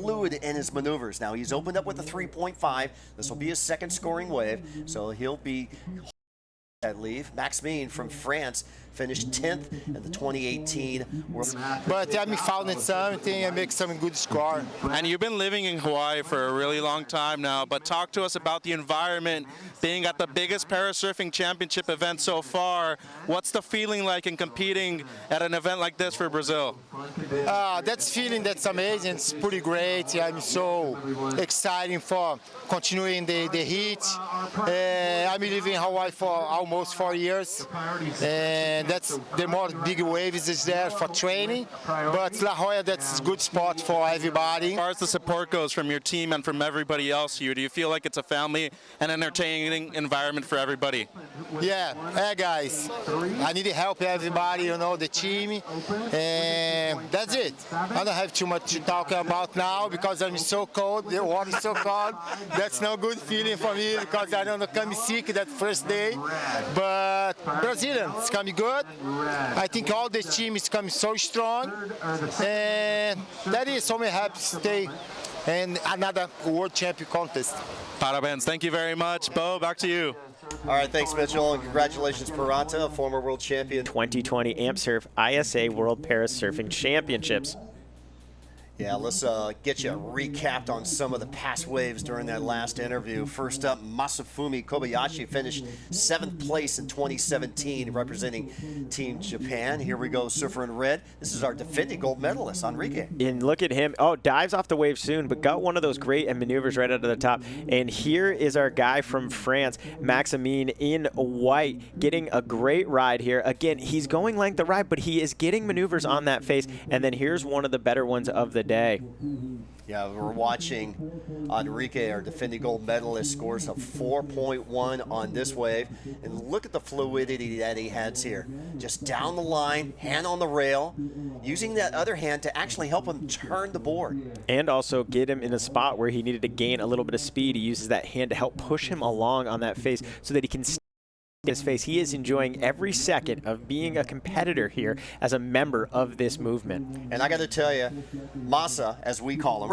fluid in his maneuvers. Now he's opened up with a 3.5. This will be his second scoring wave, so he'll be that leave. Maxime from France finished 10th in the 2018 World. But I'm finding something and make some good score. And you've been living in Hawaii for a really long time now, but talk to us about the environment, being at the biggest parasurfing championship event so far. What's the feeling like in competing at an event like this for Brazil? That's feeling that's amazing. It's pretty great. I'm so excited for continuing the heat. I've been living in Hawaii for almost 4 years, and that's the more big waves is there for training. But La Jolla, that's a good spot for everybody. As far as the support goes from your team and from everybody else here, do you feel like it's a family and entertaining environment for everybody? Yeah, hey guys, I need to help everybody, you know, the team, and that's it. I don't have too much to talk about now because I'm so cold, the water is so cold. That's no good feeling for me because I don't know, come sick that first day. But Brazilians coming good. I think all the team is coming so strong, and that is so happy to stay in another World Champion contest. Parabéns. Thank you very much. Bo, back to you. All right, thanks, Mitchell, and congratulations, Peralta, former world champion. 2020 AmpSurf ISA World Parasurfing Championships. Yeah, let's get you recapped on some of the past waves during that last interview. First up, Masafumi Kobayashi finished 7th place in 2017, representing Team Japan. Here we go, surfer in red. This is our defending gold medalist, Enrique. And look at him. Oh, dives off the wave soon, but got one of those great maneuvers right out of the top. And here is our guy from France, Maxime in white, getting a great ride here. Again, he's going length the ride, but he is getting maneuvers on that face. And then here's one of the better ones of the day. Yeah, we're watching Enrique, our defending gold medalist, scores a 4.1 on this wave. And look at the fluidity that he has here. Just down the line, hand on the rail, using that other hand to actually help him turn the board. And also get him in a spot where he needed to gain a little bit of speed. He uses that hand to help push him along on that face so that he can his face. He is enjoying every second of being a competitor here as a member of this movement. And I got to tell you, Masa, as we call him,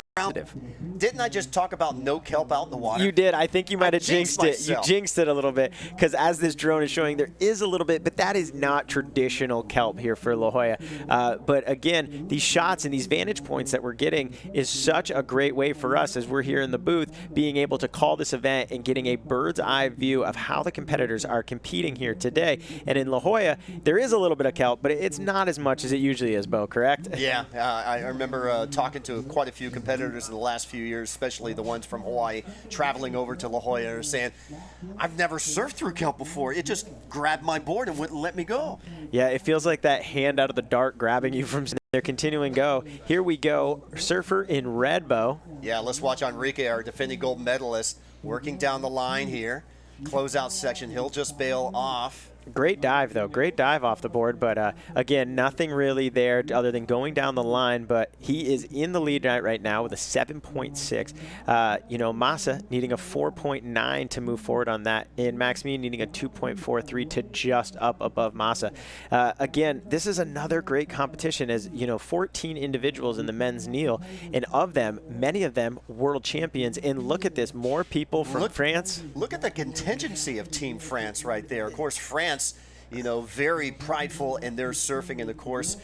didn't I just talk about no kelp out in the water? You did. I think you might have jinxed it. You jinxed it a little bit because as this drone is showing, there is a little bit, but that is not traditional kelp here for La Jolla. But again, these shots and these vantage points that we're getting is such a great way for us as we're here in the booth, being able to call this event and getting a bird's eye view of how the competitors are competing here today. And in La Jolla, there is a little bit of kelp, but it's not as much as it usually is, Bo, correct? Yeah, I remember talking to quite a few competitors in the last few years, especially the ones from Hawaii, traveling over to La Jolla, are saying, I've never surfed through kelp before. It just grabbed my board and wouldn't let me go. Yeah, it feels like that hand out of the dark grabbing you from there. Continuing go. Here we go, surfer in red, Bo. Yeah, let's watch Enrique, our defending gold medalist, working down the line here. Closeout section, he'll just bail off. Great dive, though. Great dive off the board. But, again, nothing really there other than going down the line. But he is in the lead right now with a 7.6. You know, Masa needing a 4.9 to move forward on that. And Maxime needing a 2.43 to just up above Masa. Again, this is another great competition as, you know, 14 individuals in the men's kneel. And of them, many of them world champions. And look at this. More people from France. Look at the contingency of Team France right there. Of course, France, you know, very prideful in their surfing, and of course,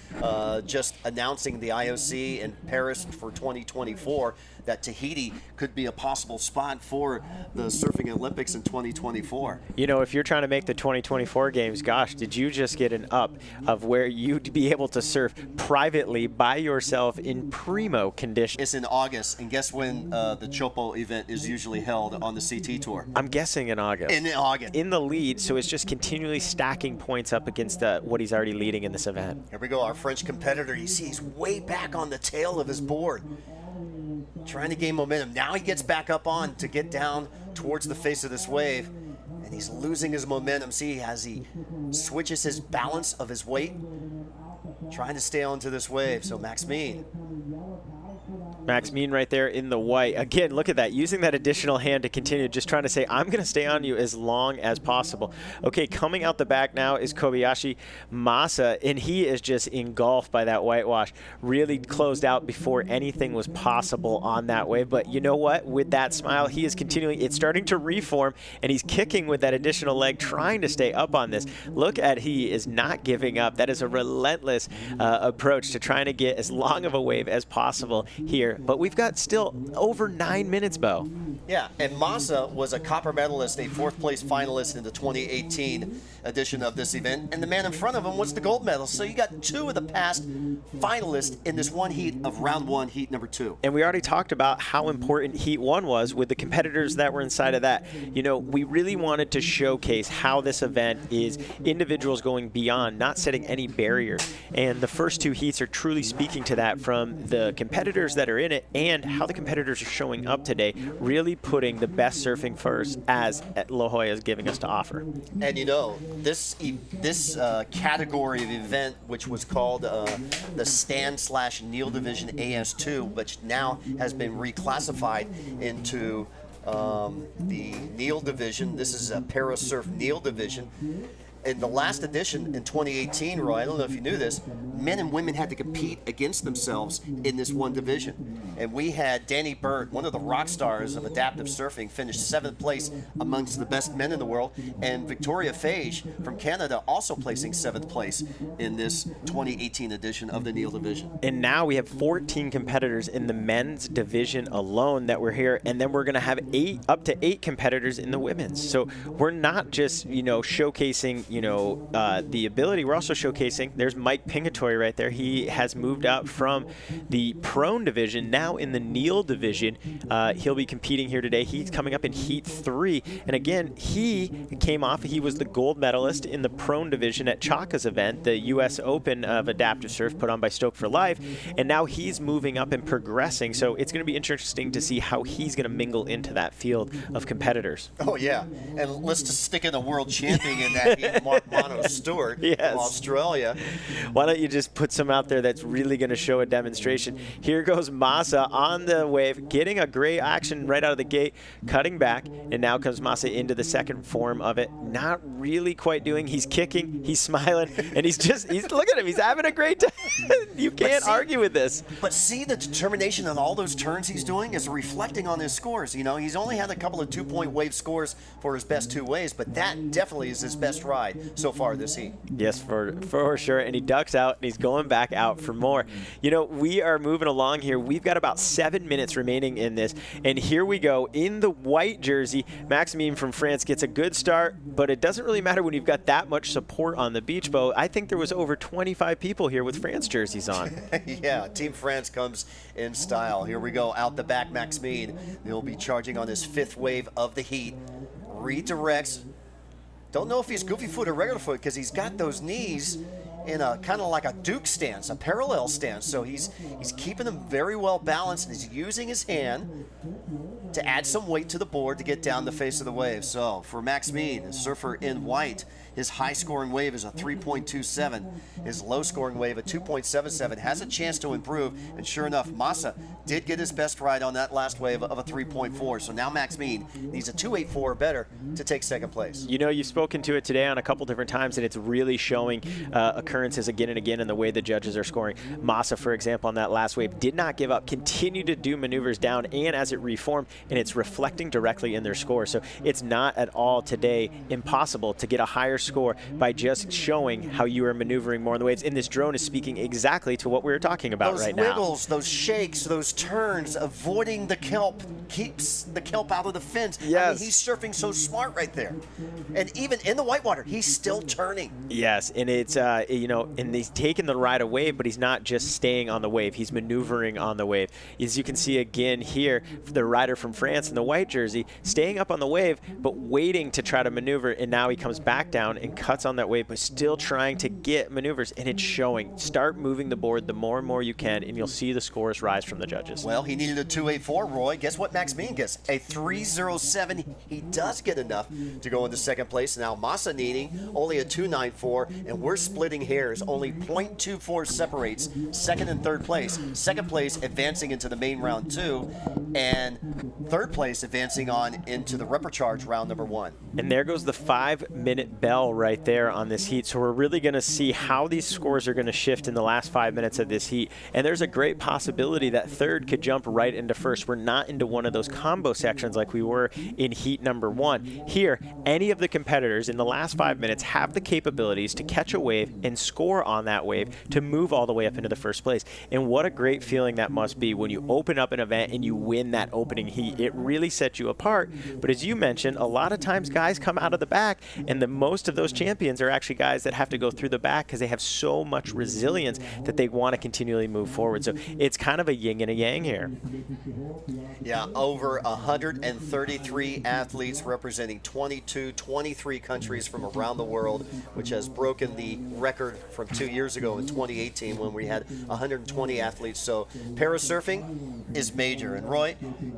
just announcing the IOC in Paris for 2024 that Tahiti could be a possible spot for the Surfing Olympics in 2024. You know, if you're trying to make the 2024 games, gosh, did you just get an up of where you'd be able to surf privately by yourself in primo condition? It's in August, and guess when the Chopo event is usually held on the CT Tour? I'm guessing in August. In August. In the lead, so it's just continually stacking points up against what he's already leading in this event. Here we go, our French competitor. You see he's way back on the tail of his board, trying to gain momentum. Now he gets back up on to get down towards the face of this wave, and he's losing his momentum. See, as he switches his balance of his weight, trying to stay onto this wave. So Maxime Max Mean right there in the white. Again, look at that, using that additional hand to continue, just trying to say, I'm going to stay on you as long as possible. Okay, coming out the back now is Kobayashi Masa, and he is just engulfed by that whitewash. Really closed out before anything was possible on that wave. But you know what? With that smile, he is continuing. It's starting to reform, and he's kicking with that additional leg, trying to stay up on this. Look at, he is not giving up. That is a relentless approach to trying to get as long of a wave as possible here. But we've got still over 9 minutes, Bo. Yeah, and Masa was a copper medalist, a fourth-place finalist in the 2018 edition of this event, and the man in front of him was the gold medalist. So you got two of the past finalists in this one heat of round one, heat number 2. And we already talked about how important heat 1 was with the competitors that were inside of that. You know, we really wanted to showcase how this event is individuals going beyond, not setting any barriers. And the first 2 heats are truly speaking to that, from the competitors that are in it and how the competitors are showing up today, really putting the best surfing first as La Jolla is giving us to offer. And you know, this category of event, which was called the stand/kneel division AS2, which now has been reclassified into the kneel division. This is a para-surf kneel division. In the last edition in 2018, Roy, I don't know if you knew this, men and women had to compete against themselves in this one division. And we had Danny Bird, one of the rock stars of adaptive surfing, finished 7th place amongst the best men in the world. And Victoria Fage from Canada also placing 7th place in this 2018 edition of the kneel division. And now we have 14 competitors in the men's division alone that were here. And then we're going to have up to 8 competitors in the women's. So we're not just, you know, showcasing, you know, the ability. We're also showcasing, there's Mike Pingatory right there. He has moved up from the prone division, now in the kneel division. He'll be competing here today. He's coming up in heat 3. And again, he was the gold medalist in the prone division at Chaka's event, the U.S. Open of Adaptive Surf put on by Stoke for Life. And now he's moving up and progressing. So it's going to be interesting to see how he's going to mingle into that field of competitors. Oh, yeah. And let's just stick in a world champion in that heat, Mark Mono Stewart from Australia. Why don't you just put some out there that's really going to show a demonstration? Here goes Masa on the wave, getting a great action right out of the gate, cutting back, and now comes Masa into the second form of it. Not really quite doing. He's kicking, he's smiling, and he's look at him. He's having a great time. You can't argue with this. But see the determination on all those turns he's doing is reflecting on his scores. You know, he's only had a couple of 2-point wave scores for his best 2 waves, but that definitely is his best ride so far this heat. Yes, for sure. And he ducks out, and he's going back out for more. You know, we are moving along here. We've got about 7 minutes remaining in this. And here we go. In the white jersey, Max Mean from France gets a good start, but it doesn't really matter when you've got that much support on the beach, Bo. I think there was over 25 people here with France jerseys on. Yeah, Team France comes in style. Here we go. Out the back, Max Mean. He'll be charging on his 5th wave of the heat. Redirects. Don't know if he's goofy foot or regular foot because he's got those knees in a kind of like a Duke stance, a parallel stance. So he's keeping them very well balanced, and he's using his hand to add some weight to the board to get down the face of the wave. So for Max Mean, a surfer in white, his high-scoring wave is a 3.27. His low-scoring wave, a 2.77, has a chance to improve. And sure enough, Masa did get his best ride on that last wave of a 3.4. So now Max Mean needs a 2.84 or better to take 2nd place. You know, you've spoken to it today on a couple different times, and it's really showing occurrences again and again in the way the judges are scoring. Masa, for example, on that last wave, did not give up, continued to do maneuvers down and as it reformed, and it's reflecting directly in their score. So it's not at all today impossible to get a higher score by just showing how you are maneuvering more in the waves. And this drone is speaking exactly to what we were talking about right now. Those wiggles, those shakes, those turns, avoiding the kelp, keeps the kelp out of the fins. Yes. I mean, he's surfing so smart right there. And even in the whitewater, he's still turning. Yes, and it's, you know, and he's taking the ride away, but he's not just staying on the wave. He's maneuvering on the wave. As you can see again here, the rider from from France in the white jersey, staying up on the wave, but waiting to try to maneuver, and now he comes back down and cuts on that wave, but still trying to get maneuvers, and it's showing. Start moving the board the more and more you can, and you'll see the scores rise from the judges. Well, he needed a 284, Roy. Guess what Max Mean gets? A 307. He does get enough to go into second place. Now Massa needing only a 294, and we're splitting hairs. Only 0.24 separates second and third place. Second place advancing into the main round 2, and third place advancing on into the Reprecharge round number 1. And there goes the 5-minute bell right there on this heat. So we're really going to see how these scores are going to shift in the last 5 minutes of this heat. And there's a great possibility that third could jump right into first. We're not into one of those combo sections like we were in heat number 1. Here, any of the competitors in the last 5 minutes have the capabilities to catch a wave and score on that wave to move all the way up into the first place. And what a great feeling that must be when you open up an event and you win that opening heat. It really sets you apart. But as you mentioned, a lot of times guys come out of the back, and the most of those champions are actually guys that have to go through the back because they have so much resilience that they want to continually move forward. So it's kind of a yin and a yang here. Yeah, over 133 athletes representing 23 countries from around the world, which has broken the record from 2 years ago in 2018 when we had 120 athletes. So parasurfing is major. And Roy,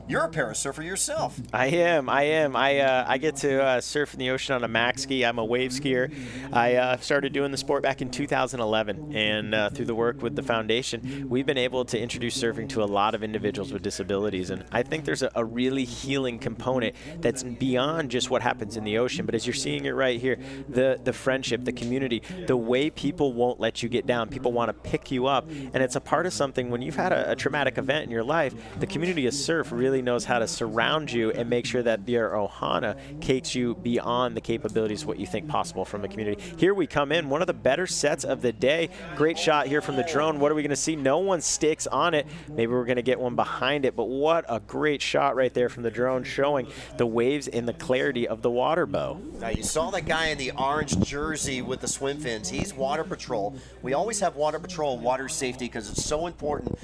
you're a parasurfer yourself. I am. I get to surf in the ocean on a max ski. I'm a wave skier. I started doing the sport back in 2011, and through the work with the foundation, we've been able to introduce surfing to a lot of individuals with disabilities. And I think there's a really healing component that's beyond just what happens in the ocean. But as you're seeing it right here, the friendship, the community, the way people won't let you get down. People want to pick you up. And it's a part of something when you've had a traumatic event in your life, the community of surf really knows how to surround you and make sure that their ohana takes you beyond the capabilities of what you think possible from the community. Here we come in, one of the better sets of the day. Great shot here from the drone. What are we going to see? No one sticks on it. Maybe we're going to get one behind it, but what a great shot right there from the drone, showing the waves and the clarity of the water bow. Now you saw that guy in the orange jersey with the swim fins. He's water patrol. We always have water patrol, water safety, because it's so important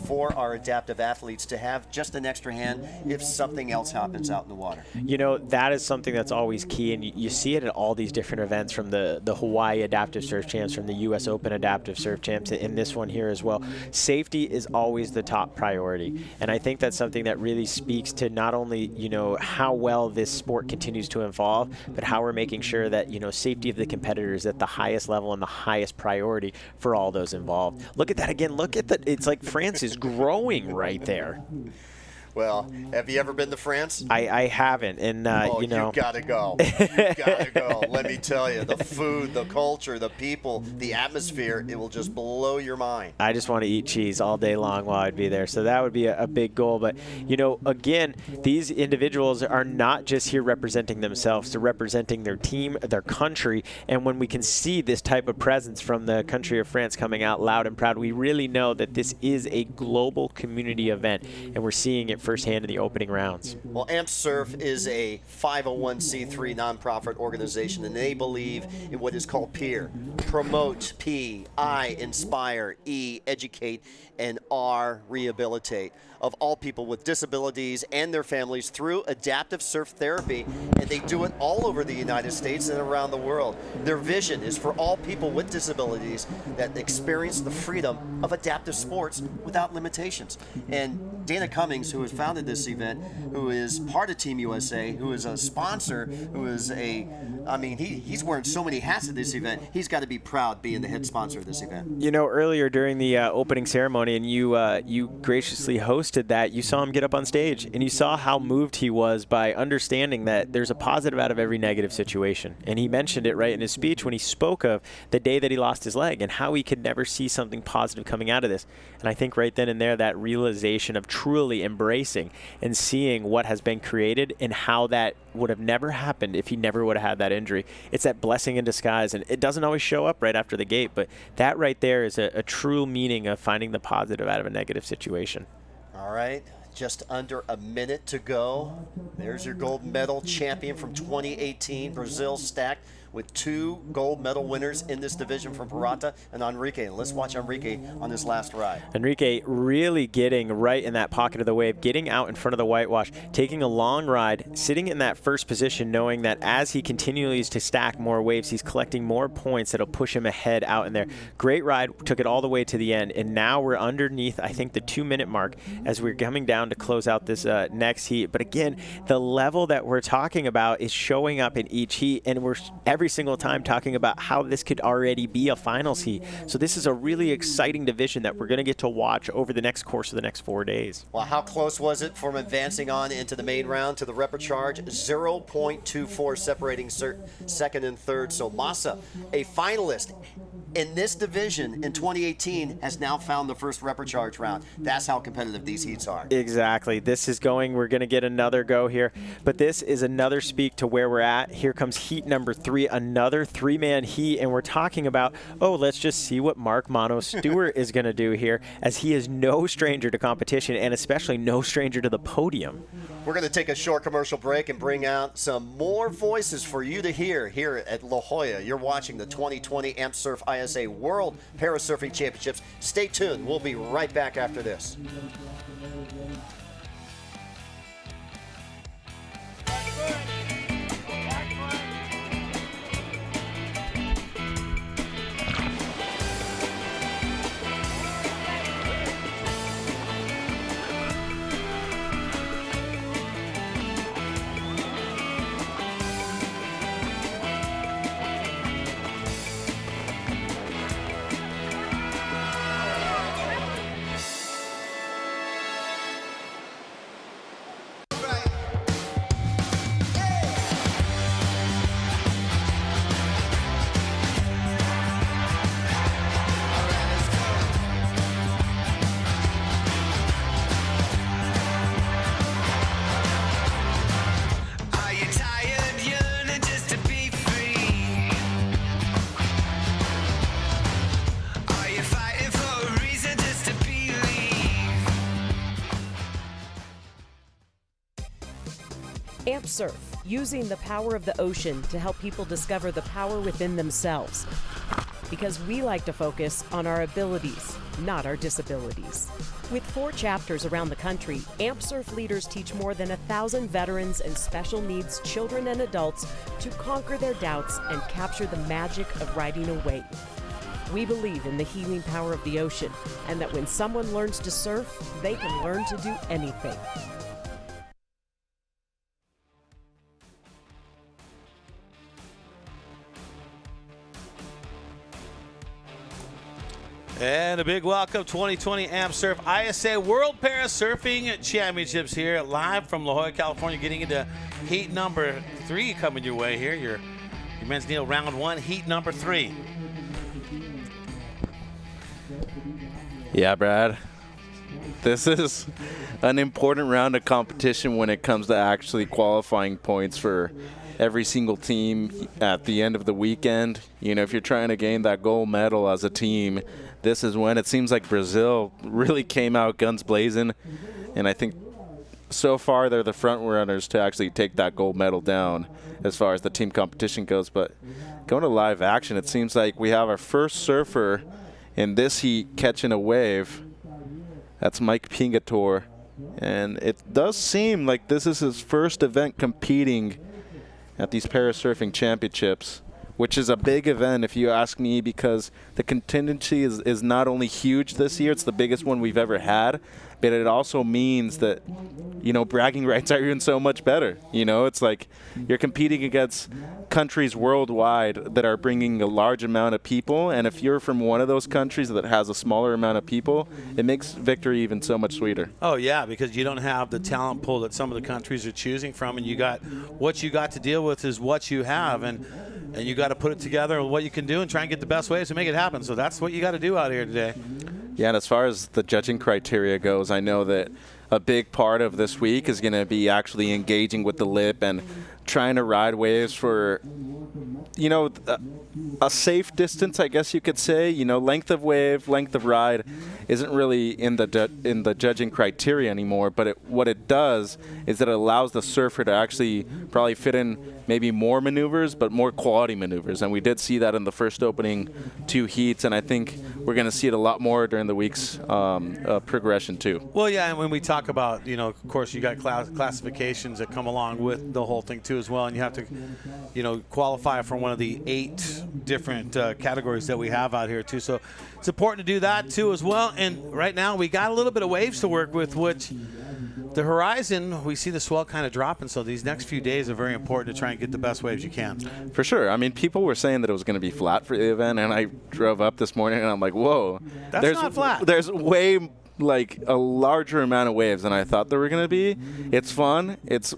for our adaptive athletes to have just an extra hand if something else happens out in the water. You know, that is something that's always key, and you see it at all these different events, from the Hawaii Adaptive Surf Champs, from the U.S. Open Adaptive Surf Champs, and this one here as well. Safety is always the top priority, and I think that's something that really speaks to not only, you know, how well this sport continues to evolve, but how we're making sure that, you know, safety of the competitors at the highest level and the highest priority for all those involved. Look at that again. Look at that. It's like France is growing right there. Well, have you ever been to France? I haven't, and you know. You gotta go. You gotta go. Let me tell you, the food, the culture, the people, the atmosphere, it will just blow your mind. I just want to eat cheese all day long while I'd be there, so that would be a big goal. But, you know, again, these individuals are not just here representing themselves, they're representing their team, their country, and when we can see this type of presence from the country of France coming out loud and proud, we really know that this is a global community event, and we're seeing it firsthand in the opening rounds. Well, AMP Surf is a 501c3 nonprofit organization, and they believe in what is called PEER. Promote, P, I, inspire, E, educate, and R, rehabilitate, of all people with disabilities and their families through adaptive surf therapy, and they do it all over the United States and around the world. Their vision is for all people with disabilities that experience the freedom of adaptive sports without limitations. And Dana Cummings, who has founded this event, who is part of Team USA, who is a sponsor, who is he's wearing so many hats at this event. He's got to be proud being the head sponsor of this event. You know, earlier during the opening ceremony, and you graciously hosted that, you saw him get up on stage, and you saw how moved he was by understanding that there's a positive out of every negative situation. And he mentioned it right in his speech when he spoke of the day that he lost his leg and how he could never see something positive coming out of this. And I think right then and there, that realization of truly embracing and seeing what has been created and how that would have never happened if he never would have had that injury. It's that blessing in disguise, and it doesn't always show up right after the gate, but that right there is a true meaning of finding the positive out of a negative situation. All right, just under a minute to go. There's your gold medal champion from 2018, Brazil, stacked with 2 gold medal winners in this division from Parata and Enrique. And let's watch Enrique on this last ride. Enrique really getting right in that pocket of the wave, getting out in front of the whitewash, taking a long ride, sitting in that first position, knowing that as he continues to stack more waves, he's collecting more points that'll push him ahead out in there. Great ride, took it all the way to the end, and now we're underneath, I think, the 2-minute mark as we're coming down to close out this next heat. But again, the level that we're talking about is showing up in each heat, and we're every single time talking about how this could already be a finals heat. So this is a really exciting division that we're going to get to watch over the next course of the next 4 days. Well, how close was it from advancing on into the main round to the repechage? 0.24 separating second and third. So Massa, a finalist in this division in 2018, has now found the first repechage round. That's how competitive these heats are. Exactly. This is going, we're going to get another go here, but this is another speak to where we're at. Here comes heat number 3, another 3-man heat, and we're talking about, oh, let's just see what Mark Mono Stewart is going to do here, as he is no stranger to competition and especially no stranger to the podium. We're going to take a short commercial break and bring out some more voices for you to hear here at La Jolla. You're watching the 2020 Amp Surf ISA World Parasurfing Championships. Stay tuned. We'll be right back after this. Amp Surf, using the power of the ocean to help people discover the power within themselves. Because we like to focus on our abilities, not our disabilities. With 4 chapters around the country, Amp Surf leaders teach more than 1,000 veterans and special needs children and adults to conquer their doubts and capture the magic of riding a wave. We believe in the healing power of the ocean, and that when someone learns to surf, they can learn to do anything. And a big welcome, 2020 Amp Surf ISA World Parasurfing Championships here, live from La Jolla, California, getting into heat number 3 coming your way here. Your men's needle round 1, heat number 3. Yeah, Brad. This is an important round of competition when it comes to actually qualifying points for every single team at the end of the weekend. You know, if you're trying to gain that gold medal as a team, this is when it seems like Brazil really came out guns blazing. And I think so far they're the front runners to actually take that gold medal down as far as the team competition goes. But going to live action, it seems like we have our first surfer in this heat catching a wave. That's Mike Pingatore. And it does seem like this is his first event competing at these Parasurfing Championships, which is a big event if you ask me, because the contingency is not only huge this year, it's the biggest one we've ever had, but it also means that, you know, bragging rights are even so much better. You know, it's like you're competing against countries worldwide that are bringing a large amount of people, and if you're from one of those countries that has a smaller amount of people, it makes victory even so much sweeter. Oh, yeah, because you don't have the talent pool that some of the countries are choosing from, and you got what you got to deal with is what you have, and you got to put it together with what you can do and try and get the best ways to make it happen. So that's what you got to do out here today. Yeah, and as far as the judging criteria goes, I know that a big part of this week is going to be actually engaging with the lip and trying to ride waves for, you know, a safe distance, I guess you could say. You know, length of wave, length of ride isn't really in the judging criteria anymore, but what it does is that it allows the surfer to actually probably fit in maybe more maneuvers, but more quality maneuvers. And we did see that in the first opening 2 heats, and I think we're going to see it a lot more during the week's progression too. Well, yeah, and when we talk about, you know, of course, you got classifications that come along with the whole thing too as well, and you have to, you know, qualify for one of the 8 different categories that we have out here too. So it's important to do that too as well. And right now we got a little bit of waves to work with, which the horizon, we see the swell kind of dropping, so these next few days are very important to try and get the best waves you can. For sure. I mean, people were saying that it was going to be flat for the event, and I drove up this morning, and I'm like, whoa. That's not flat. There's way, like, a larger amount of waves than I thought there were going to be. It's fun. It's,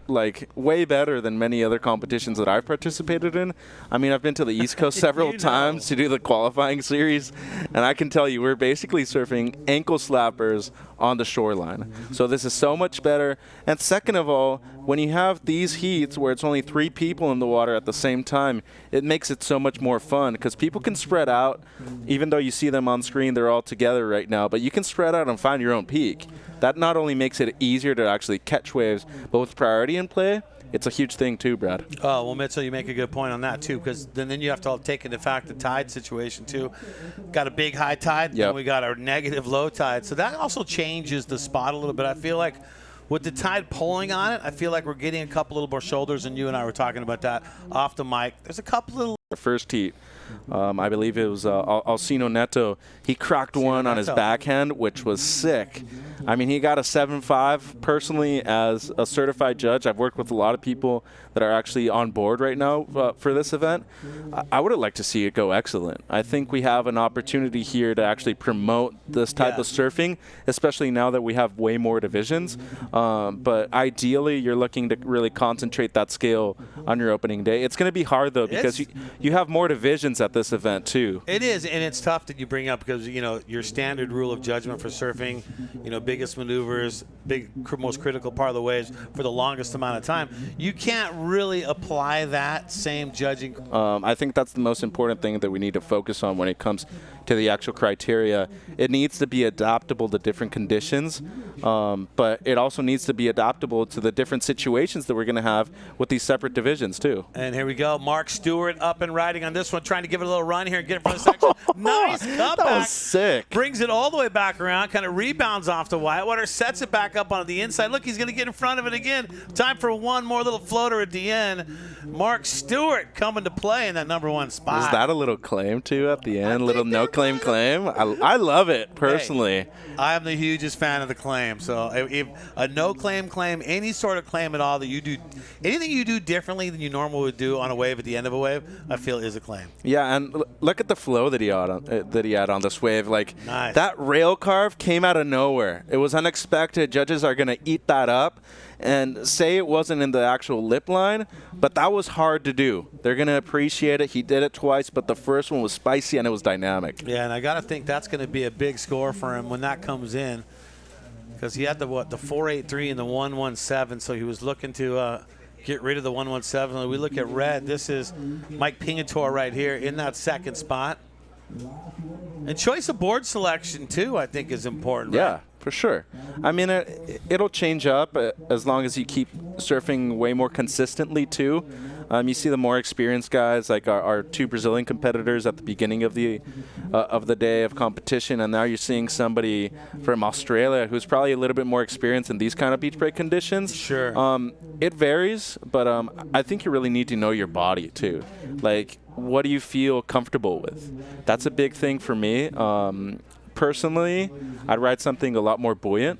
like, way better than many other competitions that I've participated in. I mean, I've been to the East Coast several times to do the qualifying series, and I can tell you we're basically surfing ankle slappers on the shoreline. So this is so much better. And second of all, when you have these heats where it's only 3 people in the water at the same time, it makes it so much more fun because people can spread out. Even though you see them on screen, they're all together right now, but you can spread out and find your own peak. That not only makes it easier to actually catch waves, but with priority in play, it's a huge thing too, Brad. Oh, well, Mitchell, you make a good point on that too, because then you have to take into fact the tide situation too. Got a big high tide, yep. And we got our negative low tide. So that also changes the spot a little bit. I feel like with the tide pulling on it, I feel like we're getting a couple little more shoulders, and you and I were talking about that off the mic. There's a couple little... First heat, I believe it was Alcino Neto. He cracked one on his backhand, which was sick. I mean, he got a 7.5. Personally, as a certified judge, I've worked with a lot of people that are actually on board right now for this event. I would have liked to see it go excellent. I think we have an opportunity here to actually promote this type of surfing, especially now that we have way more divisions. But ideally, you're looking to really concentrate that scale on your opening day. It's going to be hard, though, because you have more divisions at this event, too. It is, and it's tough that you bring up because, you know, your standard rule of judgment for surfing, you know, biggest maneuvers, most critical part of the waves for the longest amount of time. You can't really apply that same judging. I think that's the most important thing that we need to focus on when it comes to the actual criteria. It needs to be adaptable to different conditions, but it also needs to be adaptable to the different situations that we're going to have with these separate divisions, too. And here we go. Mark Stewart up and riding on this one, trying to give it a little run here and get it from the section. Nice cutback. That was sick. Brings it all the way back around, kind of rebounds off the Whitewater, sets it back up on the inside. Look, he's going to get in front of it again. Time for one more little floater at the end. Mark Stewart coming to play in that #1 spot. Was that a little claim, too, at the end? A little no-claim claim? I love it, personally. Hey, I am the hugest fan of the claim. So if a no-claim claim, any sort of claim at all that you do, anything you do differently than you normally would do on a wave at the end of a wave, I feel is a claim. Yeah, and look at the flow that he had on this wave. Like, nice. That rail carve came out of nowhere. It was unexpected. Judges are going to eat that up and say it wasn't in the actual lip line, but that was hard to do. They're going to appreciate it. He did it twice, but the first one was spicy and it was dynamic. Yeah, and I got to think that's going to be a big score for him when that comes in, because he had the 4.83 and the 1.17, so he was looking to get rid of the 1.17. When we look at red, this is Mike Pingator right here in that second spot. And choice of board selection, too, I think is important. Yeah, right? for sure. I mean, it'll change up as long as you keep surfing way more consistently, too. You see the more experienced guys, like our 2 Brazilian competitors at the beginning of the day of competition, and now you're seeing somebody from Australia who's probably a little bit more experienced in these kind of beach break conditions. Sure. It varies, but I think you really need to know your body, too. Like, what do you feel comfortable with? That's a big thing for me. Personally, I'd ride something a lot more buoyant.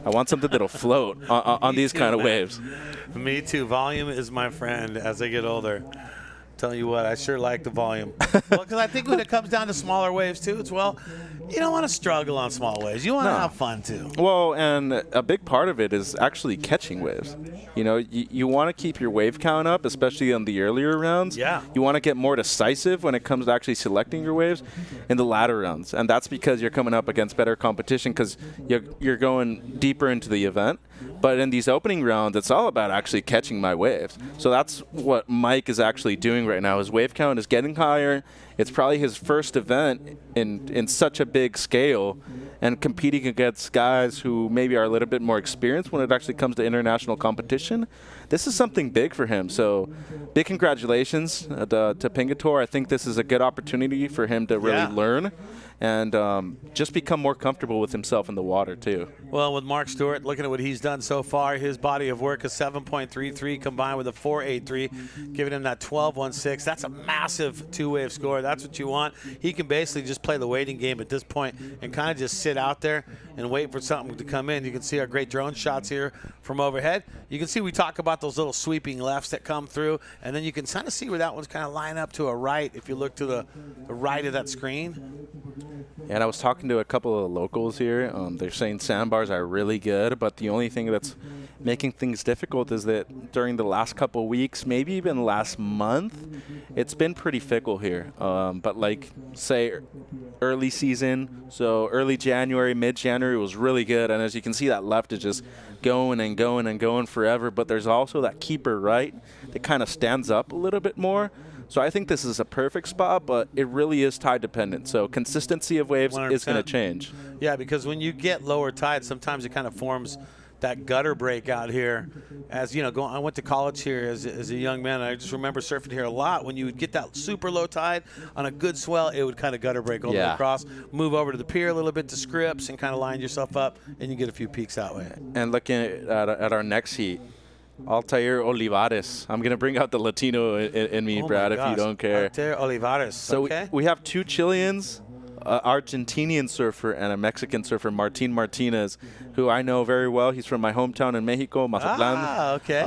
I want something that'll float on these kind of waves. Me too. Volume is my friend as I get older. Tell you what, I sure like the volume. Well, because I think when it comes down to smaller waves too, it's, well, you don't want to struggle on small waves. You want to have fun too. Well, and a big part of it is actually catching waves. You know, you want to keep your wave count up, especially on the earlier rounds. Yeah. You want to get more decisive when it comes to actually selecting your waves in the latter rounds. And that's because you're coming up against better competition because you're going deeper into the event. But in these opening rounds, it's all about actually catching my waves. So that's what Mike is actually doing doing right now. His wave count is getting higher. It's probably his first event in such a big scale, and competing against guys who maybe are a little bit more experienced when it actually comes to international competition. This is something big for him. So big congratulations to Pingator. I think this is a good opportunity for him to really learn and just become more comfortable with himself in the water too. Well, with Mark Stewart, looking at what he's done so far, his body of work is 7.33 combined with a 4.83, giving him that 12.16. That's a massive two-wave score. That's what you want. He can basically just play the waiting game at this point and kind of just sit out there and wait for something to come in. You can see our great drone shots here from overhead. You can see we talk about those little sweeping lefts that come through, and then you can kind of see where that one's kind of line up to a right if you look to the right of that screen. And I was talking to a couple of locals here. They're saying sandbars are really good, but the only thing that's making things difficult is that during the last couple of weeks, maybe even last month, it's been pretty fickle here. But like, say, early season, so early January, mid-January was really good. And as you can see, that left is just going and going and going forever. But there's also that keeper right that kind of stands up a little bit more. So I think this is a perfect spot, but it really is tide dependent. So consistency of waves 100%. is going to change. Yeah, because when you get lower tide, sometimes it kind of forms that gutter break out here. As you know, I went to college here as a young man. I just remember surfing here a lot. When you would get that super low tide on a good swell, it would kind of gutter break all the way across, move over to the pier a little bit to scripts, and kind of line yourself up, and you get a few peaks that way. And looking at our next heat, Altair Olivares. I'm going to bring out the Latino in me, Brad, if you don't care. Altair Olivares. So okay. we have two Chileans, Argentinian surfer and a Mexican surfer, Martin Martinez, who I know very well. He's from my hometown in Mexico, Mazatlan. Ah, okay.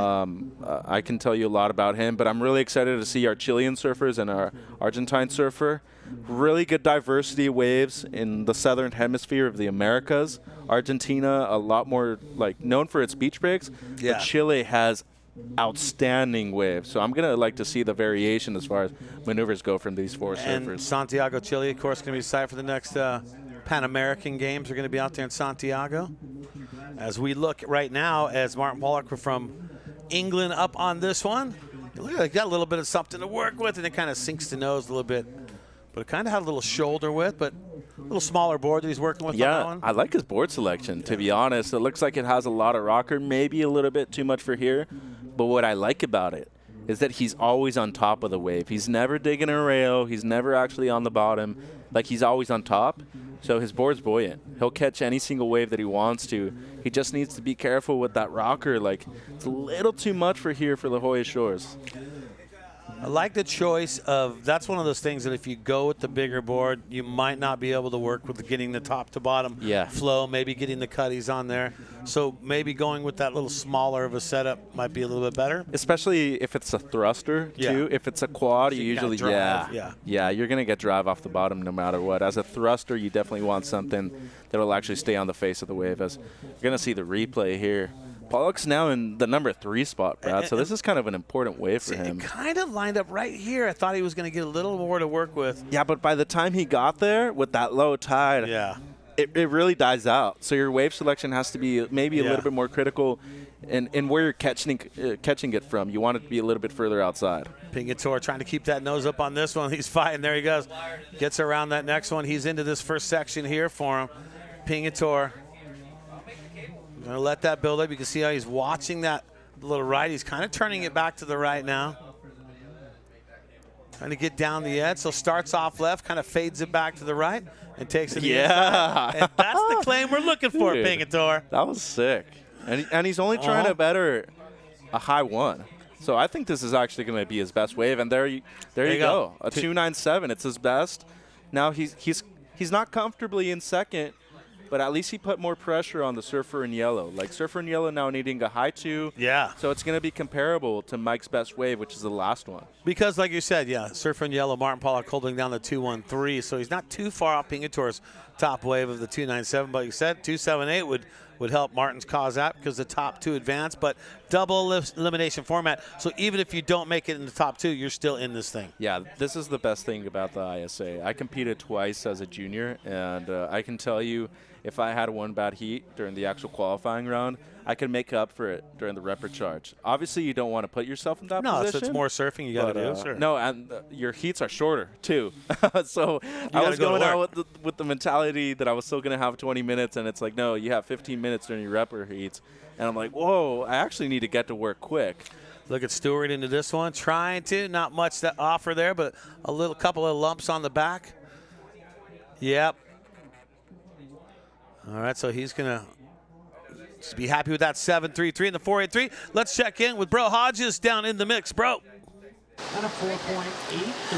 I can tell you a lot about him, but I'm really excited to see our Chilean surfers and our Argentine surfer. Really good diversity of waves in the southern hemisphere of the Americas. Argentina, a lot more like known for its beach breaks, but Chile has outstanding waves. So I'm going to like to see the variation as far as maneuvers go from these four surfers. And Santiago, Chile, of course, going to be the site for the next Pan American Games. Are going to be out there in Santiago. As we look right now, as Martin Pollock from England up on this one, look like got a little bit of something to work with, and it kind of sinks the nose a little bit. But it kind of had a little shoulder width, but a little smaller board that he's working with on that one. I like his board selection, to be honest. It looks like it has a lot of rocker, maybe a little bit too much for here. But what I like about it is that he's always on top of the wave. He's never digging a rail. He's never actually on the bottom. Like, he's always on top. So his board's buoyant. He'll catch any single wave that he wants to. He just needs to be careful with that rocker. Like, it's a little too much for here for La Jolla Shores. I like the choice of, that's one of those things that if you go with the bigger board, you might not be able to work with getting the top to bottom flow, maybe getting the cutties on there. So maybe going with that little smaller of a setup might be a little bit better. Especially if it's a thruster, too. If it's a quad, you usually, you're going to get drive off the bottom no matter what. As a thruster, you definitely want something that will actually stay on the face of the wave. As you're going to see the replay here. Pollock's now in the number 3 spot, Brad, so this is kind of an important wave for him. It kind of lined up right here. I thought he was going to get a little more to work with. Yeah, but by the time he got there with that low tide, it really dies out. So your wave selection has to be maybe a little bit more critical in where you're catching it from. You want it to be a little bit further outside. Pingator trying to keep that nose up on this one. He's fighting. There he goes. Gets around that next one. He's into this first section here for him. Pingator. Going to let that build up. You can see how he's watching that little right. He's kind of turning it back to the right now. Trying to get down the edge. So starts off left, kind of fades it back to the right, and takes it inside. And that's the claim we're looking for, Pingator. That was sick. And he's only trying to better a high 1. So I think this is actually going to be his best wave. And there you go. A 297. It's his best. Now he's not comfortably in second. But at least he put more pressure on the surfer in yellow. Like, surfer in yellow now needing a high 2. Yeah. So it's going to be comparable to Mike's best wave, which is the last one. Because, like you said, surfer in yellow, Martin Pollock holding down the 213. So he's not too far off Pingator's top wave of the 297. But you said 278 would help Martin's cause out because the top 2 advance. But double elimination format. So even if you don't make it in the top 2, you're still in this thing. Yeah, this is the best thing about the ISA. I competed twice as a junior, and I can tell you, if I had one bad heat during the actual qualifying round, I can make up for it during the rep or charge. Obviously, you don't want to put yourself in that No, position. so it's more surfing you got to do. Sure. No, and your heats are shorter too. So I was going out with the mentality that I was still going to have 20 minutes, and it's like, no, you have 15 minutes during your rep or heats. And I'm like, whoa, I actually need to get to work quick. Look at Stewart into this one, trying to. Not much to offer there, but a couple of lumps on the back. Yep. All right, so he's going to be happy with that 7.33 and the 4.83. Let's check in with Bro Hodges down in the mix. Bro.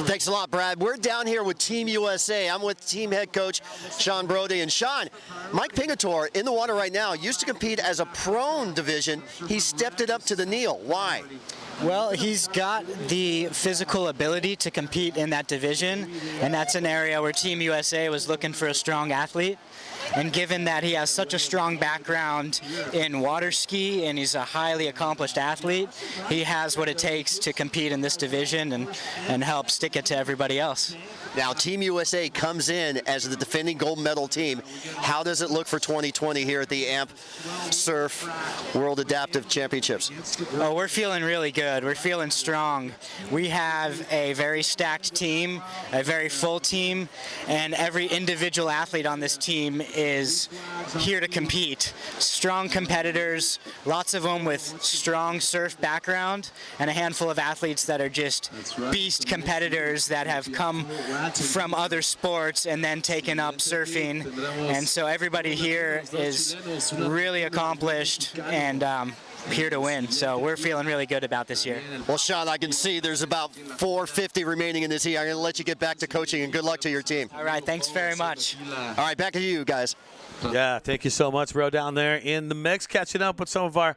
Thanks a lot, Brad. We're down here with Team USA. I'm with team head coach Sean Brody. And Sean, Mike Pingatore in the water right now used to compete as a prone division. He stepped it up to the kneel. Why? Well, he's got the physical ability to compete in that division, and that's an area where Team USA was looking for a strong athlete. And given that he has such a strong background in water ski and he's a highly accomplished athlete, he has what it takes to compete in this division and help stick it to everybody else. Now, Team USA comes in as the defending gold medal team. How does it look for 2020 here at the AMP Surf World Adaptive Championships? Oh, we're feeling really good. We're feeling strong. We have a very stacked team, a very full team, and every individual athlete on this team is here to compete. Strong competitors, lots of them with strong surf background, and a handful of athletes that are just beast competitors that have come from other sports and then taken up surfing. And so everybody here is really accomplished and here to win. So we're feeling really good about this year. Well, Sean, I can see there's about 450 remaining in this heat. I'm going to let you get back to coaching, and good luck to your team. All right, thanks very much. All right, back to you guys. Yeah, thank you so much, bro, down there in the mix, catching up with some of our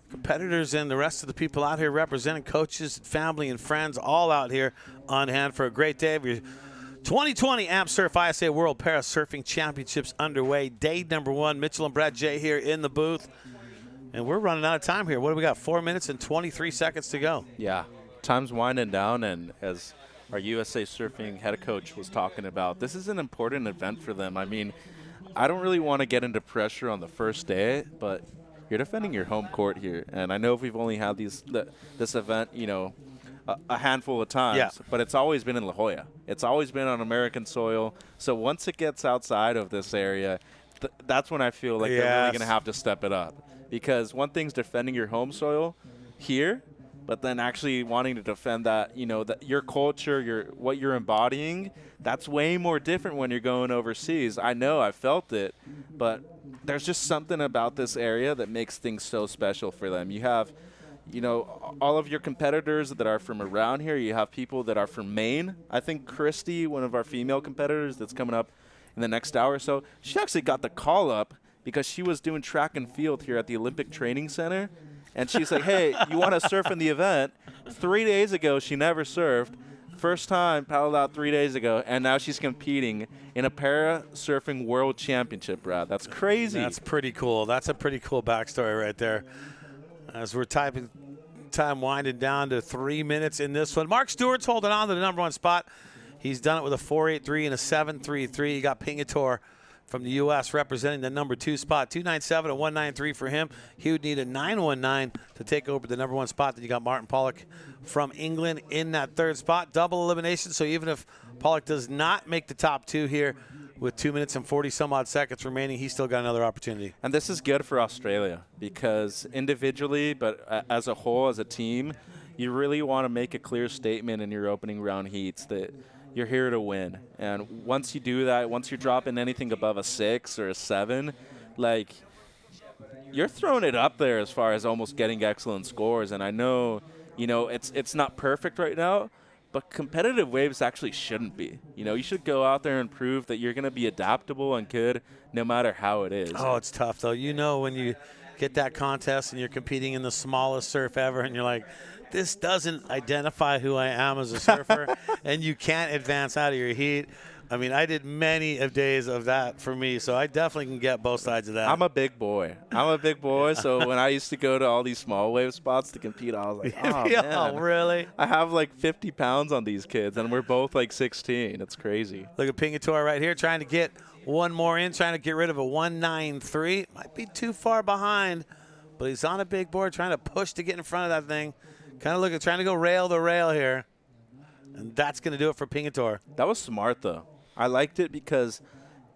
competitors and the rest of the people out here representing, coaches, family, and friends, all out here on hand for a great day of your 2020 AMP Surf ISA World Para Surfing Championships underway. Day number 1. Mitchell and Brad J here in the booth. And we're running out of time here. What do we got? 4 minutes and 23 seconds to go. Yeah, time's winding down, and as our USA Surfing head coach was talking about, this is an important event for them. I mean, I don't really want to get into pressure on the first day, but you're defending your home court here. And I know we've only had this event, you know, a handful of times, but it's always been in La Jolla. It's always been on American soil. So once it gets outside of this area, that's when I feel like they're really going to have to step it up. Because one thing's defending your home soil here, but then actually wanting to defend that, you know, that your culture, what you're embodying, that's way more different when you're going overseas. I know, I felt it, but there's just something about this area that makes things so special for them. You have, you know, all of your competitors that are from around here. You have people that are from Maine. I think Christy, one of our female competitors that's coming up in the next hour or so, she actually got the call up because she was doing track and field here at the Olympic Training Center. And she's like, hey, you want to surf in the event? 3 days ago, she never surfed. First time, paddled out 3 days ago, and now she's competing in a para surfing world championship, Brad. That's crazy. That's pretty cool. That's a pretty cool backstory right there. As we're time winding down to 3 minutes in this one. Mark Stewart's holding on to the number 1 spot. He's done it with a 4.83 and a 7.33. You got Pingatore from the U.S. representing the number 2 spot. 2.97 and 1.93 for him. He would need a 9.19 to take over the number 1 spot. Then you got Martin Pollock from England in that 3rd spot. Double elimination, so even if Pollock does not make the top 2 here with 2 minutes and 40-some-odd seconds remaining, he's still got another opportunity. And this is good for Australia because individually, but as a whole, as a team, you really want to make a clear statement in your opening round heats that you're here to win. And once you do that, once you're dropping anything above a 6 or a 7, like, you're throwing it up there as far as almost getting excellent scores. And I know, you know, it's not perfect right now, but competitive waves actually shouldn't be. You know, you should go out there and prove that you're going to be adaptable and good no matter how it is. Oh, it's tough, though. You know, when you get that contest and you're competing in the smallest surf ever and you're like, this doesn't identify who I am as a surfer, and you can't advance out of your heat. I mean, I did many of days of that for me, so I definitely can get both sides of that. I'm a big boy, so when I used to go to all these small wave spots to compete, I was like, oh, man. Oh, really? I have like 50 pounds on these kids, and we're both like 16. It's crazy. Look at Pingatore right here trying to get one more in, trying to get rid of a 1.93. Might be too far behind but he's on a big board trying to push to get in front of that thing. Kind of trying to go rail to rail here. And that's going to do it for Pingator. That was smart, though. I liked it because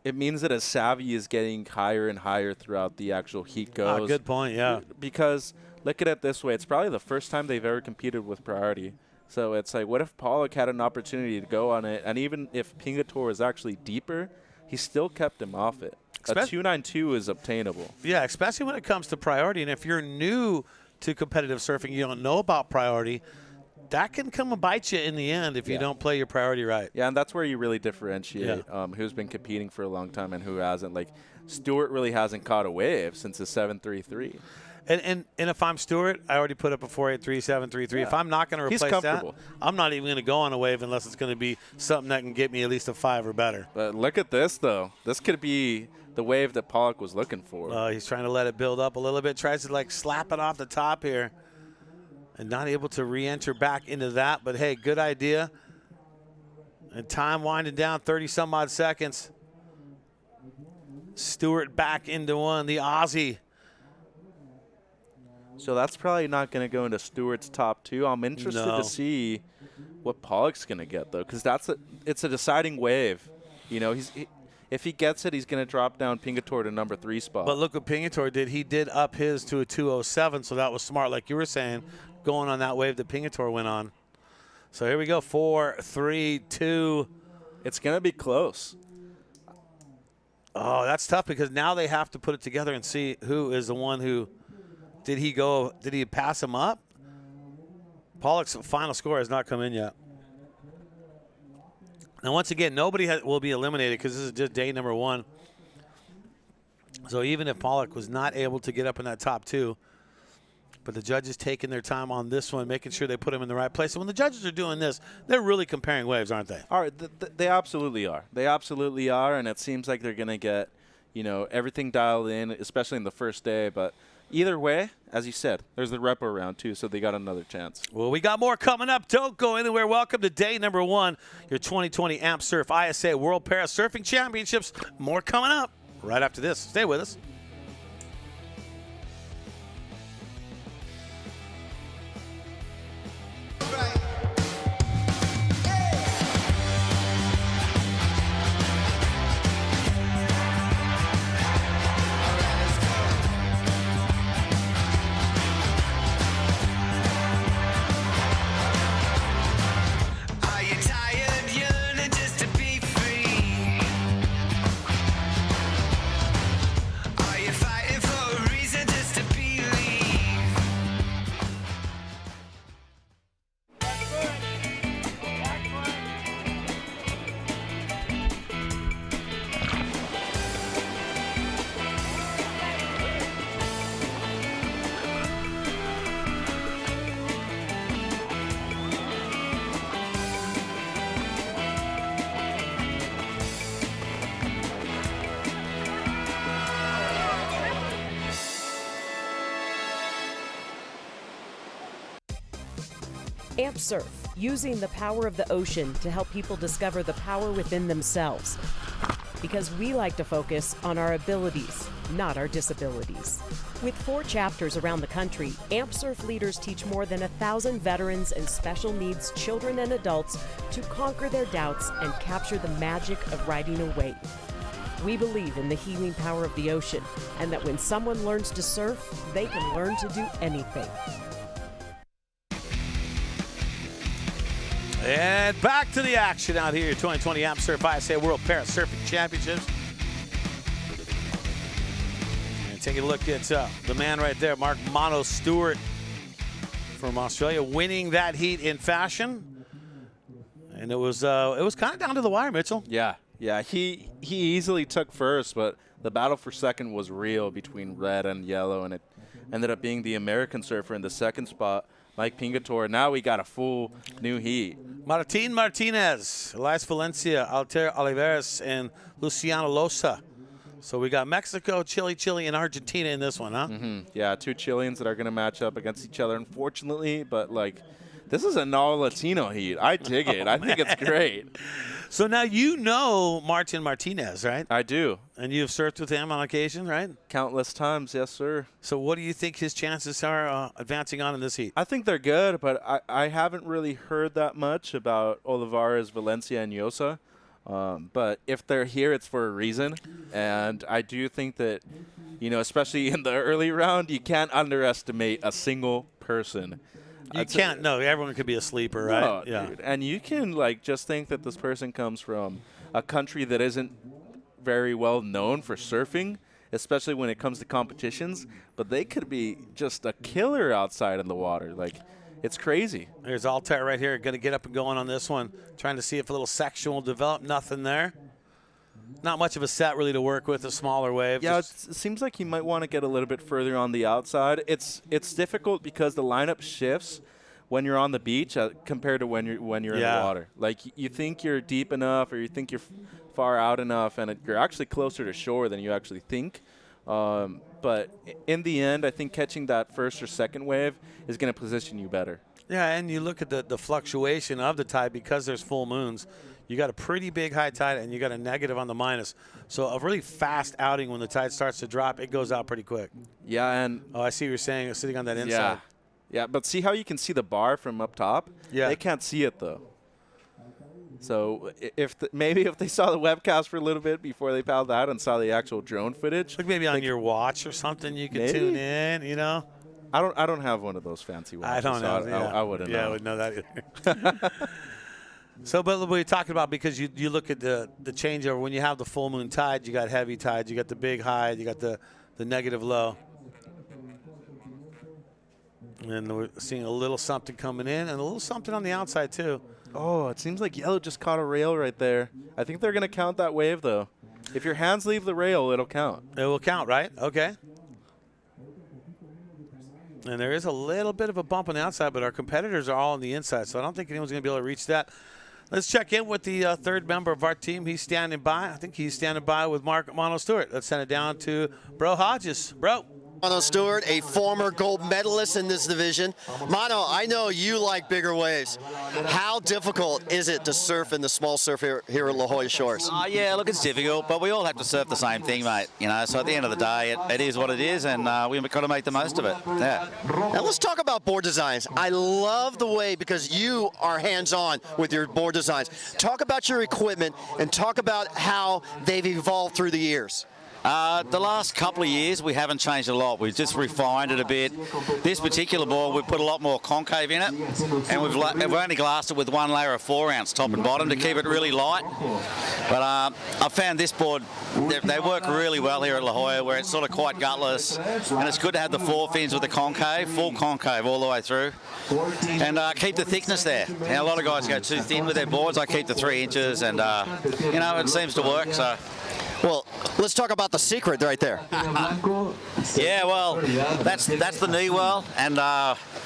it means that his savvy is getting higher and higher throughout the actual heat goes. Good point, yeah. Because look at it this way. It's probably the first time they've ever competed with priority. So it's like, what if Pollock had an opportunity to go on it? And even if Pingator was actually deeper, he still kept him off it. A 292 is obtainable. Yeah, especially when it comes to priority. And if you're new to competitive surfing, you don't know about priority, that can come and bite you in the end if you don't play your priority right. Yeah, and that's where you really differentiate who's been competing for a long time and who hasn't. Like, Stewart really hasn't caught a wave since his 733. And if I'm Stewart, I already put up a 483, 733. If I'm not going to replace that, I'm not even going to go on a wave unless it's going to be something that can get me at least a 5 or better. But look at this, though. This could be the wave that Pollock was looking for. He's trying to let it build up a little bit. Tries to, like, slap it off the top here. And not able to re-enter back into that. But, hey, good idea. And time winding down, 30-some-odd seconds. Stewart back into one, the Aussie. So that's probably not going to go into Stewart's top 2. I'm interested to see what Pollock's going to get, though, because it's a deciding wave. You know, if he gets it, he's going to drop down Pingator to number 3 spot. But look what Pingator did. He did up his to a 207, so that was smart, like you were saying, going on that wave that Pingator went on. So here we go, 4, 3, 2. It's going to be close. Oh, that's tough because now they have to put it together and see who is the one who – did he pass him up? Pollock's final score has not come in yet. Now, once again, nobody will be eliminated because this is just day number 1. So even if Pollock was not able to get up in that top 2, but the judges taking their time on this one, making sure they put him in the right place. And when the judges are doing this, they're really comparing waves, aren't they? All right, they absolutely are. They absolutely are, and it seems like they're going to get, everything dialed in, especially in the first day. But either way, as you said, there's the repo round, too, so they got another chance. Well, we got more coming up. Don't go anywhere. Welcome to day number 1, your 2020 AMP Surf ISA World Para Surfing Championships. More coming up right after this. Stay with us. AMP Surf, using the power of the ocean to help people discover the power within themselves. Because we like to focus on our abilities, not our disabilities. With 4 chapters around the country, AMP Surf leaders teach more than 1,000 veterans and special needs children and adults to conquer their doubts and capture the magic of riding a wave. We believe in the healing power of the ocean, and that when someone learns to surf, they can learn to do anything. And back to the action out here, 2020 AMP Surf ISA World Para Surfing Championships. And taking a look at the man right there, Mark Mono Stewart from Australia, winning that heat in fashion. And it was kind of down to the wire, Mitchell. Yeah, he easily took first, but the battle for second was real between red and yellow, and it ended up being the American surfer in the second spot, Mike Pingator. Now we got a full new heat. Martin Martinez, Elias Valencia, Alter Oliveras, and Luciano Losa. So we got Mexico, Chile, and Argentina in this one, huh? Mm-hmm. Yeah, 2 Chileans that are going to match up against each other, unfortunately. But, This is an all-Latino heat. I dig it. I think it's great. So now you know Martin Martinez, right? I do. And you've surfed with him on occasion, right? Countless times, yes, sir. So what do you think his chances are advancing on in this heat? I think they're good, but I haven't really heard that much about Olivares, Valencia, and Yosa. But if they're here, it's for a reason. And I do think that, especially in the early round, you can't underestimate a single person. You can't. No, everyone could be a sleeper, right? No, yeah. dude. And you can just think that this person comes from a country that isn't very well known for surfing, especially when it comes to competitions. But they could be just a killer outside in the water. It's crazy. There's Altair right here, going to get up and going on this one, trying to see if a little section will develop. Nothing there. Not much of a set really to work with, a smaller wave. Yeah, it seems like he might want to get a little bit further on the outside. It's difficult because the lineup shifts when you're on the beach compared to when you're in the water. You think you're deep enough or you think you're far out enough, and you're actually closer to shore than you actually think. But in the end, I think catching that first or second wave is going to position you better. Yeah, and you look at the fluctuation of the tide because there's full moons. You got a pretty big high tide, and you got a negative on the minus. So a really fast outing when the tide starts to drop, it goes out pretty quick. Yeah, and I see what you're saying, sitting on that inside. Yeah, but see how you can see the bar from up top? Yeah. They can't see it, though. So maybe if they saw the webcast for a little bit before they paddled out and saw the actual drone footage. Like maybe on your watch or something you could tune in, I don't have one of those fancy watches. I don't know. I wouldn't know. Yeah, I wouldn't know that either. So, but what we're talking about, because you look at the changeover, when you have the full moon tide, you got heavy tides, you got the big high, you got the negative low. And we're seeing a little something coming in and a little something on the outside, too. Oh, it seems like yellow just caught a rail right there. I think they're going to count that wave, though. If your hands leave the rail, it'll count. It will count, right? Okay. And there is a little bit of a bump on the outside, but our competitors are all on the inside, so I don't think anyone's going to be able to reach that. Let's check in with the third member of our team. He's standing by. I think he's standing by with Mark Mono Stewart. Let's send it down to Bro Hodges. Bro. Mono Stewart, a former gold medalist in this division. Mono, I know you like bigger waves. How difficult is it to surf in the small surf here at La Jolla Shores? Yeah, look, it's difficult, but we all have to surf the same thing, mate. So at the end of the day, it is what it is, and we've got to make the most of it. Yeah. Now let's talk about board designs. I love the way, because you are hands-on with your board designs. Talk about your equipment and talk about how they've evolved through the years. The last couple of years, we haven't changed a lot. We've just refined it a bit. This particular board, we've put a lot more concave in it, and we've only glassed it with one layer of 4-ounce top and bottom to keep it really light. But I found this board, they work really well here at La Jolla, where it's sort of quite gutless, and it's good to have the 4 fins with the concave, full concave all the way through, and keep the thickness there. Now, a lot of guys go too thin with their boards. I keep the 3 inches, and it seems to work. So. Well, let's talk about the secret right there. Yeah, well, that's the knee well, and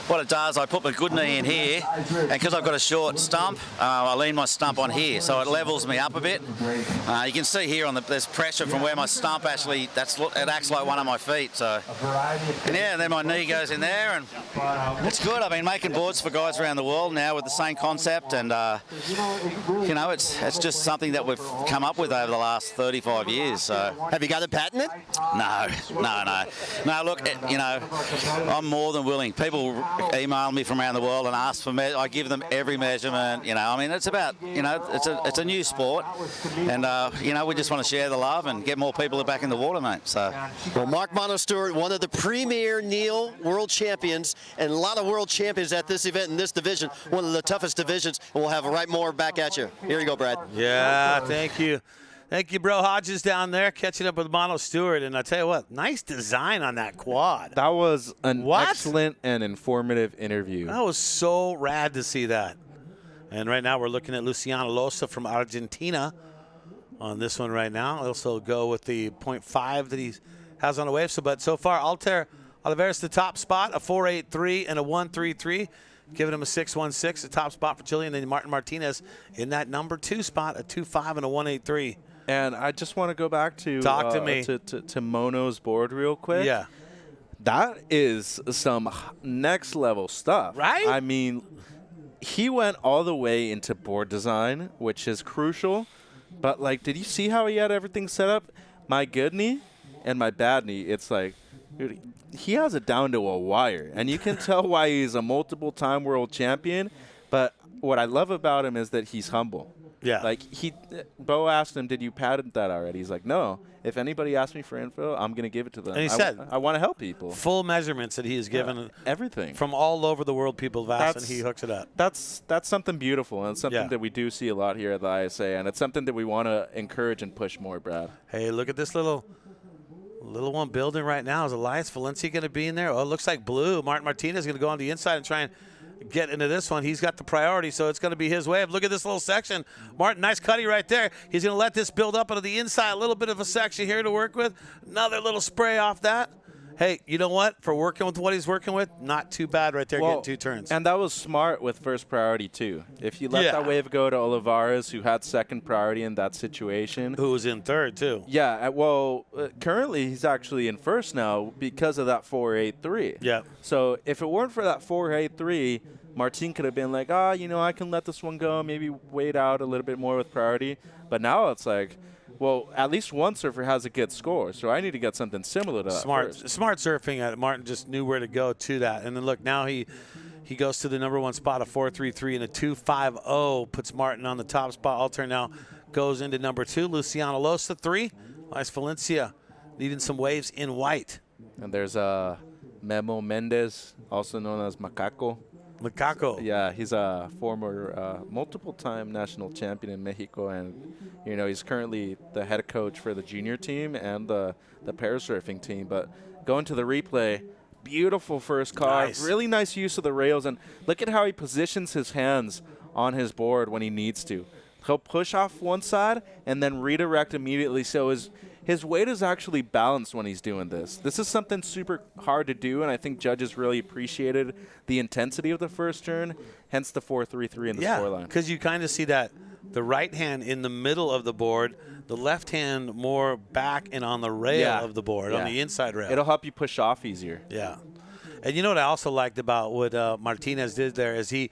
what it does, I put my good knee in here, and because I've got a short stump, I lean my stump on here, so it levels me up a bit. You can see here there's pressure from where my stump actually, it acts like one of my feet. So, and then my knee goes in there, and it's good. I've been making boards for guys around the world now with the same concept, and it's just something that we've come up with over the last 35 years. So. Have you got it patented? No. Look, I'm more than willing. People email me from around the world and ask for I give them every measurement. It's about it's a new sport, and we just want to share the love and get more people back in the water, mate. So. Well, Mark Mono Stewart, one of the premier Neil world champions, and a lot of world champions at this event in this division, one of the toughest divisions, and we'll have right more back at you. Here you go, Brad. Yeah, thank you. Thank you, Bro Hodges down there, catching up with Mono Stewart. And I tell you what, nice design on that quad. That was an excellent and informative interview. That was so rad to see that. And right now we're looking at Luciano Losa from Argentina on this one right now. I'll also go with the 0.5 that he has on the wave. But so far, Altair Olivares the top spot, a 4.83 and a 1.33. Giving him a 6.16, the top spot for Chile. And then Martin Martinez in that number 2 spot, a 2.5 and a 1.83. And I just want to go back to to Mono's board real quick. Yeah, that is some next level stuff, right? I mean, he went all the way into board design, which is crucial. But, like, did you see how he had everything set up? My good knee and my bad knee, it's like, dude, he has it down to a wire. And you can tell why he's a multiple-time world champion. But what I love about him is that he's humble. Yeah. Like, Bo asked him, did you patent that already? He's like, no. If anybody asks me for info, I'm going to give it to them. And he said, I want to help people. Full measurements that he has given. Everything. From all over the world, people have asked, and he hooks it up. That's something beautiful, and it's something that we do see a lot here at the ISA, and it's something that we want to encourage and push more, Brad. Hey, look at this little one building right now. Is Elias Valencia going to be in there? Oh, it looks like blue. Martin Martinez is going to go on the inside and try and get into this one. He's got the priority, so it's going to be his wave. Look at this little section. Martin, nice cutty right there. He's going to let this build up into the inside. A little bit of a section here to work with. Another little spray off that. Hey, you know what? For working with what he's working with, not too bad right there, getting 2 turns. And that was smart with first priority, too. If you let that wave go to Olivares, who had second priority in that situation. Who was in third, too. Yeah, well, currently he's actually in first now because of that 4-8-3. Yeah. So if it weren't for that 4-8-3, Martin could have been like, I can let this one go, maybe wait out a little bit more with priority. But now it's like, well, at least one surfer has a good score, so I need to get something similar to that. Smart surfing. Martin just knew where to go to that. And then look, now he goes to the number 1 spot, a 4.33 and a 2.50, puts Martin on the top spot. Alter now goes into number 2. Luciano Losa 3. Elias Valencia needing some waves in white. And there's Memo Mendez, also known as Macaco. Yeah, he's a former multiple-time national champion in Mexico, and he's currently the head coach for the junior team and the parasurfing team. But going to the replay, beautiful first car, really nice use of the rails, and look at how he positions his hands on his board when he needs to. He'll push off one side and then redirect immediately, so his weight is actually balanced when he's doing this. This is something super hard to do, and I think judges really appreciated the intensity of the first turn, hence the 4.33 in the scoreline. Yeah, because you kind of see that the right hand in the middle of the board, the left hand more back and on the rail of the board, on the inside rail. It'll help you push off easier. Yeah. And you know what I also liked about what Martinez did there is he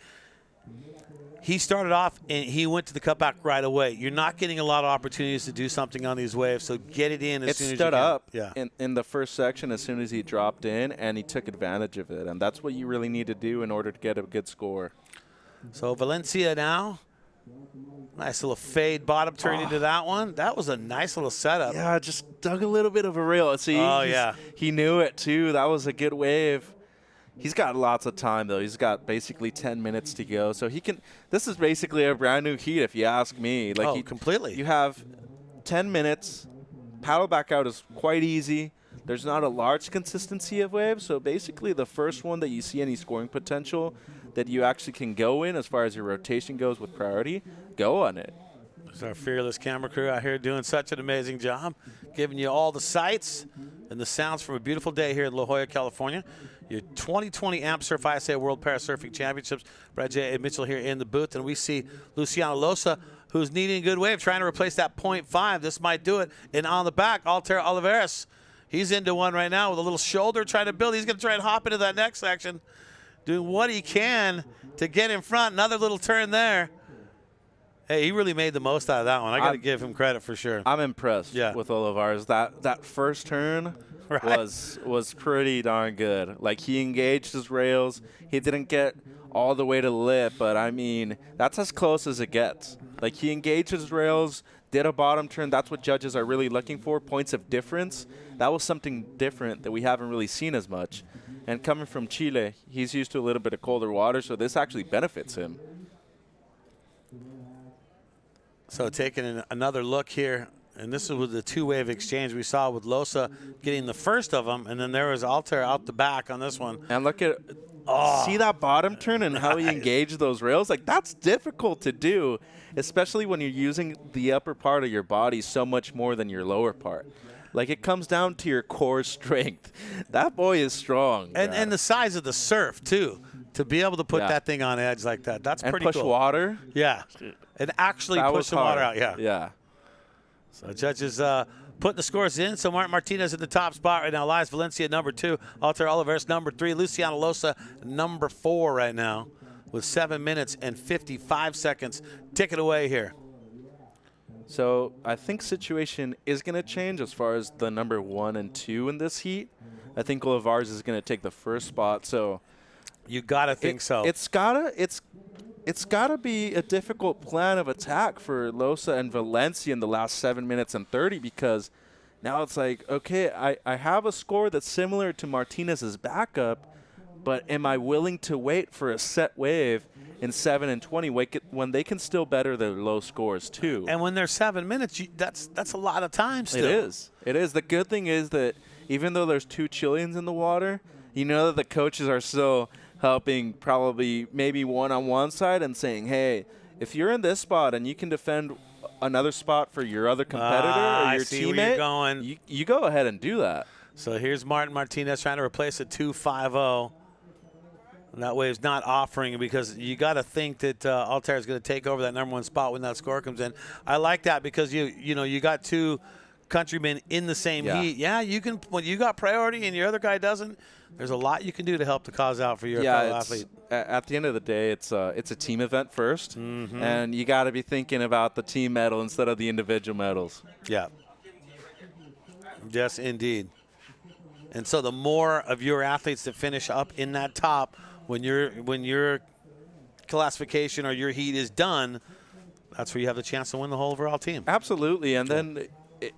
started off and he went to the cutback right away. You're not getting a lot of opportunities to do something on these waves, so get it in as soon as you can. It stood up in the first section as soon as he dropped in, and he took advantage of it. And that's what you really need to do in order to get a good score. So Valencia now, nice little fade bottom turn into that one. That was a nice little setup. Yeah, just dug a little bit of a rail. See, he knew it too. That was a good wave. He's got lots of time, though. He's got basically 10 minutes to go. So he can – this is basically a brand-new heat, if you ask me. Like completely. You have 10 minutes. Paddle back out is quite easy. There's not a large consistency of waves. So basically the first one that you see any scoring potential that you actually can go in as far as your rotation goes with priority, go on it. There's our fearless camera crew out here doing such an amazing job, giving you all the sights and the sounds from a beautiful day here in La Jolla, California. Your 2020 AMP Surf ISA World Parasurfing Championships. Brad J. and Mitchell here in the booth, and we see Luciano Losa, who's needing a good wave, trying to replace that 0.5. This might do it. And on the back, Alter Olivares. He's into one right now with a little shoulder trying to build. He's going to try and hop into that next section, doing what he can to get in front. Another little turn there. Hey, he really made the most out of that one. I got to give him credit for sure. I'm impressed with Olivares. That first turn was pretty darn good. Like, he engaged his rails. He didn't get all the way to the lip, but, I mean, that's as close as it gets. Like, he engaged his rails, did a bottom turn. That's what judges are really looking for, points of difference. That was something different that we haven't really seen as much. And coming from Chile, he's used to a little bit of colder water, so this actually benefits him. So taking another look here, and this is with the two-wave exchange we saw with Losa getting the first of them, and then there was Alter out the back on this one. And look at see that bottom turn and how he engaged those rails? Like, that's difficult to do, especially when you're using the upper part of your body so much more than your lower part. Like, it comes down to your core strength. That boy is strong. And the size of the surf, too, to be able to put that thing on edge like that. That's pretty cool. And push water. Yeah. And actually push the water out. Yeah. So judges putting the scores in. So Martin Martinez in the top spot right now. Elias Valencia, number 2. Alter Olivares, number 3. Luciano Losa, number 4 right now. with 7 minutes and 55 seconds ticking away here. So I think situation is going to change as far as the number 1 and 2 in this heat. I think Olivares is going to take the first spot. So you got to think so. It's gotta be a difficult plan of attack for Losa and Valencia in the last 7 minutes and 30, because now it's like, okay, I have a score that's similar to Martinez's backup, but am I willing to wait for a set wave in 7 and 20 when they can still better their low scores too? And when they're 7 minutes, that's a lot of time still. It is. It is. The good thing is that even though there's 2 Chileans in the water, you know that the coaches are still helping probably maybe one on one side and saying, hey, if you're in this spot and you can defend another spot for your other competitor or your teammate, where you're going. You go ahead and do that. So here's Martin Martinez trying to replace a 2-5-0. That wave's not offering, because you got to think that Altair is going to take over that number 1 spot when that score comes in. I like that, because you got 2 countrymen in the same heat. Yeah, you can, when you got priority and your other guy doesn't, there's a lot you can do to help the cause out for your fellow athlete. At the end of the day, it's a team event first, and you got to be thinking about the team medal instead of the individual medals. Yeah. Yes, indeed. And so the more of your athletes that finish up in that top, when your classification or your heat is done, that's where you have the chance to win the whole overall team. Absolutely, and then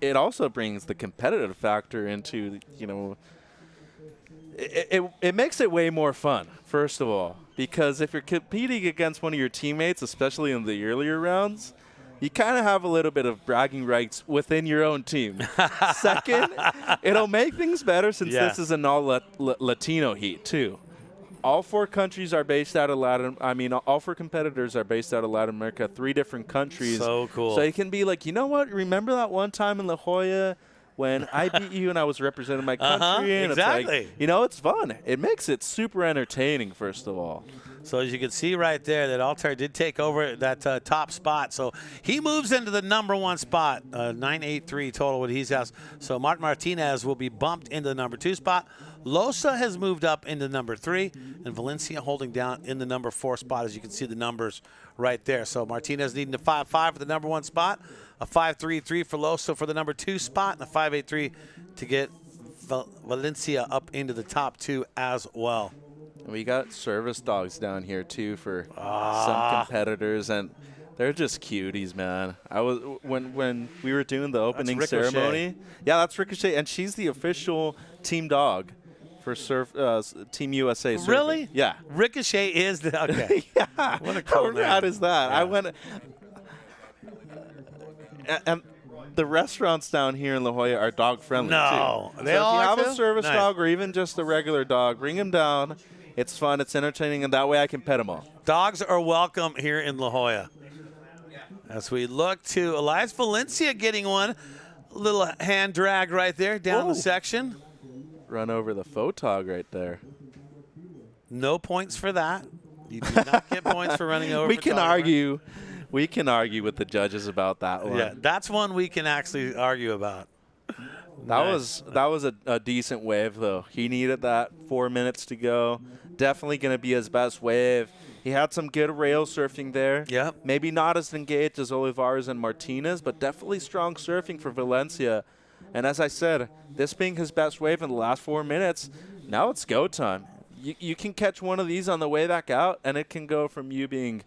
it also brings the competitive factor into, it makes it way more fun, first of all, because if you're competing against one of your teammates, especially in the earlier rounds, you kind of have a little bit of bragging rights within your own team. Second, it'll make things better since this is an all-Latino heat, too. All 4 countries are based out of all 4 competitors are based out of Latin America, 3 different countries. So cool. So it can be like, you know what? Remember that one time in La Jolla when I beat you and I was representing my country? And exactly. It's like, it's fun. It makes it super entertaining, first of all. So as you can see right there, that Altair did take over that top spot. So he moves into the number 1 spot, 983 total what he's has. So Martin Martinez will be bumped into the number 2 spot. Losa has moved up into number 3, and Valencia holding down in the number 4 spot, as you can see the numbers right there. So Martinez needing a 5.5 for the number 1 spot, a 5.33 for Losa for the number 2 spot, and a 5.83 to get Valencia up into the top 2 as well. We got service dogs down here too for some competitors, and they're just cuties, man. I was when we were doing the opening ceremony. Yeah, that's Ricochet, and she's the official team dog for Team USA surfing. Really? Yeah. Ricochet is the okay. Yeah. What a cool name. How rad is that? Yeah. I went and the restaurants down here in La Jolla are dog friendly No, too. they So all if you are have too? a service Nice. dog or even just a regular dog, bring him down. It's fun, it's entertaining, and that way I can pet them all. Dogs are welcome here in La Jolla. As we look to Elias Valencia getting one. A little hand drag right there down the section. Run over the photog right there. No points for that. You do not get points for running over. We can argue. We can argue with the judges about that one. Yeah, that's one we can actually argue about. That was a decent wave, though. He needed that 4 minutes to go. Definitely going to be his best wave. He had some good rail surfing there. Yep. Maybe not as engaged as Olivares and Martinez, but definitely strong surfing for Valencia. And as I said, this being his best wave in the last 4 minutes, now it's go time. You can catch one of these on the way back out, and it can go from you being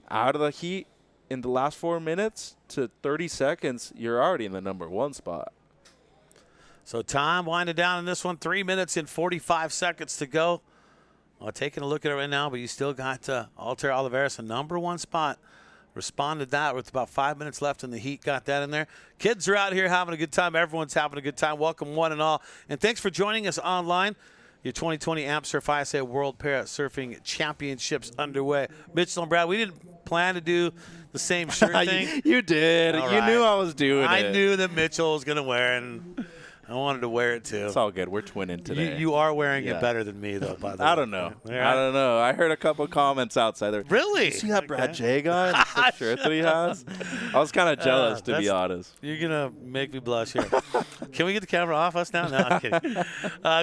out of the heat in the last 4 minutes to 30 seconds. You're already in the number 1 spot. So time winding down in this one. 3 minutes and 45 seconds to go. Well, taking a look at it right now, but you still got Altair Olivares, a number 1 spot. Responded that with about 5 minutes left in the heat. Got that in there. Kids are out here having a good time. Everyone's having a good time. Welcome one and all. And thanks for joining us online. Your 2020 Amp Surf ISA World Para Surfing Championships underway. Mitchell and Brad, we didn't plan to do the same shirt thing. You did. All You right. knew I was doing it. I knew that Mitchell was going to wear it, and I wanted to wear it too. It's all good. We're twinning today. You are wearing it better than me, though, by the way. I don't know. All right. I don't know. I heard a couple comments outside there. Really? You see that Brad J guy? The shirt that he has? I was kind of jealous, to be honest. You're going to make me blush here. Can we get the camera off us now? No, I'm kidding.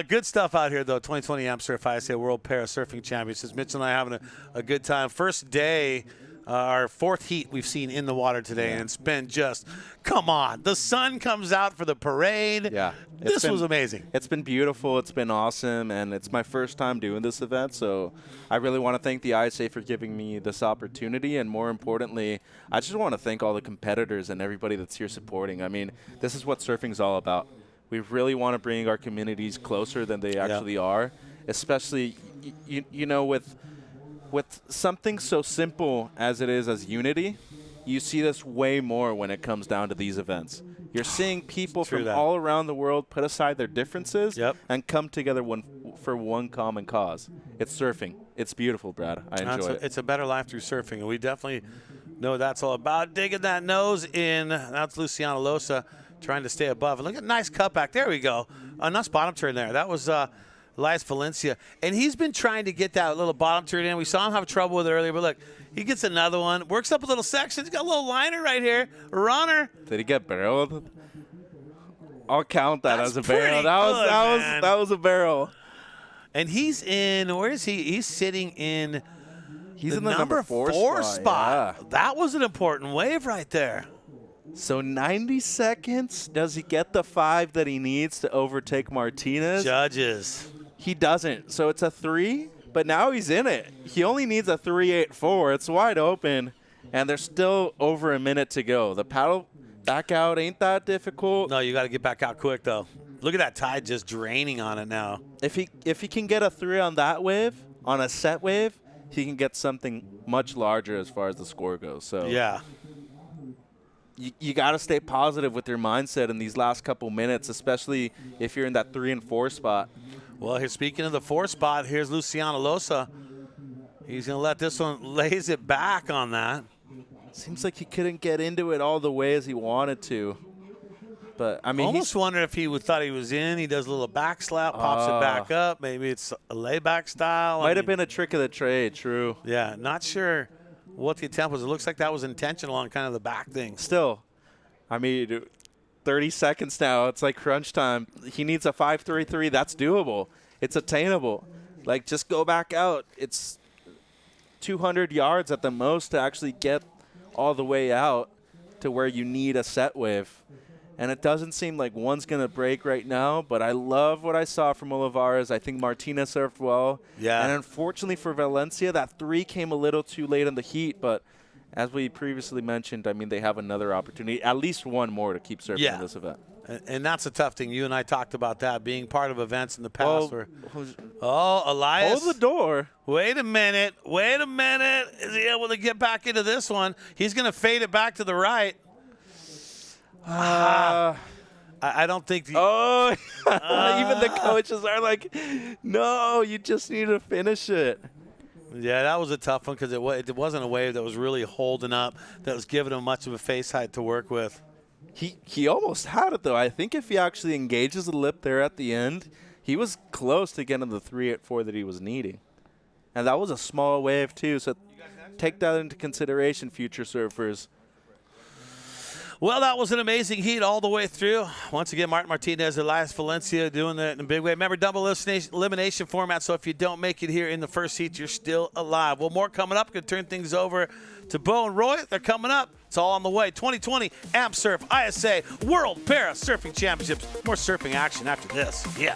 Good stuff out here, though. 2020 Amp Surf ISA World Para Surfing Championships. Mitchell and I having a good time. First day, our fourth heat we've seen in the water today, and it's been just, come on. The sun comes out for the parade. Yeah. This was amazing. It's been beautiful. It's been awesome, and it's my first time doing this event, so I really want to thank the ISA for giving me this opportunity, and more importantly, I just want to thank all the competitors and everybody that's here supporting. I mean, this is what surfing's all about. We really want to bring our communities closer than they actually are, especially, you know, with something so simple as it is as unity. You see this way more when it comes down to these events. You're seeing people from all around the world put aside their differences and come together for one common cause. It's surfing. It's beautiful, Brad. I enjoy it. It's a better life through surfing, and we definitely know what that's all about. Digging that nose in. That's Luciano Losa trying to stay above. And look at nice cutback. There we go. A nice bottom turn there. That was Elias Valencia. And he's been trying to get that little bottom turn in. We saw him have trouble with it earlier, but look, he gets another one. Works up a little section. He's got a little liner right here. Runner. Did he get barreled? I'll count that as a barrel. That was a barrel. And he's in, where is he? He's sitting in He's in the number four spot. Yeah. That was an important wave right there. So 90 seconds. Does he get the 5 that he needs to overtake Martinez? Judges. He doesn't. So it's a 3, but now he's in it. He only needs a 3.84. It's wide open, and there's still over a minute to go. The paddle back out ain't that difficult. No, you got to get back out quick, though. Look at that tide just draining on it now. If he can get a 3 on that wave, on a set wave, he can get something much larger as far as the score goes. So yeah. You got to stay positive with your mindset in these last couple minutes, especially if you're in that 3 and 4 spot. Well, here, speaking of the 4 spot, here's Luciano Losa. He's going to let this one lays it back on that. Seems like he couldn't get into it all the way as he wanted to. But, I mean, almost wondered if he thought he was in. He does a little back slap, pops it back up. Maybe it's a layback style. Might have been a trick of the trade, true. Yeah, not sure what the attempt was. It looks like that was intentional on kind of the back thing. Still, I mean, 30 seconds now. It's like crunch time. He needs a 5.33. That's doable. It's attainable. Like, just go back out. It's 200 yards at the most to actually get all the way out to where you need a set wave. And it doesn't seem like one's going to break right now, but I love what I saw from Olivares. I think Martinez surfed well. Yeah. And unfortunately for Valencia, that 3 came a little too late in the heat, but as we previously mentioned, I mean, they have another opportunity, at least one more to keep surfing in this event. And that's a tough thing. You and I talked about that, being part of events in the past. Elias. Hold the door. Wait a minute. Is he able to get back into this one? He's going to fade it back to the right. I don't think. Even the coaches are like, no, you just need to finish it. Yeah, that was a tough one because it wasn't a wave that was really holding up, that was giving him much of a face height to work with. He almost had it, though. I think if he actually engages the lip there at the end, he was close to getting the 3.84 that he was needing. And that was a small wave, too, so take that into consideration, future surfers. Well, that was an amazing heat all the way through. Once again, Martin Martinez, Elias Valencia doing that in a big way. Remember, double elimination format, so if you don't make it here in the first heat, you're still alive. Well, more coming up. Going to turn things over to Bo and Roy. They're coming up. It's all on the way. 2020 Amp Surf ISA World Para Surfing Championships. More surfing action after this. Yeah.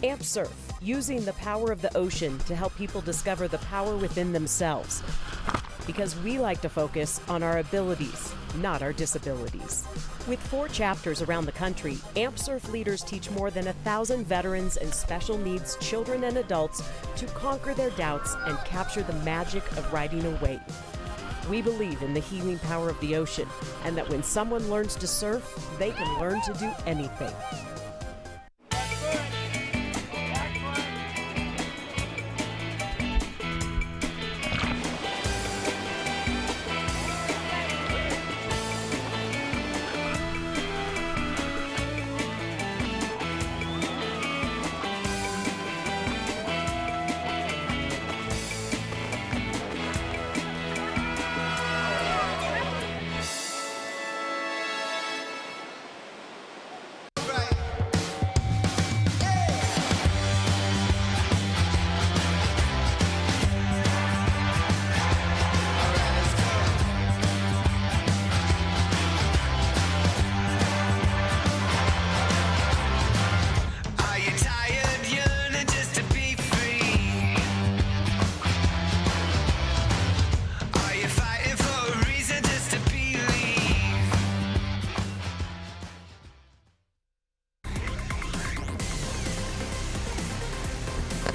Amp Surf, using the power of the ocean to help people discover the power within themselves. Because we like to focus on our abilities, not our disabilities. With 4 chapters around the country, Amp Surf leaders teach more than 1,000 veterans and special needs children and adults to conquer their doubts and capture the magic of riding a wave. We believe in the healing power of the ocean, and that when someone learns to surf, they can learn to do anything.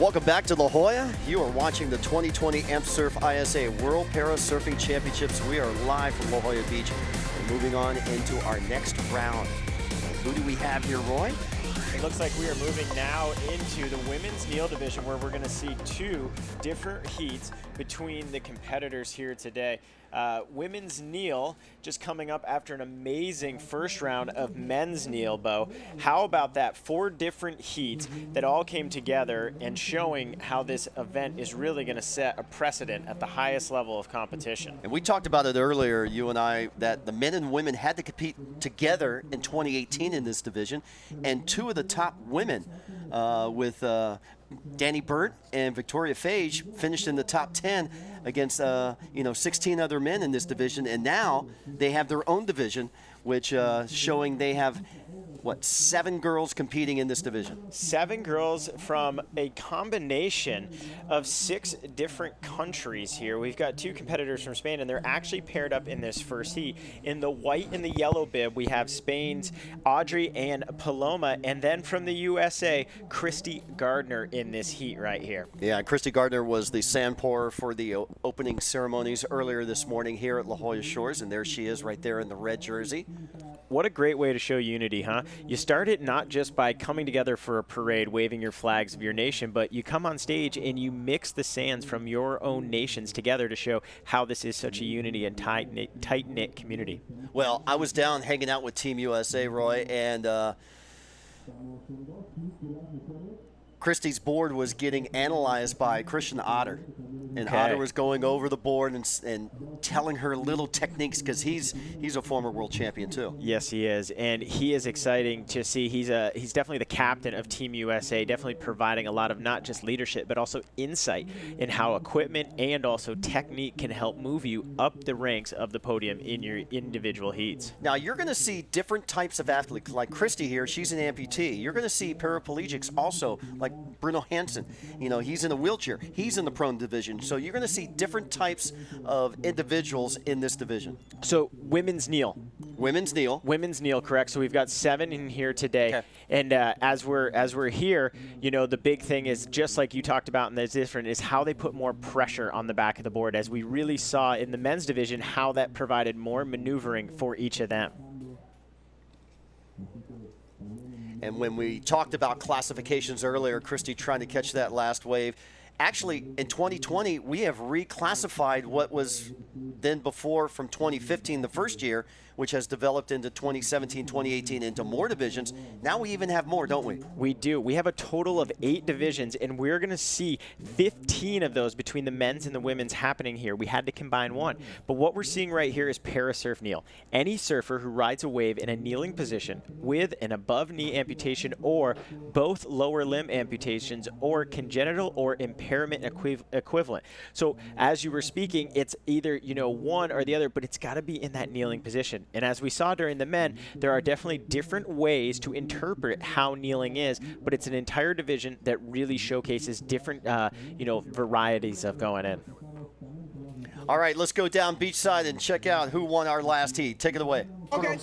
Welcome back to La Jolla. You are watching the 2020 Amp Surf ISA World Para Surfing Championships. We are live from La Jolla Beach and moving on into our next round. Who do we have here, Roy? It looks like we are moving now into the women's kneel division, where we're going to see two different heats between the competitors here today. Women's kneel just coming up after an amazing first round of men's kneel, Bo. How about that? 4 different heats that all came together and showing how this event is really going to set a precedent at the highest level of competition. And we talked about it earlier, you and I, that the men and women had to compete together in 2018 in this division, and 2 of the top women with Danny Burt and Victoria Fage finished in the top 10 against 16 other men in this division, and now they have their own division, which showing they have 7 girls competing in this division. 7 girls from a combination of 6 different countries here. We've got 2 competitors from Spain, and they're actually paired up in this first heat. In the white and the yellow bib, we have Spain's Audrey and Paloma, and then from the USA, Christy Gardner in this heat right here. Yeah, Christy Gardner was the sand pourer for the opening ceremonies earlier this morning here at La Jolla Shores, and there she is right there in the red jersey. What a great way to show unity, huh? You start it not just by coming together for a parade, waving your flags of your nation, but you come on stage and you mix the sands from your own nations together to show how this is such a unity and tight-knit community. Well, I was down hanging out with Team USA, Roy, and Christy's board was getting analyzed by Christian Otter. And Okay. Otter was going over the board and telling her little techniques, because he's a former world champion too. Yes, he is, and he is exciting to see. He's definitely the captain of Team USA, definitely providing a lot of not just leadership, but also insight in how equipment and also technique can help move you up the ranks of the podium in your individual heats. Now, you're going to see different types of athletes. Like Christy here, she's an amputee. You're going to see paraplegics also, like Bruno Hansen. He's in a wheelchair. He's in the prone division. So you're going to see different types of individuals in this division. So women's kneel. Women's kneel. Women's kneel, correct. So we've got 7 in here today. Okay. And as we're here, the big thing is, just like you talked about, and that's different, is how they put more pressure on the back of the board, as we really saw in the men's division how that provided more maneuvering for each of them. And when we talked about classifications earlier, Christy trying to catch that last wave. Actually, in 2020, we have reclassified what was then before from 2015, the first year, which has developed into 2017, 2018, into more divisions. Now we even have more, don't we? We do. We have a total of 8 divisions, and we're going to see 15 of those between the men's and the women's happening here. We had to combine 1. But what we're seeing right here is parasurf kneel. Any surfer who rides a wave in a kneeling position with an above-knee amputation or both lower limb amputations or congenital or impairment equivalent. So as you were speaking, it's either, one or the other, but it's got to be in that kneeling position. And as we saw during the men, there are definitely different ways to interpret how kneeling is, but it's an entire division that really showcases different, varieties of going in. All right, let's go down beachside and check out who won our last heat. Take it away. Okay.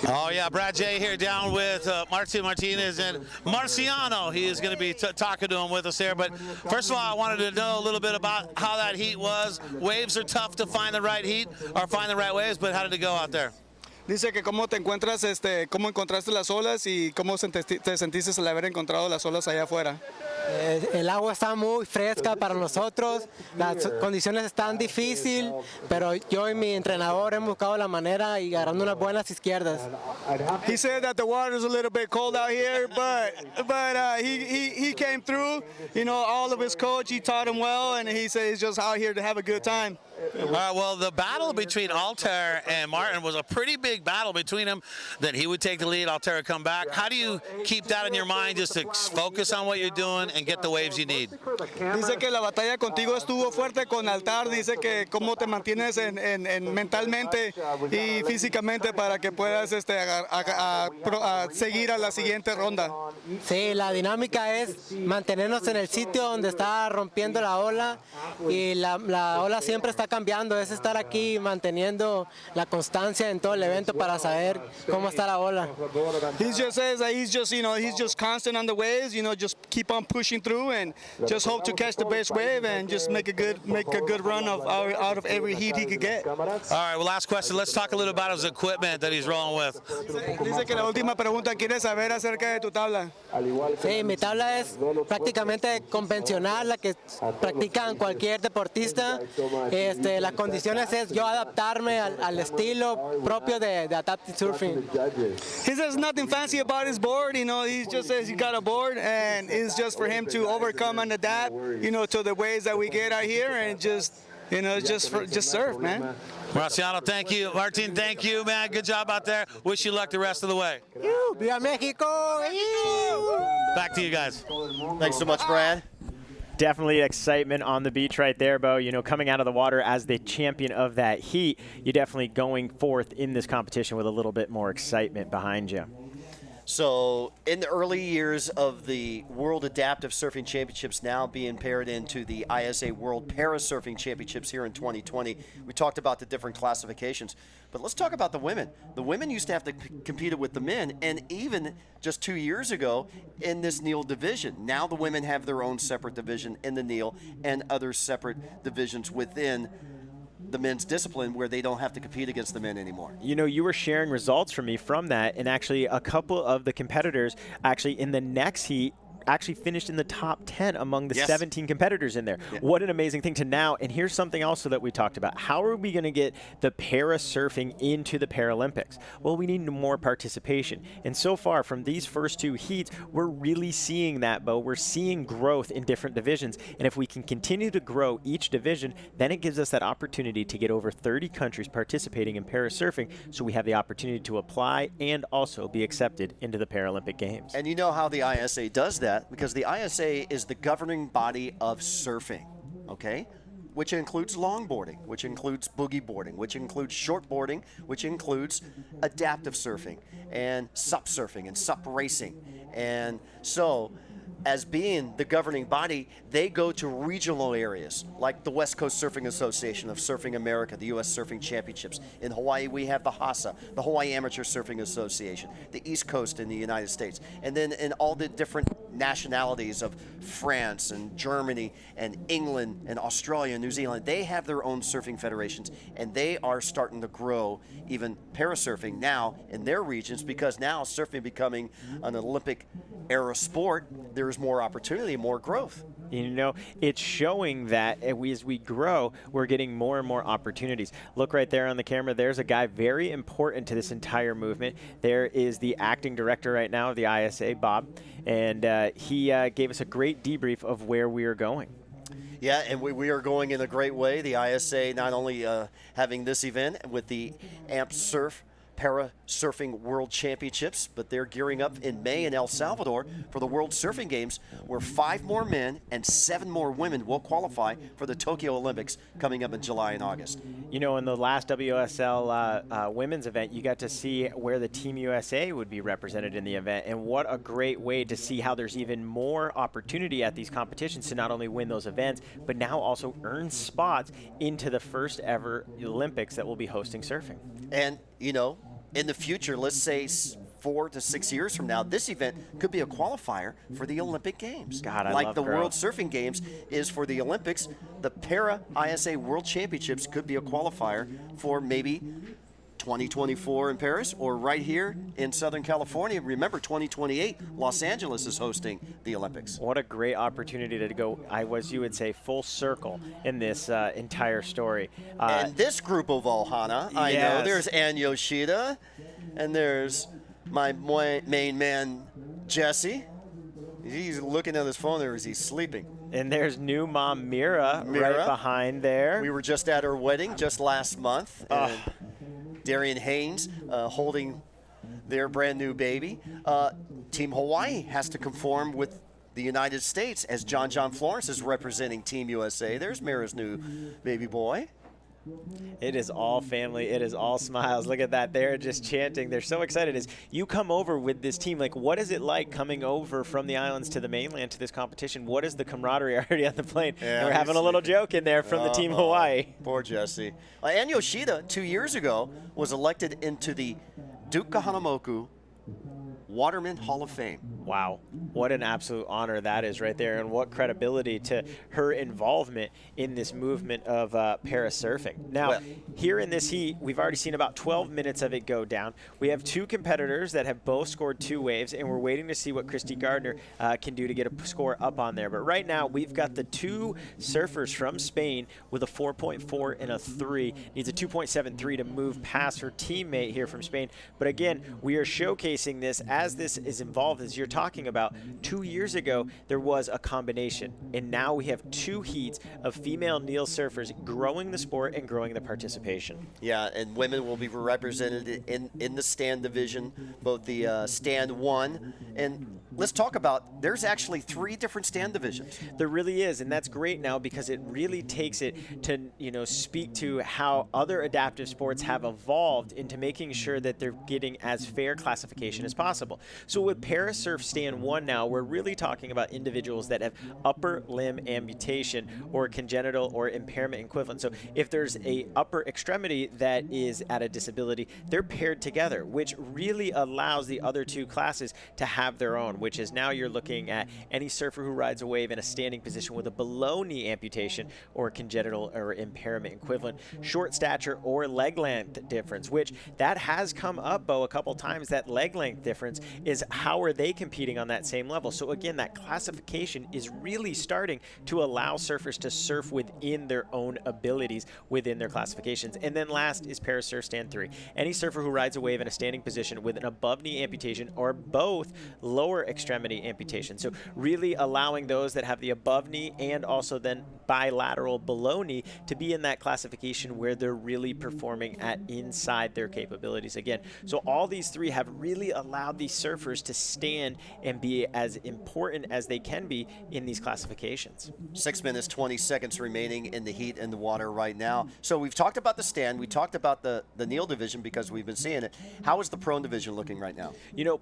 Oh yeah, Brad J here down with Marcio Martinez and Marciano. He is going to be talking to him with us here. But first of all, I wanted to know a little bit about how that heat was. Waves are tough to find the right heat or find the right waves, but how did it go out there? Dice que cómo te encuentras, cómo encontraste las olas y cómo te sentiste al haber encontrado las olas allá afuera. El agua está muy fresca para nosotros, las condiciones están difíciles, pero yo y mi entrenador hemos buscado la manera y agarrando unas buenas izquierdas. He said that the water is a little bit cold out here, but he came through. All of his coach, he taught him well, and he said he's just out here to have a good time. Well, the battle between Altair and Martin was a pretty big battle between them. That he would take the lead, Altair would come back. How do you keep that in your mind, just to focus on what you're doing and get the waves you need? Dice que la batalla contigo estuvo fuerte con Altar. Dice que cómo te mantienes mentalmente y físicamente para que puedas seguir a la siguiente ronda. Sí, la dinámica es mantenernos en el sitio donde está rompiendo la ola y la ola siempre está cambiando, es estar aquí manteniendo la constancia en todo el evento para saber cómo está la ola. He just says that he's just constant on the waves, just keep on pushing through and just hope to catch the best wave and just make a good run out of every heat he could get. All right, well, last question. Let's talk a little about his equipment that he's rolling with. Dice que la última pregunta quiere saber acerca de tu tabla. Sí, mi tabla es prácticamente convencional, la que practican cualquier deportista. Las condiciones es yo adaptarme al estilo propio de adaptive surfing. He says nothing fancy about his board, he just says he got a board and it's just for him to overcome and adapt, to the waves that we get out here and just surf, man. Marciano, thank you. Martin, thank you, man. Good job out there. Wish you luck the rest of the way. ¡Viva México! Back to you guys. Thanks so much, Brad. Definitely excitement on the beach right there, Bo. Coming out of the water as the champion of that heat, you're definitely going forth in this competition with a little bit more excitement behind you. So in the early years of the World Adaptive Surfing Championships now being paired into the ISA World Parasurfing Championships here in 2020, we talked about the different classifications. But let's talk about the women. The women used to have to compete with the men, and even just 2 years ago in this Neil division. Now the women have their own separate division in the Neil and other separate divisions within the men's discipline where they don't have to compete against the men anymore. You were sharing results for me from that, and actually a couple of the competitors actually in the next heat actually finished in the top 10 among the 17 competitors in there. Yeah. What an amazing thing to now. And here's something also that we talked about. How are we going to get the para surfing into the Paralympics? Well, we need more participation. And so far from these first two heats, we're really seeing that, Bo. We're seeing growth in different divisions. And if we can continue to grow each division, then it gives us that opportunity to get over 30 countries participating in para surfing, so we have the opportunity to apply and also be accepted into the Paralympic Games. And you know how the ISA does that, because the ISA is the governing body of surfing, okay? Which includes longboarding, which includes boogie boarding, which includes shortboarding, which includes adaptive surfing and sup surfing and sup racing. And so, as being the governing body, they go to regional areas like the West Coast Surfing Association of Surfing America, the U.S. Surfing Championships. In Hawaii, we have the HASA, the Hawaii Amateur Surfing Association, the East Coast in the United States, and then in all the different nationalities of France and Germany and England and Australia and New Zealand. They have their own surfing federations, and they are starting to grow even parasurfing now in their regions, because now surfing becoming an Olympic era sport, there's more opportunity, more growth. It's showing that as we grow, we're getting more and more opportunities. Look right there on the camera. There's a guy very important to this entire movement. There is the acting director right now of the ISA, Bob, and he gave us a great debrief of where we are going. Yeah, and we are going in a great way. The ISA not only having this event with the AMP Surf Para Surfing World Championships, but they're gearing up in May in El Salvador for the World Surfing Games, where 5 more men and 7 more women will qualify for the Tokyo Olympics coming up in July and August. In the last WSL women's event, you got to see where the Team USA would be represented in the event, and what a great way to see how there's even more opportunity at these competitions to not only win those events, but now also earn spots into the first ever Olympics that will be hosting surfing. And, in the future, let's say 4 to 6 years from now, this event could be a qualifier for the Olympic Games. God, I like love the growth. World Surfing Games is for the Olympics, the Para ISA World Championships could be a qualifier for maybe 2024 in Paris, or right here in Southern California. Remember, 2028, Los Angeles is hosting the Olympics. What a great opportunity to go, you would say, full circle in this entire story. And this group of Ohana, I know there's Ann Yoshida, and there's my main man, Jesse. He's looking at his phone, or is he sleeping? And there's new mom Mira right behind there. We were just at her wedding just last month. And Darian Haynes holding their brand new baby. Team Hawaii has to conform with the United States, as John Florence is representing Team USA. There's Mira's new baby boy. It is all family. It is all smiles. Look at that. They're just chanting. They're so excited. As you come over with this team, like, what is it like coming over from the islands to the mainland to this competition? What is the camaraderie already on the plane? Yeah, and we're having a little joke in there from the team Hawaii. Poor Jesse. And Yoshida, 2 years ago, was elected into the Duke Kahanamoku Waterman Hall of Fame. Wow, what an absolute honor that is right there, and what credibility to her involvement in this movement of parasurfing. Now, here in this heat, we've already seen about 12 minutes of it go down. We have two competitors that have both scored 2 waves, and we're waiting to see what Christy Gardner can do to get a score up on there. But right now, we've got the 2 surfers from Spain with a 4.4 and a 3. Needs a 2.73 to move past her teammate here from Spain. But again, we are showcasing this as this is involved, as you're talking about. 2 years ago, there was a combination, and now we have 2 heats of female Neil surfers growing the sport and growing the participation. Yeah, and women will be represented in the stand division, both the stand 1, and let's talk about, there's actually 3 different stand divisions. There really is, and that's great now because it really takes it to, speak to how other adaptive sports have evolved into making sure that they're getting as fair classification as possible. So with Parasurf Stand 1 now, we're really talking about individuals that have upper limb amputation or congenital or impairment equivalent. So if there's a upper extremity that is at a disability, they're paired together, which really allows the other 2 classes to have their own, which is now you're looking at any surfer who rides a wave in a standing position with a below knee amputation or congenital or impairment equivalent, short stature or leg length difference, which that has come up, Bo, a couple times. That leg length difference is how are they competing on that same level. So again, that classification is really starting to allow surfers to surf within their own abilities within their classifications. And then last is Parasurf Stand 3. Any surfer who rides a wave in a standing position with an above knee amputation or both lower extremity amputation. So really allowing those that have the above knee and also then bilateral below knee to be in that classification where they're really performing at inside their capabilities again. So all these 3 have really allowed these surfers to stand and be as important as they can be in these classifications. 6 minutes, 20 seconds remaining in the heat and the water right now. So we've talked about the stand. We talked about the Neil division because we've been seeing it. How is the prone division looking right now?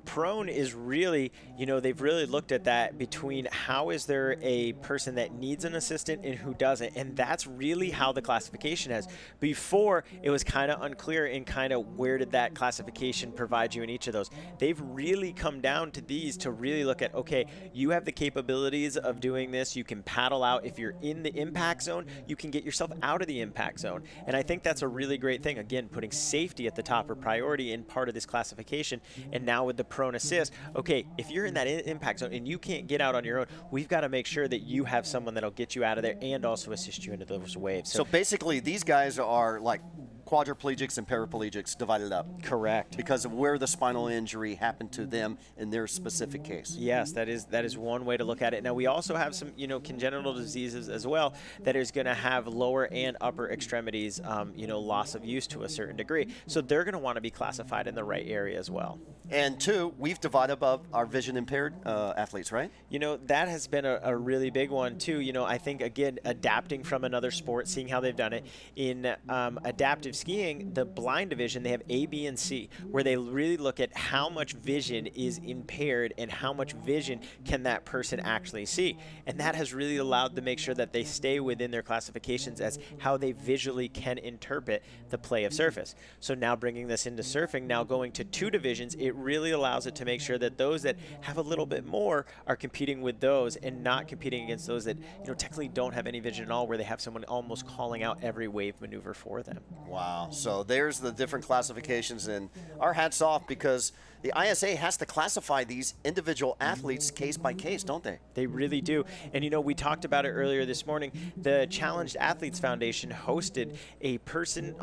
Prone is really, they've really looked at that between how is there a person that needs an assistant and who doesn't. And that's really how the classification is. Before, it was kind of unclear in kind of where did that classification provide you in each of those. They've really come down to these to really look at, okay, you have the capabilities of doing this. You can paddle out. If you're in the impact zone, you can get yourself out of the impact zone. And I think that's a really great thing. Again, putting safety at the top of priority in part of this classification. And now with the prone assist, okay, if you're in that impact zone and you can't get out on your own, we've got to make sure that you have someone that'll get you out of there and also assist you into those waves. So basically, these guys are like quadriplegics and paraplegics divided up. Correct. Because of where the spinal injury happened to them in their specific case. Yes, that is one way to look at it. Now we also have some, congenital diseases as well that is going to have lower and upper extremities, loss of use to a certain degree. So they're going to want to be classified in the right area as well. And 2, we've divided above our vision impaired athletes, right? That has been a really big one too. I think again, adapting from another sport, seeing how they've done it in adaptive skiing, the blind division, they have A, B, and C, where they really look at how much vision is impaired and how much vision can that person actually see. And that has really allowed to make sure that they stay within their classifications as how they visually can interpret the play of surface. So now bringing this into surfing, now going to 2 divisions, it really allows it to make sure that those that have a little bit more are competing with those and not competing against those that technically don't have any vision at all, where they have someone almost calling out every wave maneuver for them. Wow. So there's the different classifications, and our hats off because the ISA has to classify these individual athletes case by case, don't they? They really do. And we talked about it earlier this morning. The Challenged Athletes Foundation hosted a person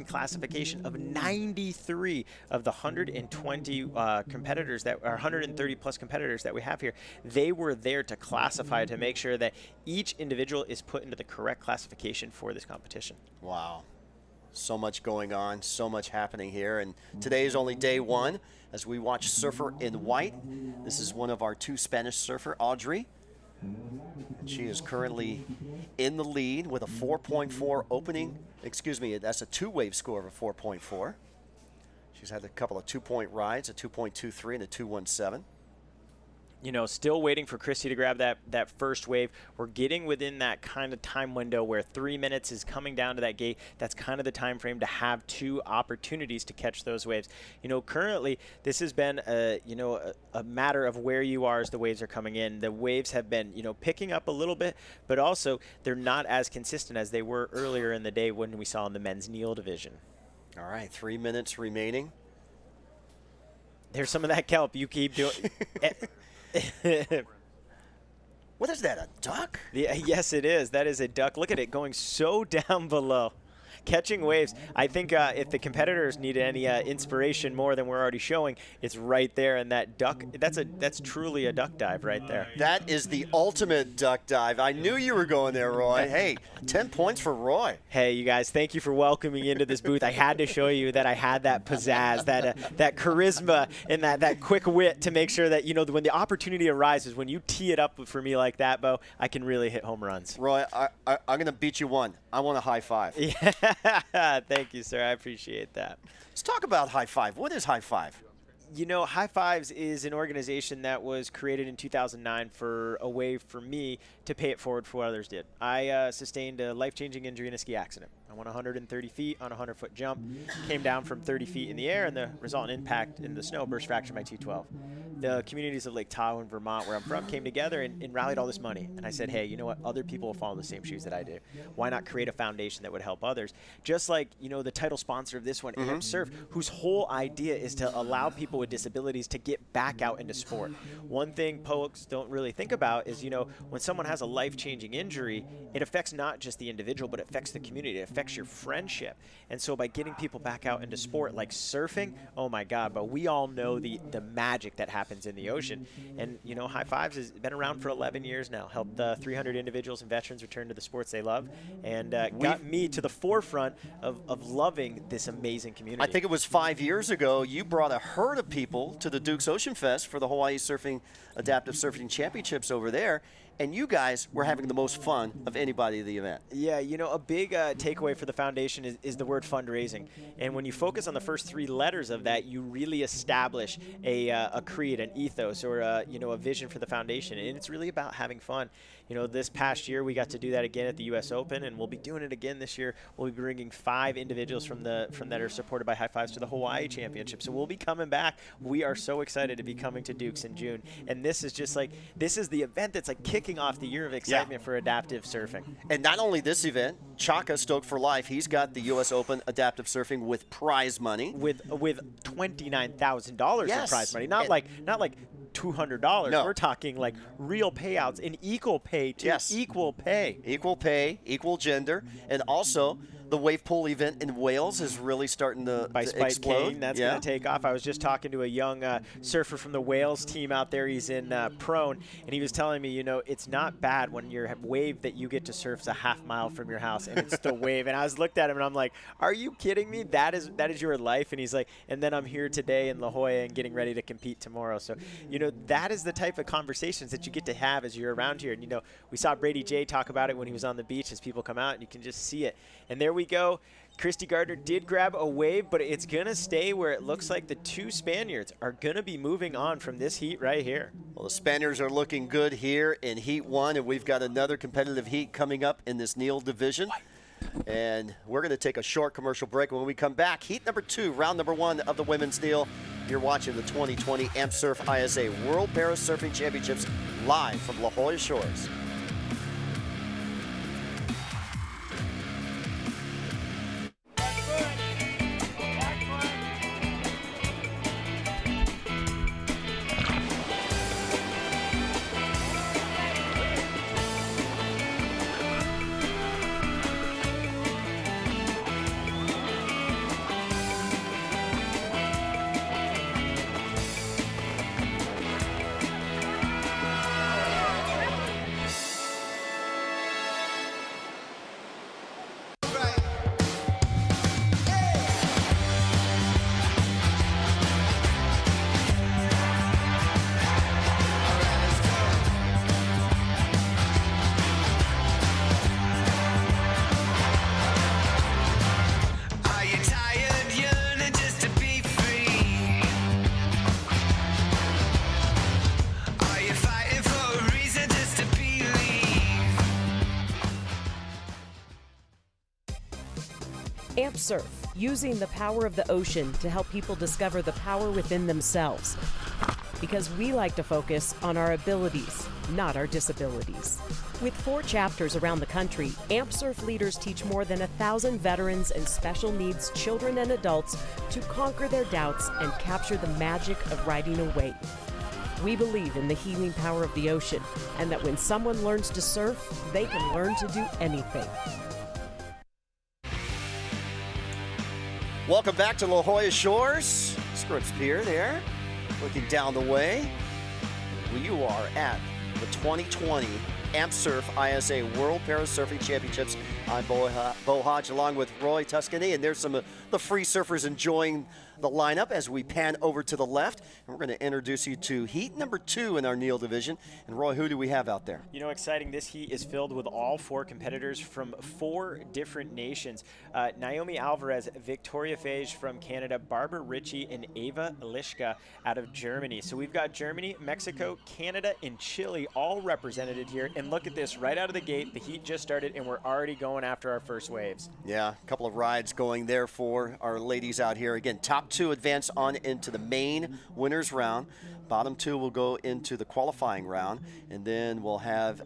classification of 93 of the 120 competitors that are 130 plus competitors that we have here. They were there to classify to make sure that each individual is put into the correct classification for this competition. Wow. So much going on, so much happening here, and today is only day 1 as we watch Surfer in White. This is one of our 2 Spanish surfer, Audrey, She is currently in the lead with a 4.4 opening. Excuse me, that's a two-wave score of a 4.4. She's had a couple of 2-point rides, a 2.23 and a 2.17. You know, still waiting for Christy to grab that first wave. We're getting within that kind of time window where 3 minutes is coming down to that gate. That's kind of the time frame to have 2 opportunities to catch those waves. You know, currently this has been a matter of where you are as the waves are coming in. The waves have been, you know, picking up a little bit, but also they're not as consistent as they were earlier in the day when we saw in the men's kneel division. All right, 3 minutes remaining. There's some of that kelp. You keep doing. What is that, a duck? Yeah, yes, it is. That is a duck. Look at it going so down below. Catching waves. I think if the competitors need any inspiration more than we're already showing, it's right there. And that duck, that's truly a duck dive right there. That is the ultimate duck dive. I knew you were going there, Roy. Hey, 10 points for Roy. Hey, you guys, thank you for welcoming me into this booth. I had to show you that I had that pizzazz, that charisma, and that quick wit to make sure that, you know, when the opportunity arises, when you tee it up for me like that, Bo, I can really hit home runs. Roy, I'm going to beat you one. I want a high five. Yeah. Thank you, sir. I appreciate that. Let's talk about High Five. What is High Five? You know, High Fives is an organization that was created in 2009 for a way for me to pay it forward for what others did. I sustained a life-changing injury in a ski accident. I went 130 feet on a 100-foot jump, came down from 30 feet in the air, and the resultant impact in the snow burst fractured my T12. The communities of Lake Tahoe in Vermont, where I'm from, came together and rallied all this money. And I said, hey, you know what? Other people will follow the same shoes that I do. Why not create a foundation that would help others? Just like, you know, the title sponsor of this one, AMP Surf, whose whole idea is to allow people with disabilities to get back out into sport. One thing folks don't really think about is, you know, when someone has a life-changing injury, it affects not just the individual, but it affects the community. It affects your friendship. And so by getting people back out into sport like surfing, oh my God, but we all know the magic that happens in the ocean. And, you know, High Fives has been around for 11 years now, helped 300 individuals and veterans return to the sports they love, and got me to the forefront of loving this amazing community. I think it was 5 years ago, you brought a herd of people to the Duke's Ocean Fest for the Hawaii Surfing Adaptive Surfing Championships over there, and you guys were having the most fun of anybody at the event. Yeah, you know, a big takeaway for the foundation is the word fundraising. And when you focus on the first 3 letters of that, you really establish a creed, an ethos, or you know, a vision for the foundation. And it's really about having fun. You know, this past year we got to do that again at the U.S. Open, and we'll be doing it again this year. We'll be bringing 5 individuals from that are supported by High Fives to the Hawaii Championship. So we'll be coming back. We are so excited to be coming to Duke's in June. And this is just like, this is the event that's like kicking off the year of excitement for adaptive surfing. And not only this event, Chaka Stoked for Life, he's got the U.S. Open Adaptive Surfing with prize money. With $29,000 Yes. in prize money. Not like $200. No. We're talking like real payouts in equal pay to equal pay. Equal pay, equal gender, and also the wave pool event in Wales is really starting to explode. Kane, that's going to take off. I was just talking to a young surfer from the Wales team out there. He's in prone, and he was telling me, you know, it's not bad when your wave that you get to surf is a half-mile from your house, and it's the wave. And I was looked at him, and I'm like, are you kidding me? That is your life? And he's like, and then I'm here today in La Jolla and getting ready to compete tomorrow. So, you know, that is the type of conversations that you get to have as you're around here. And, you know, we saw Brady J talk about it when he was on the beach as people come out, and you can just see it. And there we go. Christy Gardner did grab a wave, but it's going to stay where it looks like the 2 Spaniards are going to be moving on from this heat right here. Well, the Spaniards are looking good here in Heat 1, and we've got another competitive heat coming up in this kneel division. And we're going to take a short commercial break. When we come back, heat number 2, round number 1 of the women's kneel. You're watching the 2020 AMP Surf ISA World Para Surfing Championships live from La Jolla Shores. Amp Surf, using the power of the ocean to help people discover the power within themselves. Because we like to focus on our abilities, not our disabilities. With 4 chapters around the country, Amp Surf leaders teach more than 1,000 veterans and special needs children and adults to conquer their doubts and capture the magic of riding a wave. We believe in the healing power of the ocean, and that when someone learns to surf, they can learn to do anything. Welcome back to La Jolla Shores. Scripps Pier there, looking down the way. You are at the 2020 Amp Surf ISA World Parasurfing Championships. I'm Bo Hodge along with Roy Tuscany, and there's some of the free surfers enjoying the lineup as we pan over to the left. And we're going to introduce you to heat number 2 in our Neal division. And Roy, who do we have out there? You know, exciting. This heat is filled with all 4 competitors from 4 different nations. Naomi Alvarez, Victoria Fage from Canada, Barbara Ritchie, and Ava Lishka out of Germany. So we've got Germany, Mexico, Canada, and Chile all represented here. And look at this, right out of the gate, the heat just started, and we're already going after our first waves. Yeah, a couple of rides going there for our ladies out here. Again, top 2 advance on into the main winners round. Bottom 2 will go into the qualifying round, and then we'll have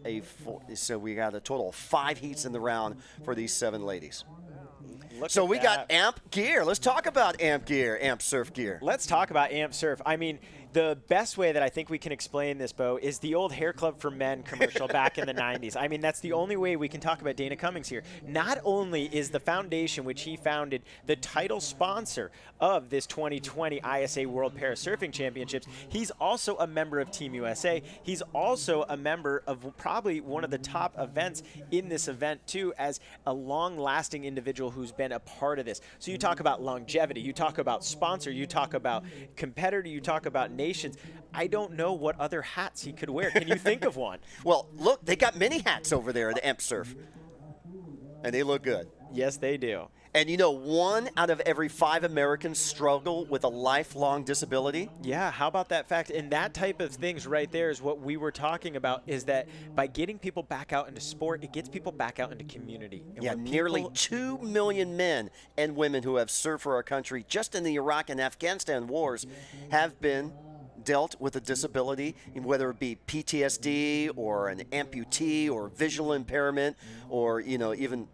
so we got a total of 5 heats in the round for these 7 ladies. So we got Amp gear. Let's talk about Amp gear, Amp Surf gear. Let's talk about Amp Surf. I mean, the best way that I think we can explain this, Bo, is the old Hair Club for Men commercial back in the 90s. I mean, that's the only way we can talk about Dana Cummings here. Not only is the foundation, which he founded, the title sponsor of this 2020 ISA World Parasurfing Championships, he's also a member of Team USA. He's also a member of probably one of the top events in this event, too, as a long-lasting individual who's been a part of this. So you talk about longevity, you talk about sponsor, you talk about competitor, you talk about nations. I don't know what other hats he could wear. Can you think of one? Well, look, they got many hats over there at Amp Surf, and they look good. Yes, they do. And you know, 1 out of every 5 Americans struggle with a lifelong disability. Yeah, how about that fact? And that type of things right there is what we were talking about, is that by getting people back out into sport, it gets people back out into community. And yeah, nearly 2 million men and women who have served for our country just in the Iraq and Afghanistan wars have been dealt with a disability, whether it be PTSD or an amputee or visual impairment or, you know, even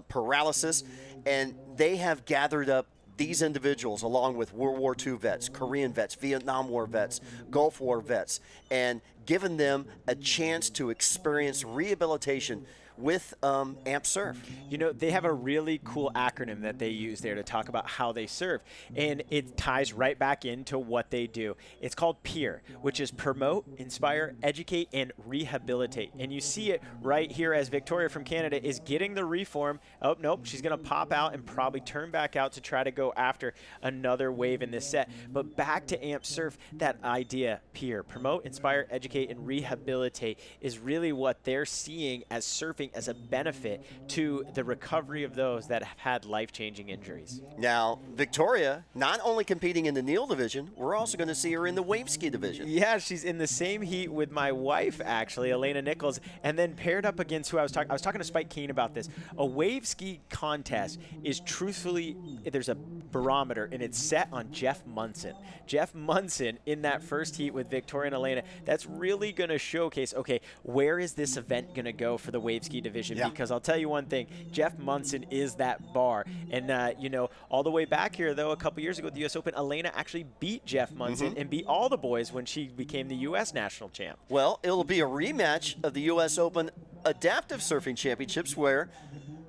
paralysis. And they have gathered up these individuals along with World War II vets, Korean vets, Vietnam War vets, Gulf War vets, and given them a chance to experience rehabilitation with Amp Surf. You know, they have a really cool acronym that they use there to talk about how they serve, and it ties right back into what they do. It's called PEER, which is promote, inspire, educate, and rehabilitate. And you see it right here as Victoria from Canada is getting the reform. Oh, nope, she's going to pop out and probably turn back out to try to go after another wave in this set. But back to Amp Surf, that idea, PEER, promote, inspire, educate, and rehabilitate, is really what they're seeing as surfing as a benefit to the recovery of those that have had life-changing injuries. Now, Victoria, not only competing in the Neal division, we're also going to see her in the wave ski division. Yeah, she's in the same heat with my wife, actually, Elena Nichols, and then paired up against who I was talking to Spike Keane about this. A wave ski contest is truthfully, there's a barometer, and it's set on Jeff Munson. Jeff Munson in that first heat with Victoria and Elena, that's really going to showcase, okay, where is this event going to go for the wave ski division? Yeah. Because I'll tell you one thing, Jeff Munson is that bar. And, you know, all the way back here, though, a couple years ago at the U.S. Open, Elena actually beat Jeff Munson and beat all the boys when she became the U.S. national champ. Well, it'll be a rematch of the U.S. Open Adaptive Surfing Championships where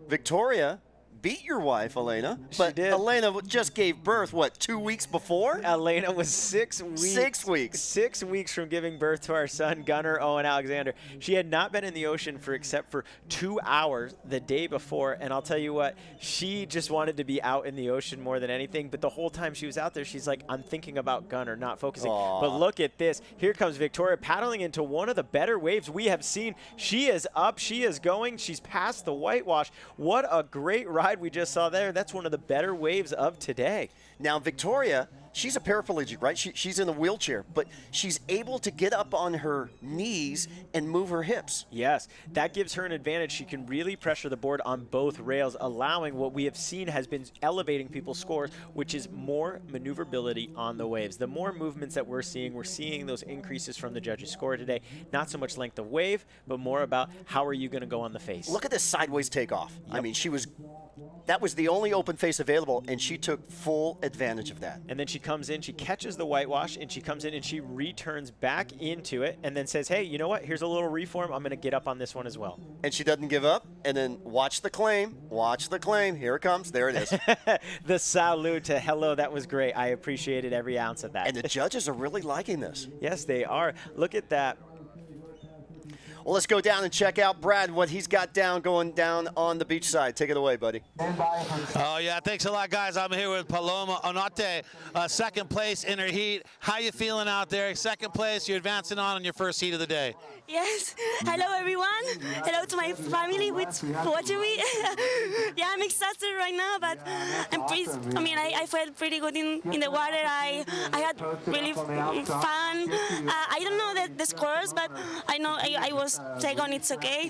Victoria beat your wife, Elena. But she did. Elena just gave birth, what, 2 weeks before? Elena was 6 weeks. 6 weeks. 6 weeks from giving birth to our son, Gunnar Owen Alexander. She had not been in the ocean except for 2 hours the day before. And I'll tell you what, she just wanted to be out in the ocean more than anything. But the whole time she was out there, she's like, I'm thinking about Gunnar, not focusing. Aww. But look at this. Here comes Victoria paddling into one of the better waves we have seen. She is up. She is going. She's past the whitewash. What a great ride we just saw there. That's one of the better waves of today. Now, Victoria, she's a paraplegic, right? She's in a wheelchair, but she's able to get up on her knees and move her hips. Yes, that gives her an advantage. She can really pressure the board on both rails, allowing what we have seen has been elevating people's scores, which is more maneuverability on the waves. The more movements that we're seeing those increases from the judges' score today. Not so much length of wave, but more about how are you going to go on the face. Look at this sideways takeoff. Yep. I mean, that was the only open face available, and she took full advantage of that. And then she comes in, she catches the whitewash, and she comes in and she returns back into it and then says, hey, you know what? Here's a little reform. I'm going to get up on this one as well. And she doesn't give up. And then watch the claim. Watch the claim. Here it comes. There it is. The salute to hello. That was great. I appreciated every ounce of that. And the judges are really liking this. Yes, they are. Look at that. Well, let's go down and check out Brad, what he's got going down on the beach side. Take it away, buddy. Oh, yeah. Thanks a lot, guys. I'm here with Paloma Onate, second place in her heat. How you feeling out there? Second place. You're advancing on your first heat of the day. Yes. Hello, everyone. Hello to my family who's watching me. Yeah, I'm exhausted right now, but I'm pretty. I mean, I felt pretty good in the water. I had really fun. I don't know the scores, but I know I was second. It's okay.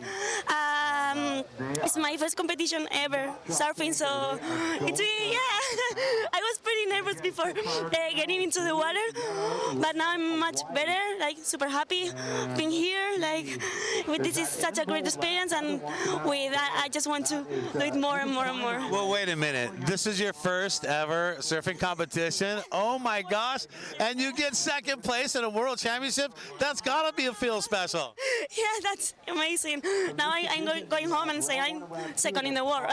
It's my first competition ever surfing, so it's really, yeah. I was pretty nervous before getting into the water, but now I'm much better. Like super happy being here. Like this is such a great experience, and with that, I just want to do it more and more and more. Well, wait a minute. This is your first ever surfing competition. Oh my gosh! And you get second place at a world championship. That's gotta feel special. Yeah, that's amazing. Now I'm going home and say I'm second in the world.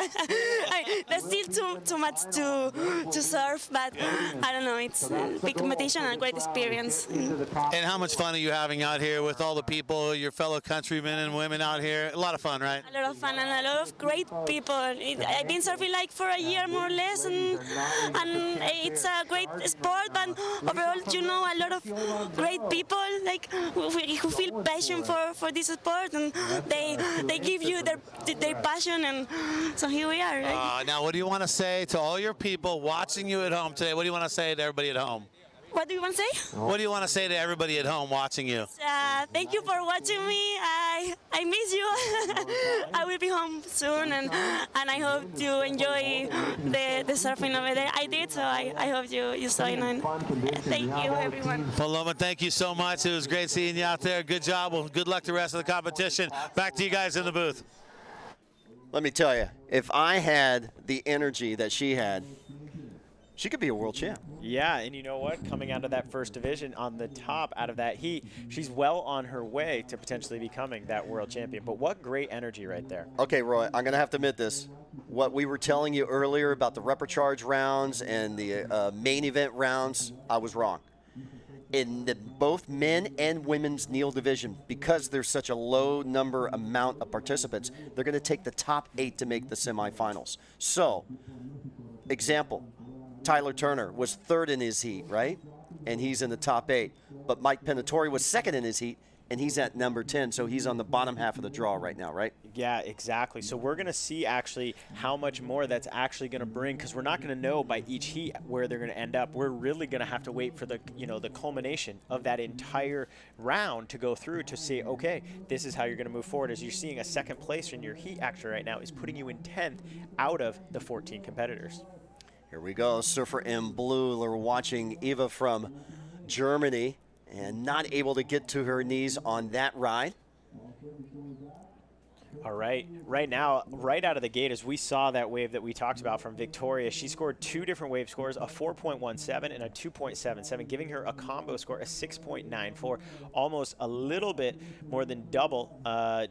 There's still too much to surf, but I don't know. It's a big competition and a great experience. And how much fun are you having out here with all the people, your fellow countrymen and women out here? A lot of fun, right? A lot of fun and a lot of great people. I've been surfing like for a year more or less, and it's a great sport. But overall, you know, a lot of great people like who feel passion for this sport, and they give you their passion, and so here we are. Right? Now, what do you want to say to all your people watching you at home today? What do you want to say to everybody at home? What do you want to say? What do you want to say to everybody at home watching you? Thank you for watching me. I miss you. I will be home soon, and I hope you enjoy the surfing over there. I did, so I hope you saw it. And thank you, everyone. Paloma, thank you so much. It was great seeing you out there. Good job. Well, good luck the rest of the competition. Back to you guys in the booth. Let me tell you, if I had the energy that she had, she could be a world champ. Yeah, and you know what? Coming out of that first division on the top out of that heat, she's well on her way to potentially becoming that world champion. But what great energy right there. Okay, Roy, I'm going to have to admit this. What we were telling you earlier about the repecharge rounds and the main event rounds, I was wrong. In both men and women's kneel division, because there's such a low amount of participants, they're going to take the top 8 to make the semifinals. So, example, Tyler Turner was third in his heat, right? And he's in the top 8. But Mike Pinatori was second in his heat, and he's at number 10, so he's on the bottom half of the draw right now, right? Yeah, exactly. So we're going to see actually how much more that's actually going to bring, because we're not going to know by each heat where they're going to end up. We're really going to have to wait for the culmination of that entire round to go through to see, okay, this is how you're going to move forward. As you're seeing a second place in your heat actually right now is putting you in 10th out of the 14 competitors. Here we go, surfer in blue. We're watching Eva from Germany and not able to get to her knees on that ride. All right, right now, right out of the gate, as we saw that wave that we talked about from Victoria, she scored 2 different wave scores, a 4.17 and a 2.77, giving her a combo score, a 6.94, almost a little bit more than double,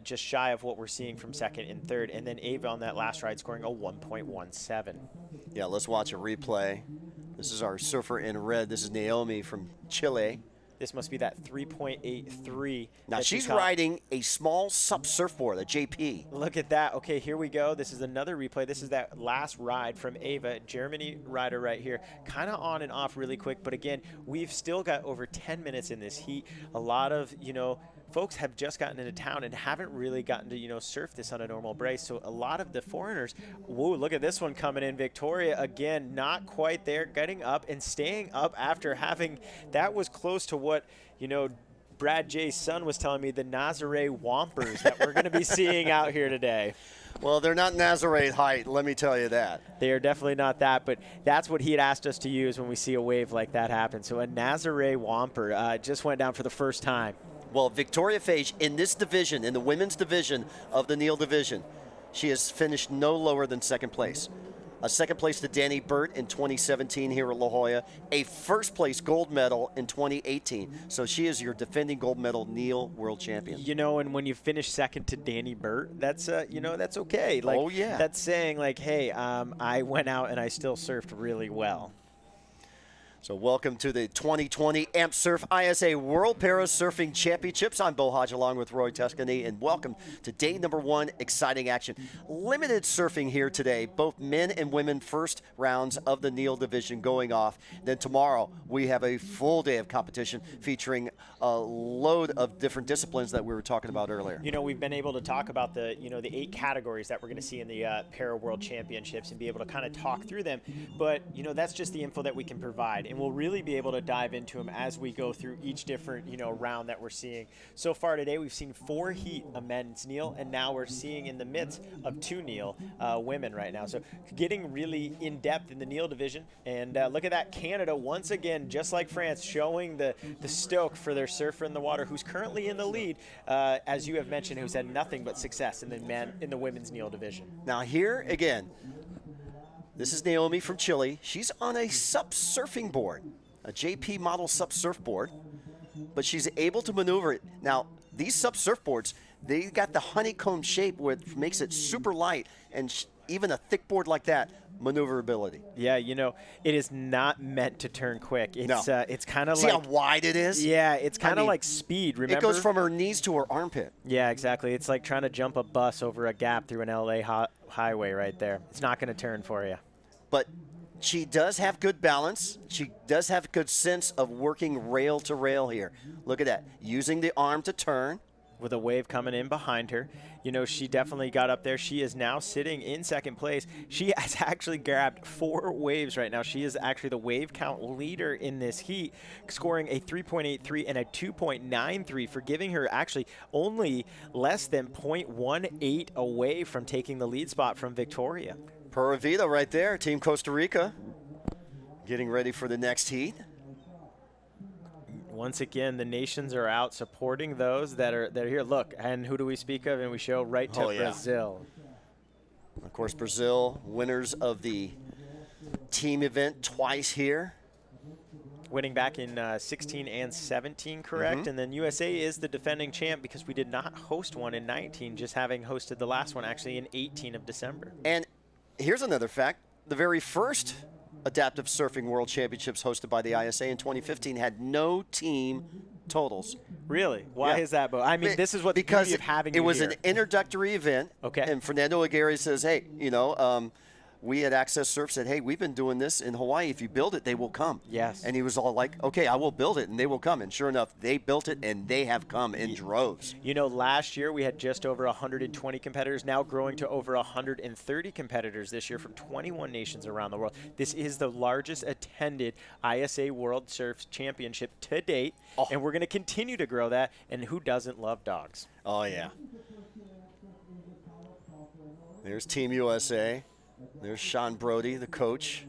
just shy of what we're seeing from second and third. And then Ava on that last ride scoring a 1.17. Yeah, let's watch a replay. This is our surfer in red. This is Naomi from Chile. This must be that 3.83. Now she's riding a small SUP surfboard, a JP. Look at that. Okay, here we go. This is another replay. This is that last ride from Ava, Germany rider right here. Kind of on and off really quick, but again, we've still got over 10 minutes in this heat. A lot of, folks have just gotten into town and haven't really gotten to, surf this on a normal brace. So a lot of the foreigners, whoa, look at this one coming in. Victoria, again, not quite there, getting up and staying up after having, that was close to what, Brad J's son was telling me, the Nazare Wampers that we're going to be seeing out here today. Well, they're not Nazare height, let me tell you that. They are definitely not that, but that's what he had asked us to use when we see a wave like that happen. So a Nazare Wamper just went down for the first time. Well, Victoria Fage in this division, in the women's division of the Neal division, she has finished no lower than second place. A second place to Danny Burt in 2017 here at La Jolla. A first place gold medal in 2018. So she is your defending gold medal Neal world champion. And when you finish second to Danny Burt, that's, that's okay. Like, oh, yeah. That's saying, like, hey, I went out and I still surfed really well. So welcome to the 2020 AMP Surf ISA World Para Surfing Championships. I'm Bo Hodge along with Roy Tuscany, and welcome to day number 1, exciting action. Limited surfing here today, both men and women first rounds of the Neal division going off. Then tomorrow we have a full day of competition featuring a load of different disciplines that we were talking about earlier. We've been able to talk about the, the 8 categories that we're going to see in the Para World Championships and be able to kind of talk through them. But, that's just the info that we can provide. And we'll really be able to dive into them as we go through each different, round that we're seeing. So far today, we've seen 4 heat of men's Neal, and now we're seeing in the midst of 2 Neal women right now. So getting really in depth in the Neal division. And look at that, Canada once again, just like France, showing the stoke for their surfer in the water, who's currently in the lead, as you have mentioned, who's had nothing but success in the women's Neal division. Now here again, this is Naomi from Chile. She's on a SUP surfing board, a JP model SUP surfboard, but she's able to maneuver it. Now, these SUP surfboards, they got the honeycomb shape which makes it super light, and even a thick board like that, maneuverability. Yeah, it is not meant to turn quick. It's no. It's kind of like... See how wide it is? Yeah, it's kind of like speed, remember? It goes from her knees to her armpit. Yeah, exactly. It's like trying to jump a bus over a gap through an LA highway right there. It's not going to turn for you. But she does have good balance. She does have a good sense of working rail to rail here. Look at that. Using the arm to turn. With a wave coming in behind her. She definitely got up there. She is now sitting in second place. She has actually grabbed 4 waves right now. She is actually the wave count leader in this heat, scoring a 3.83 and a 2.93 for giving her actually only less than 0.18 away from taking the lead spot from Victoria. Pura Vida right there, Team Costa Rica, getting ready for the next heat. Once again, the nations are out supporting those that are here. Look, and who do we speak of? And we show right to Brazil. Of course, Brazil, winners of the team event twice here. Winning back in 16 and 17, correct? Mm-hmm. And then USA is the defending champ because we did not host one in 19, just having hosted the last one actually in 18 of December. And here's another fact. The very first Adaptive Surfing World Championships hosted by the ISA in 2015 had no team totals. Really? Why is that, Bo? I mean, this is what the beauty of having it was here. An introductory event. Okay. And Fernando Aguirre says, hey, we at Access Surf said, hey, we've been doing this in Hawaii. If you build it, they will come. Yes. And he was all like, okay, I will build it, and they will come. And sure enough, they built it, and they have come in droves. Last year we had just over 120 competitors, now growing to over 130 competitors this year from 21 nations around the world. This is the largest attended ISA World Surf Championship to date, and we're going to continue to grow that. And who doesn't love dogs? Oh, yeah. There's Team USA. There's Sean Brody, the coach,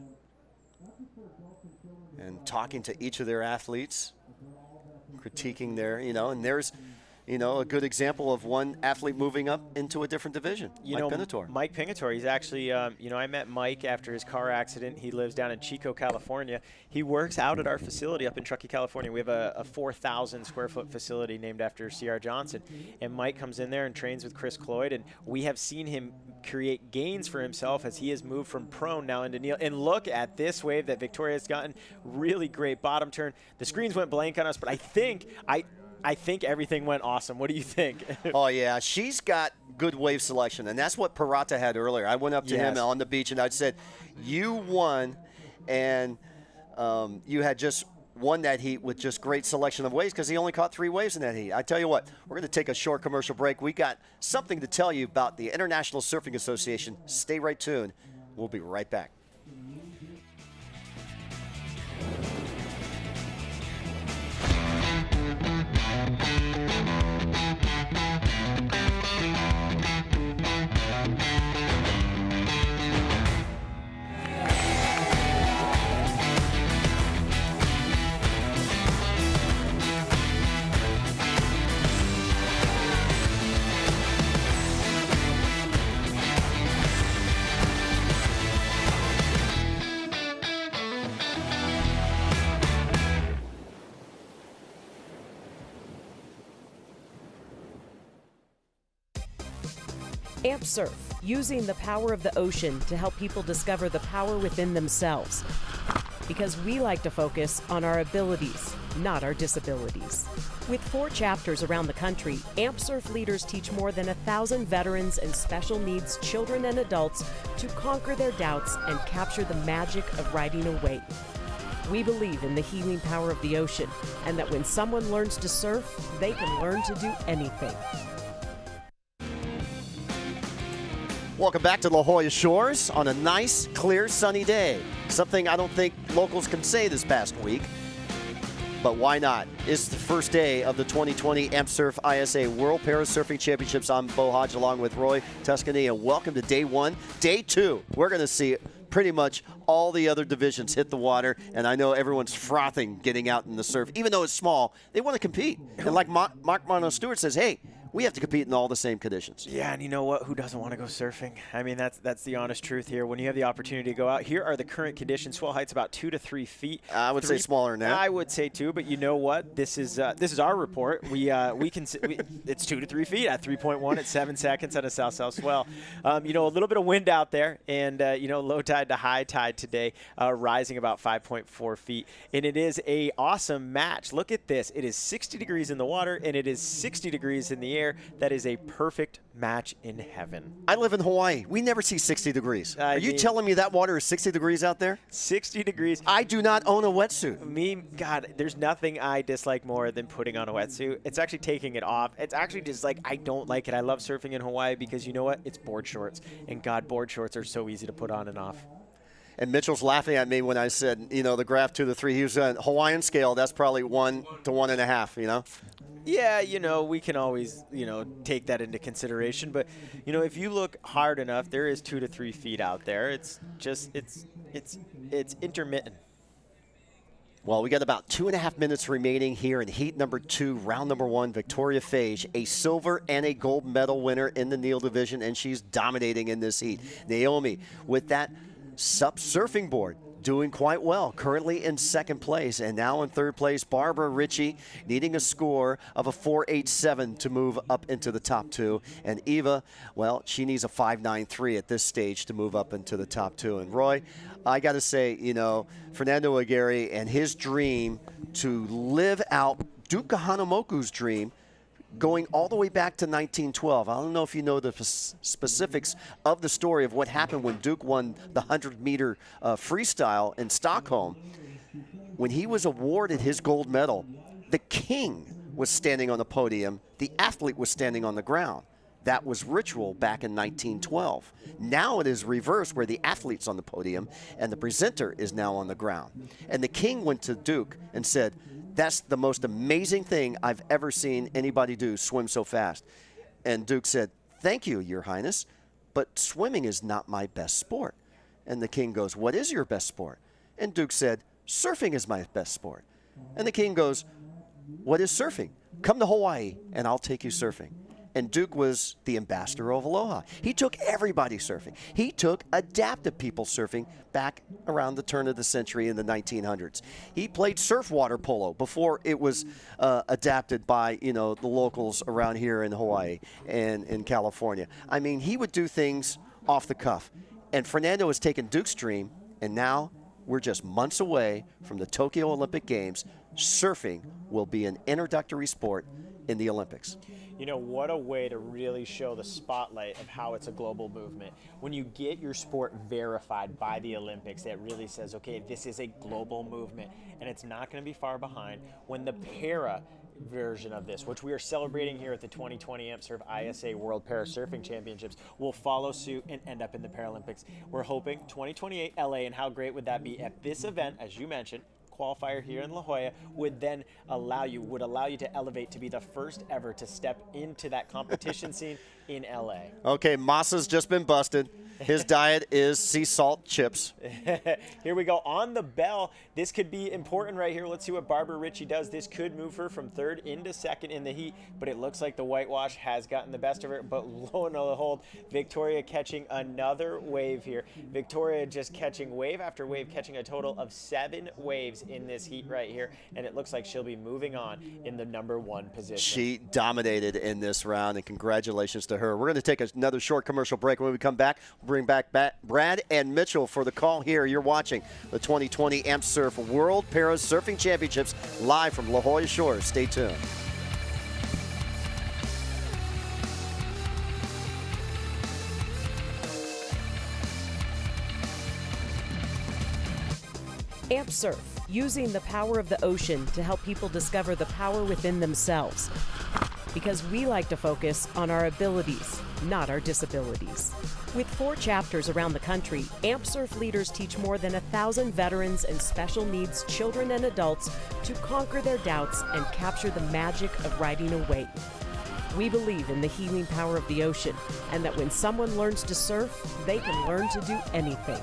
and talking to each of their athletes, critiquing their, and there's, a good example of one athlete moving up into a different division, Mike Pinator. Mike Pinator, he's actually, I met Mike after his car accident. He lives down in Chico, California. He works out at our facility up in Truckee, California. We have a 4,000 square foot facility named after C.R. Johnson. And Mike comes in there and trains with Chris Cloyd, and we have seen him create gains for himself as he has moved from prone now into Neal. And look at this wave that Victoria has gotten. Really great bottom turn. The screens went blank on us, but I think everything went awesome. What do you think? Oh, yeah. She's got good wave selection, and that's what Parata had earlier. I went up to him on the beach, and I said, you won, and you had just won that heat with just great selection of waves because he only caught 3 waves in that heat. I tell you what, we're going to take a short commercial break. We got something to tell you about the International Surfing Association. Stay right tuned. We'll be right back. Amp Surf, using the power of the ocean to help people discover the power within themselves. Because we like to focus on our abilities, not our disabilities. With 4 chapters around the country, Amp Surf leaders teach more than 1,000 veterans and special needs children and adults to conquer their doubts and capture the magic of riding a wave. We believe in the healing power of the ocean, and that when someone learns to surf, they can learn to do anything. Welcome back to La Jolla Shores on a nice, clear, sunny day. Something I don't think locals can say this past week, but why not? It's the first day of the 2020 Amp Surf ISA World Parasurfing Championships. I'm Bo Hodge along with Roy Tuscany, and welcome to day 1. Day 2, we're going to see pretty much all the other divisions hit the water, and I know everyone's frothing getting out in the surf. Even though it's small, they want to compete. And like Mark Mono Stewart says, hey, we have to compete in all the same conditions. Yeah, and you know what? Who doesn't want to go surfing? I mean, that's the honest truth here. When you have the opportunity to go out, here are the current conditions. Swell height's about 2 to 3 feet. I would say smaller than that. I would say 2, but you know what? This is our report. It's 2 to 3 feet at 3.1 at 7 seconds on a south-south swell. A little bit of wind out there, and low tide to high tide today, rising about 5.4 feet, and it is a awesome match. Look at this. It is 60 degrees in the water, and it is 60 degrees in the air. That is a perfect match in heaven. I live in Hawaii. We never see 60 degrees. Are you telling me that water is 60 degrees out there? 60 degrees. I do not own a wetsuit. God, there's nothing I dislike more than putting on a wetsuit. It's actually taking it off. It's actually just like, I don't like it. I love surfing in Hawaii because you know what? It's board shorts. And God, board shorts are so easy to put on and off. And Mitchell's laughing at me when I said, the graph 2 to 3. He was on Hawaiian scale. That's probably 1 to 1.5, Yeah, we can always, take that into consideration. But, if you look hard enough, there is 2 to 3 feet out there. It's just, it's intermittent. Well, we got about 2.5 minutes remaining here in heat number 2, round number 1. Victoria Phage, a silver and a gold medal winner in the Neal division, and she's dominating in this heat. Naomi, with that SUP surfing board, doing quite well, currently in 2nd place. And now in 3rd place, Barbara Ritchie, needing a score of a 4.87 to move up into the top 2. And Eva, well, she needs a 5.93 at this stage to move up into the top 2. And Roy, I got to say, Fernando Aguirre and his dream to live out Duke Kahanamoku's dream, going all the way back to 1912. I don't know if you know the specifics of the story of what happened when Duke won the 100-meter freestyle in Stockholm. When he was awarded his gold medal, the king was standing on the podium, the athlete was standing on the ground. That was ritual back in 1912. Now it is reversed, where the athlete's on the podium and the presenter is now on the ground. And the king went to Duke and said, "That's the most amazing thing I've ever seen anybody do, swim so fast." And Duke said, "Thank you, Your Highness, but swimming is not my best sport." And the king goes, "What is your best sport?" And Duke said, "Surfing is my best sport." And the king goes, "What is surfing? Come to Hawaii and I'll take you surfing." And Duke was the ambassador of Aloha. He took everybody surfing. He took adaptive people surfing back around the turn of the century in the 1900s. He played surf water polo before it was adapted by, the locals around here in Hawaii and in California. I mean, he would do things off the cuff. And Fernando has taken Duke's dream, and now we're just months away from the Tokyo Olympic Games. Surfing will be an introductory sport in the Olympics. You know, what a way to really show the spotlight of how it's a global movement. When you get your sport verified by the Olympics, that really says, okay, this is a global movement, and it's not going to be far behind when the para version of this, which we are celebrating here at the 2020 AmpSurf ISA World Para Surfing Championships, will follow suit and end up in the Paralympics. We're hoping 2028 LA, and how great would that be at this event, as you mentioned, qualifier here in La Jolla, would then allow you to elevate to be the first ever to step into that competition scene in LA. Okay, Masa's just been busted. His diet is sea salt chips. Here we go on the bell. This could be important right here. Let's see what Barbara Ritchie does. This could move her from third into second in the heat, but it looks like the whitewash has gotten the best of her. But lo and behold, Victoria catching another wave here. Victoria just catching wave after wave, catching a total of 7 waves in this heat right here, and it looks like she'll be moving on in the #1 position. She dominated in this round, and congratulations to her. We're going to take another short commercial break. When we come back, we'll bring back Brad and Mitchell for the call here. You're watching the 2020 AmpSurf World Para Surfing Championships live from La Jolla Shores. Stay tuned. AmpSurf, using the power of the ocean to help people discover the power within themselves. Because we like to focus on our abilities, not our disabilities. With 4 chapters around the country, AmpSurf leaders teach more than 1,000 veterans and special needs children and adults to conquer their doubts and capture the magic of riding a wave. We believe in the healing power of the ocean, and that when someone learns to surf, they can learn to do anything.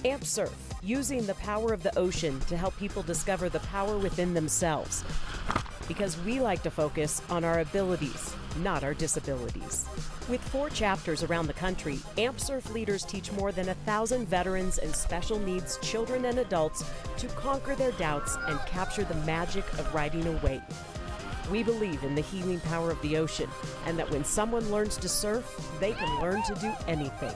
AmpSurf, using the power of the ocean to help people discover the power within themselves. Because we like to focus on our abilities, not our disabilities. With 4 chapters around the country, AmpSurf leaders teach more than 1,000 veterans and special needs children and adults to conquer their doubts and capture the magic of riding a wave. We believe in the healing power of the ocean, and that when someone learns to surf, they can learn to do anything.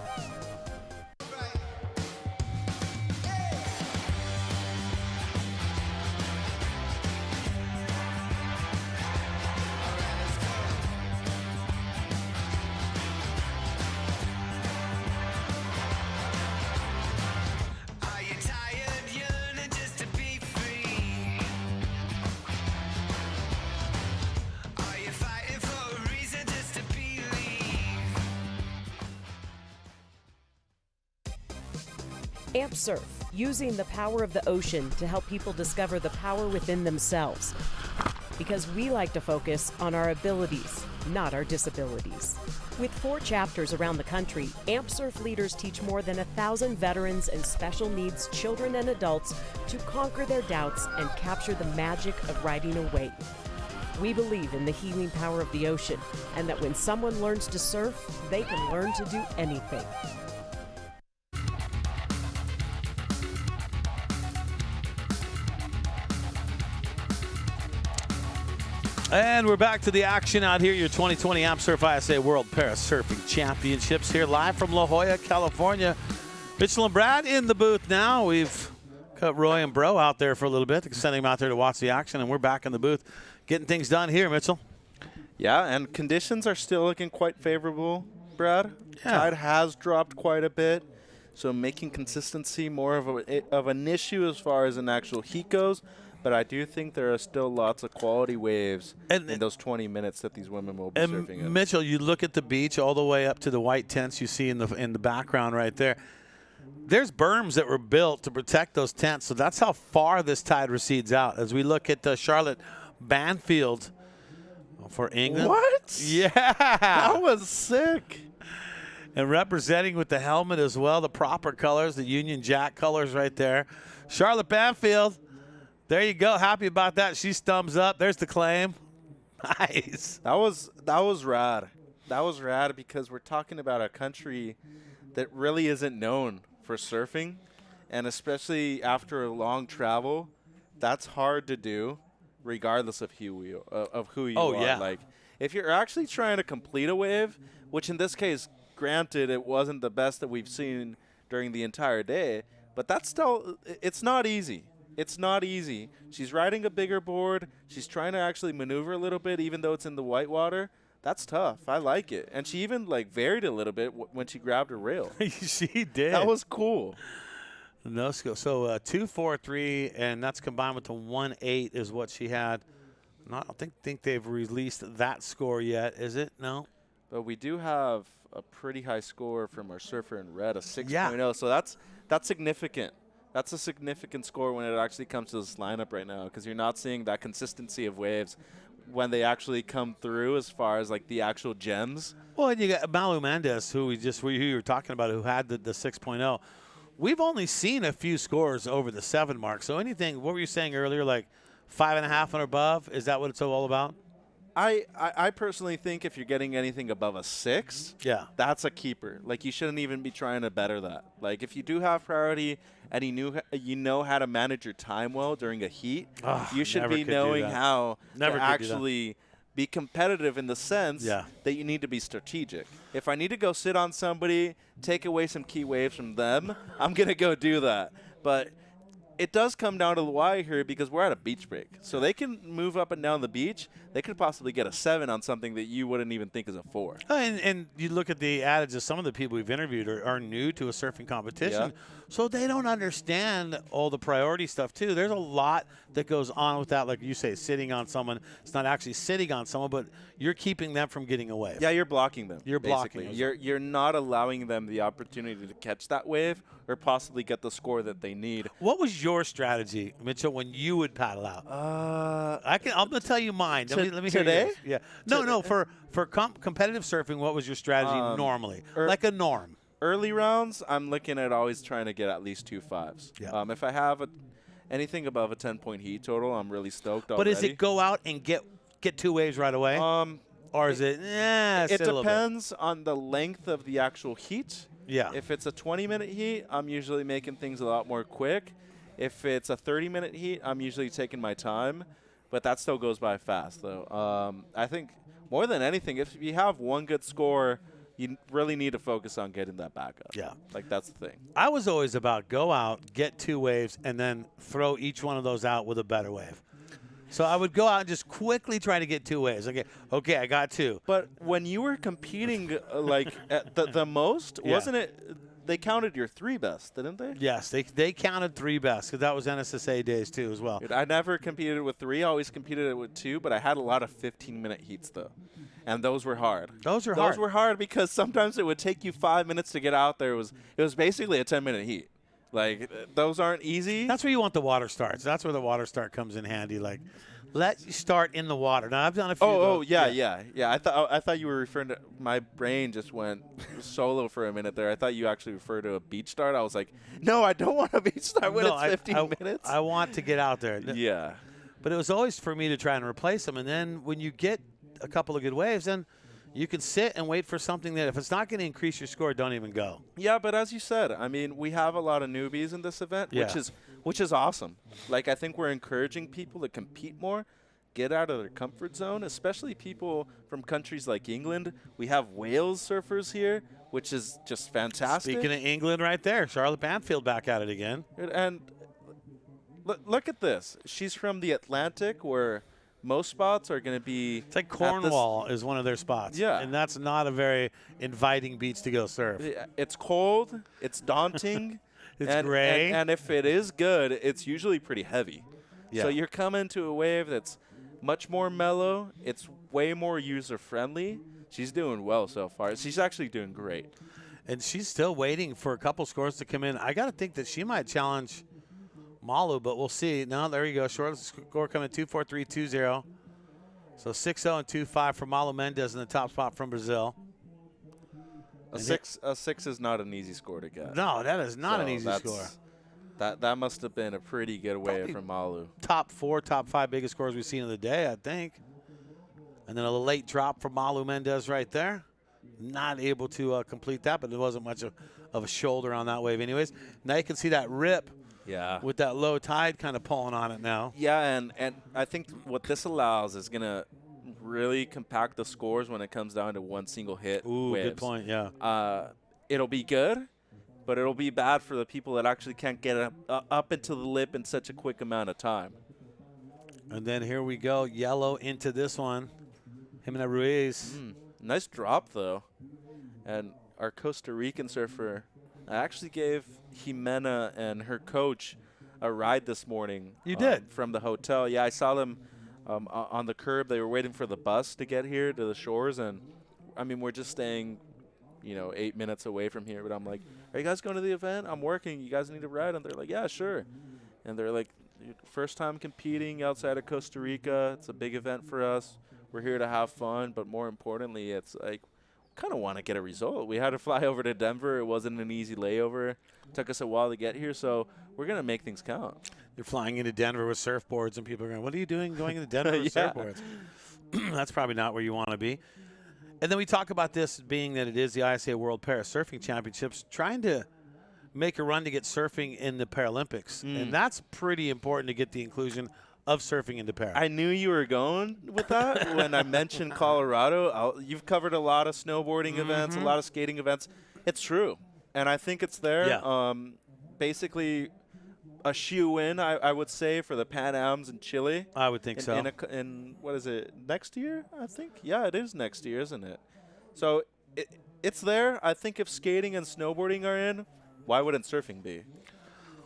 AmpSurf, using the power of the ocean to help people discover the power within themselves. Because we like to focus on our abilities, not our disabilities. With 4 chapters around the country, AmpSurf leaders teach more than 1,000 veterans and special needs children and adults to conquer their doubts and capture the magic of riding a wave. We believe in the healing power of the ocean, and that when someone learns to surf, they can learn to do anything. And we're back to the action out here. Your 2020 AmSurf ISA World Para Surfing Championships here live from La Jolla, California. Mitchell and Brad in the booth now. We've got Roy and Bro out there for a little bit, sending them out there to watch the action, and we're back in the booth getting things done here, Mitchell. Yeah, and conditions are still looking quite favorable, Brad. Yeah. Tide has dropped quite a bit, so making consistency more of an issue as far as an actual heat goes. But I do think there are still lots of quality waves in those 20 minutes that these women will be surfing in. Mitchell, you look at the beach all the way up to the white tents you see in the background right there. There's berms that were built to protect those tents, so that's how far this tide recedes out. As we look at Charlotte Banfield for England. What? Yeah. That was sick. And representing with the helmet as well, the proper colors, the Union Jack colors right there. Charlotte Banfield. There you go. Happy about that. She's thumbs up. There's the claim. Nice. That was rad. That was rad because we're talking about a country that really isn't known for surfing, and especially after a long travel, that's hard to do, regardless of who you are. Yeah. Like, if you're actually trying to complete a wave, which in this case, granted, it wasn't the best that we've seen during the entire day, but that's still, it's not easy. It's not easy. She's riding a bigger board. She's trying to actually maneuver a little bit, even though it's in the white water. That's tough. I like it. And she even varied a little bit when she grabbed her rail. She did. That was cool. No skill. So 2.43, and that's combined with the 1.8 is what she had. I don't think they've released that score yet, is it? No. But we do have a pretty high score from our surfer in red, a 6.0. Yeah. So that's significant. That's a significant score when it actually comes to this lineup right now, because you're not seeing that consistency of waves when they actually come through as far as the actual gems. Well, and you got Malu Mendes, who you were talking about, who had the 6.0. We've only seen a few scores over the 7 mark. So anything, what were you saying earlier, 5.5 and above? Is that what it's all about? I personally think if you're getting anything above a 6, yeah, that's a keeper. You shouldn't even be trying to better that. If you do have priority and you know how to manage your time well during a heat, you should be knowing how to actually be competitive in the sense that you need to be strategic. If I need to go sit on somebody, take away some key waves from them, I'm going to go do that. But it does come down to the wire here because we're at a beach break. So they can move up and down the beach. They could possibly get a 7 on something that you wouldn't even think is a 4. And you look at the adage of some of the people we've interviewed are new to a surfing competition. So they don't understand all the priority stuff, too. There's a lot that goes on with that. Like you say, sitting on someone. It's not actually sitting on someone, but you're keeping them from getting a wave. Yeah, you're blocking them. You're blocking them. You're not allowing them the opportunity to catch that wave or possibly get the score that they need. What was your strategy, Mitchell, when you would paddle out? I'm going to tell you mine. Let me hear today? yours. Yeah. No. For competitive surfing, what was your strategy normally? Like a norm. Early rounds, I'm looking at always trying to get at least 2 5s. Yeah. If I have anything above a 10-point heat total, I'm really stoked already. But is it go out and get 2 waves right away? Or is it? It depends on the length of the actual heat. Yeah. If it's a 20-minute heat, I'm usually making things a lot more quick. If it's a 30-minute heat, I'm usually taking my time. But that still goes by fast, though. I think more than anything, if you have one good score, you really need to focus on getting that back up. Yeah. That's the thing. I was always about go out, get 2 waves, and then throw each one of those out with a better wave. So I would go out and just quickly try to get 2 waves. Okay, I got 2. But when you were competing at the most, wasn't it? They counted your 3 best, didn't they? Yes, they counted 3 best because that was NSSA days too as well. Dude, I never competed with 3. I always competed with 2, but I had a lot of 15-minute heats though, and those were hard. Those were hard because sometimes it would take you 5 minutes to get out there. It was basically a 10-minute heat. Those aren't easy. That's where you want the water starts. That's where the water start comes in handy. Let you start in the water. Now I've done a few. Yeah. I thought you were referring to. My brain just went solo for a minute there. I thought you actually referred to a beach start. I was like, no, I don't want a beach start when it's 15 minutes. I want to get out there. Yeah. But it was always for me to try and replace them. And then when you get a couple of good waves, then you can sit and wait for something that if it's not going to increase your score, don't even go. Yeah, but as you said, I mean, we have a lot of newbies in this event, which is awesome. I think we're encouraging people to compete more get out of their comfort zone, especially people from countries like England. We have Wales surfers here, which is just fantastic. Speaking of England right there, Charlotte Banfield back at it again. And look at this. She's from the Atlantic, where most spots are going to be. It's like Cornwall is one of their spots. Yeah. And that's not a very inviting beach to go surf. It's cold. It's daunting. It's gray. And if it is good, it's usually pretty heavy. Yeah. So you're coming to a wave that's much more mellow. It's way more user-friendly. She's doing well so far. She's actually doing great. And she's still waiting for a couple scores to come in. I got to think that she might challenge Malu, but we'll see. Now, there you go. Short score coming 2-4-3-2-0. So 6-0 and 2-5 for Malu Mendes in the top spot from Brazil. A six is not an easy score to get. No, that is not an easy score. That must have been a pretty good wave from Malu. Top 4, top 5 biggest scores we've seen of the day, I think. And then a late drop from Malu Mendes right there. Not able to complete that, but there wasn't much of a shoulder on that wave anyways. Now you can see that rip. Yeah. With that low tide kind of pulling on it now. Yeah, and I think what this allows is going to really compact the scores when it comes down to one single hit. Ooh, waves. good point, yeah. It'll be good, but it'll be bad for the people that actually can't get up into the lip in such a quick amount of time. And then here we go, yellow into this one. Jimena Ruiz. Nice drop, though. And our Costa Rican surfer, I actually gave Jimena and her coach a ride this morning. You did? From the hotel. Yeah, I saw them on the curb. They were waiting for the bus to get here to the shores. And, I mean, we're just staying, 8 minutes away from here. But I'm like, are you guys going to the event? I'm working. You guys need a ride? And they're like, yeah, sure. And they're like, first time competing outside of Costa Rica. It's a big event for us. We're here to have fun. But more importantly, it's like, kind of want to get a result. We had to fly over to Denver. It wasn't an easy layover. It took us a while to get here, so we're going to make things count. You're flying into Denver with surfboards, and people are going, what are you doing going into Denver with surfboards? That's probably not where you want to be. And then we talk about this being that it is the ISA World Para Surfing Championships, trying to make a run to get surfing in the Paralympics. And that's pretty important to get the inclusion of surfing into para. I knew you were going with that when I mentioned Colorado. You've covered a lot of snowboarding events, a lot of skating events. It's true, and I think it's there. Yeah. Basically, a shoe-in, I would say, for the Pan Ams in Chile. I would think so. In what is it, next year, I think? Yeah, it is next year, isn't it? So it's there. I think if skating and snowboarding are in, why wouldn't surfing be?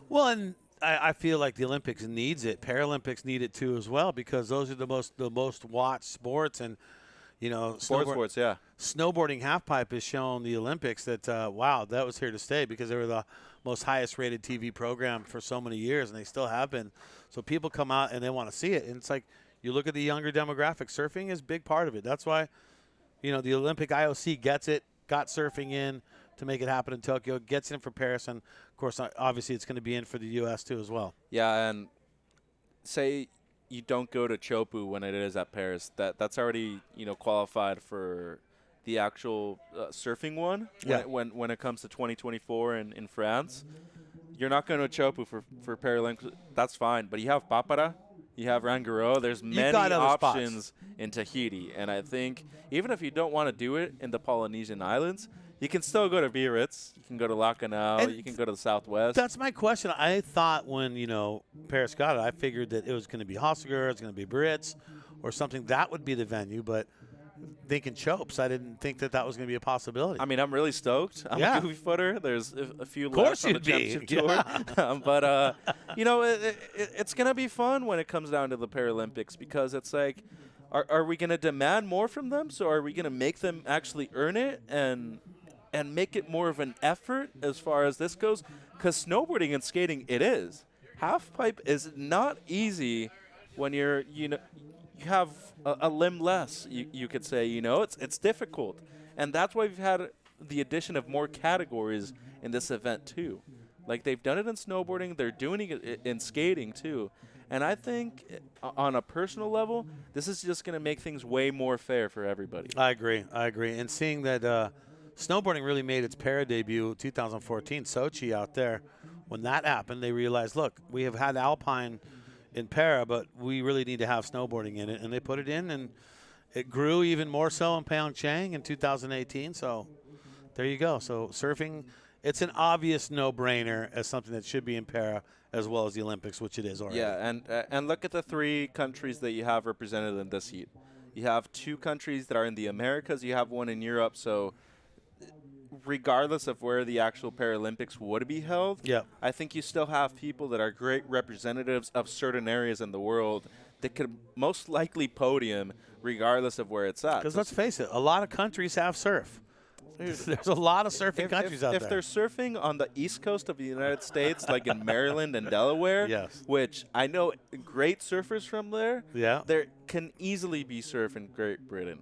Well, and I feel like the Olympics needs it. Paralympics need it too as well, because those are the most watched sports. And sports, yeah. Snowboarding halfpipe has shown the Olympics that wow, that was here to stay, because they were the most highest rated TV program for so many years, and they still have been. So people come out and they want to see it, and it's like you look at the younger demographic. Surfing is a big part of it. That's why the Olympic IOC gets it, got surfing in to make it happen in Tokyo, gets in for Paris, and of course, obviously, it's going to be in for the U.S. too as well. Yeah, and say you don't go to Chopu when it is at Paris. That's already qualified for the actual surfing one. Yeah. When it comes to 2024 in France, you're not going to Chopu for Paralympics. That's fine, but you have Papara, you have Rangiroa. There's many options in Tahiti, and I think even if you don't want to do it in the Polynesian islands, you can still go to Biarritz. You can go to Lacanau. You can go to the Southwest. That's my question. I thought when, Paris got it, I figured that it was going to be Hossegor, it's going to be Biarritz, or something. That would be the venue. But thinking Chopes, I didn't think that was going to be a possibility. I mean, I'm really stoked. I'm a goofy footer. There's a few left on the championship tour. But, it's going to be fun when it comes down to the Paralympics, because it's like, are we going to demand more from them? So are we going to make them actually earn it and make it more of an effort as far as this goes? Because snowboarding and skating, it is. Halfpipe is not easy when you have a limb less, you could say. It's difficult. And that's why we've had the addition of more categories in this event too. Like, they've done it in snowboarding, they're doing it in skating too. And I think on a personal level, this is just going to make things way more fair for everybody. I agree. And seeing that snowboarding really made its para debut 2014, Sochi out there. When that happened, they realized, look, we have had Alpine, in para, but we really need to have snowboarding in it. And they put it in, and it grew even more so in Pyeongchang in 2018. So there you go. So surfing, it's an obvious no-brainer as something that should be in para as well as the Olympics, which it is already. Yeah, and look at the 3 countries that you have represented in this heat. You have 2 countries that are in the Americas. You have one in Europe. So regardless of where the actual Paralympics would be held, I think you still have people that are great representatives of certain areas in the world that could most likely podium regardless of where it's at. Because let's face it, a lot of countries have surf. There's a lot of surfing countries out there. If they're surfing on the east coast of the United States, like in Maryland and Delaware, which I know great surfers from there, there can easily be surf in Great Britain.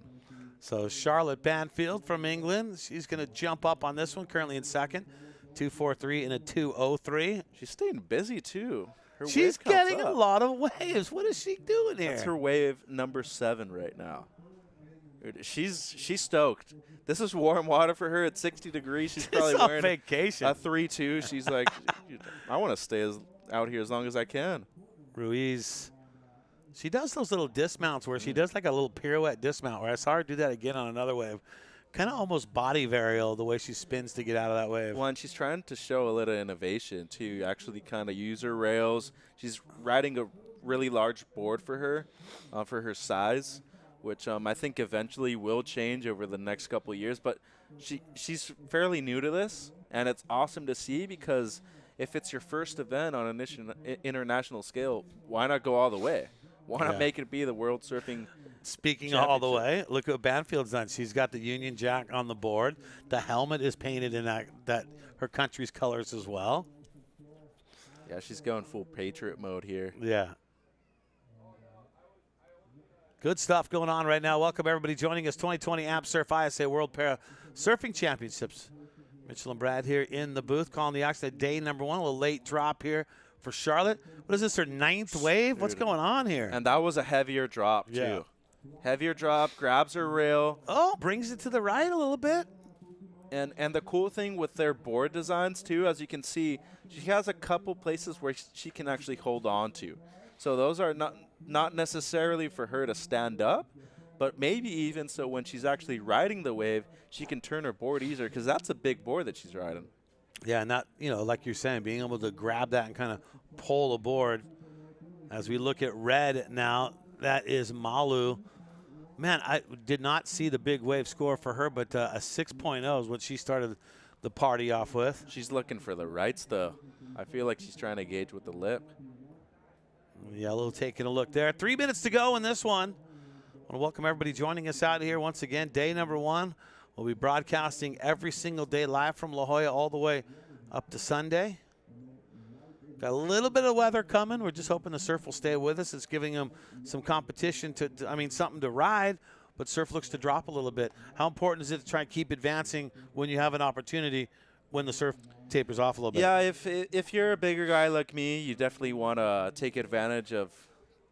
So Charlotte Banfield from England, she's going to jump up on this one, currently in second, 2.43 and a 2.03. She's staying busy, too. She's getting a lot of waves. What is she doing here? That's her wave number 7 right now. She's stoked. This is warm water for her at 60 degrees. She's probably wearing vacation. A 3-2. She's like, I want to stay out here as long as I can. Ruiz, she does those little dismounts where she does like a little pirouette dismount where I saw her do that again on another wave. Kind of almost body varial the way she spins to get out of that wave. Well, and she's trying to show a little innovation too, actually kind of use her rails. She's riding a really large board for her size, which I think eventually will change over the next couple of years. But she's fairly new to this, and it's awesome to see because if it's your first event on an international scale, why not go all the way? Why not make it be the World Surfing Speaking of all the way, look what Banfield's done. She's got the Union Jack on the board. The helmet is painted in that her country's colors as well. Yeah, she's going full Patriot mode here. Yeah. Good stuff going on right now. Welcome, everybody, joining us. 2020 Amp Surf ISA World Para Surfing Championships. Mitchell and Brad here in the booth calling the action at day number 1. A little late drop here for Charlotte. What is this, her 9th wave? Dude. What's going on here? And that was a heavier drop, too. Heavier drop, grabs her rail. Oh, brings it to the right a little bit. And the cool thing with their board designs, too, as you can see, she has a couple places where she can actually hold on to. So those are not necessarily for her to stand up, but maybe even so when she's actually riding the wave, she can turn her board easier because that's a big board that she's riding. Yeah, and that, like you're saying, being able to grab that and kind of pull the board. As we look at red now, that is Malu. Man, I did not see the big wave score for her, but a 6.0 is what she started the party off with. She's looking for the rights, though. I feel like she's trying to gauge with the lip. Yellow taking a look there. 3 minutes to go in this one. I want to welcome everybody joining us out here once again. Day number 1. We'll be broadcasting every single day live from La Jolla all the way up to Sunday. Got a little bit of weather coming. We're just hoping the surf will stay with us. It's giving them some competition something to ride, but surf looks to drop a little bit. How important is it to try and keep advancing when you have an opportunity when the surf tapers off a little bit? Yeah, if you're a bigger guy like me, you definitely want to take advantage of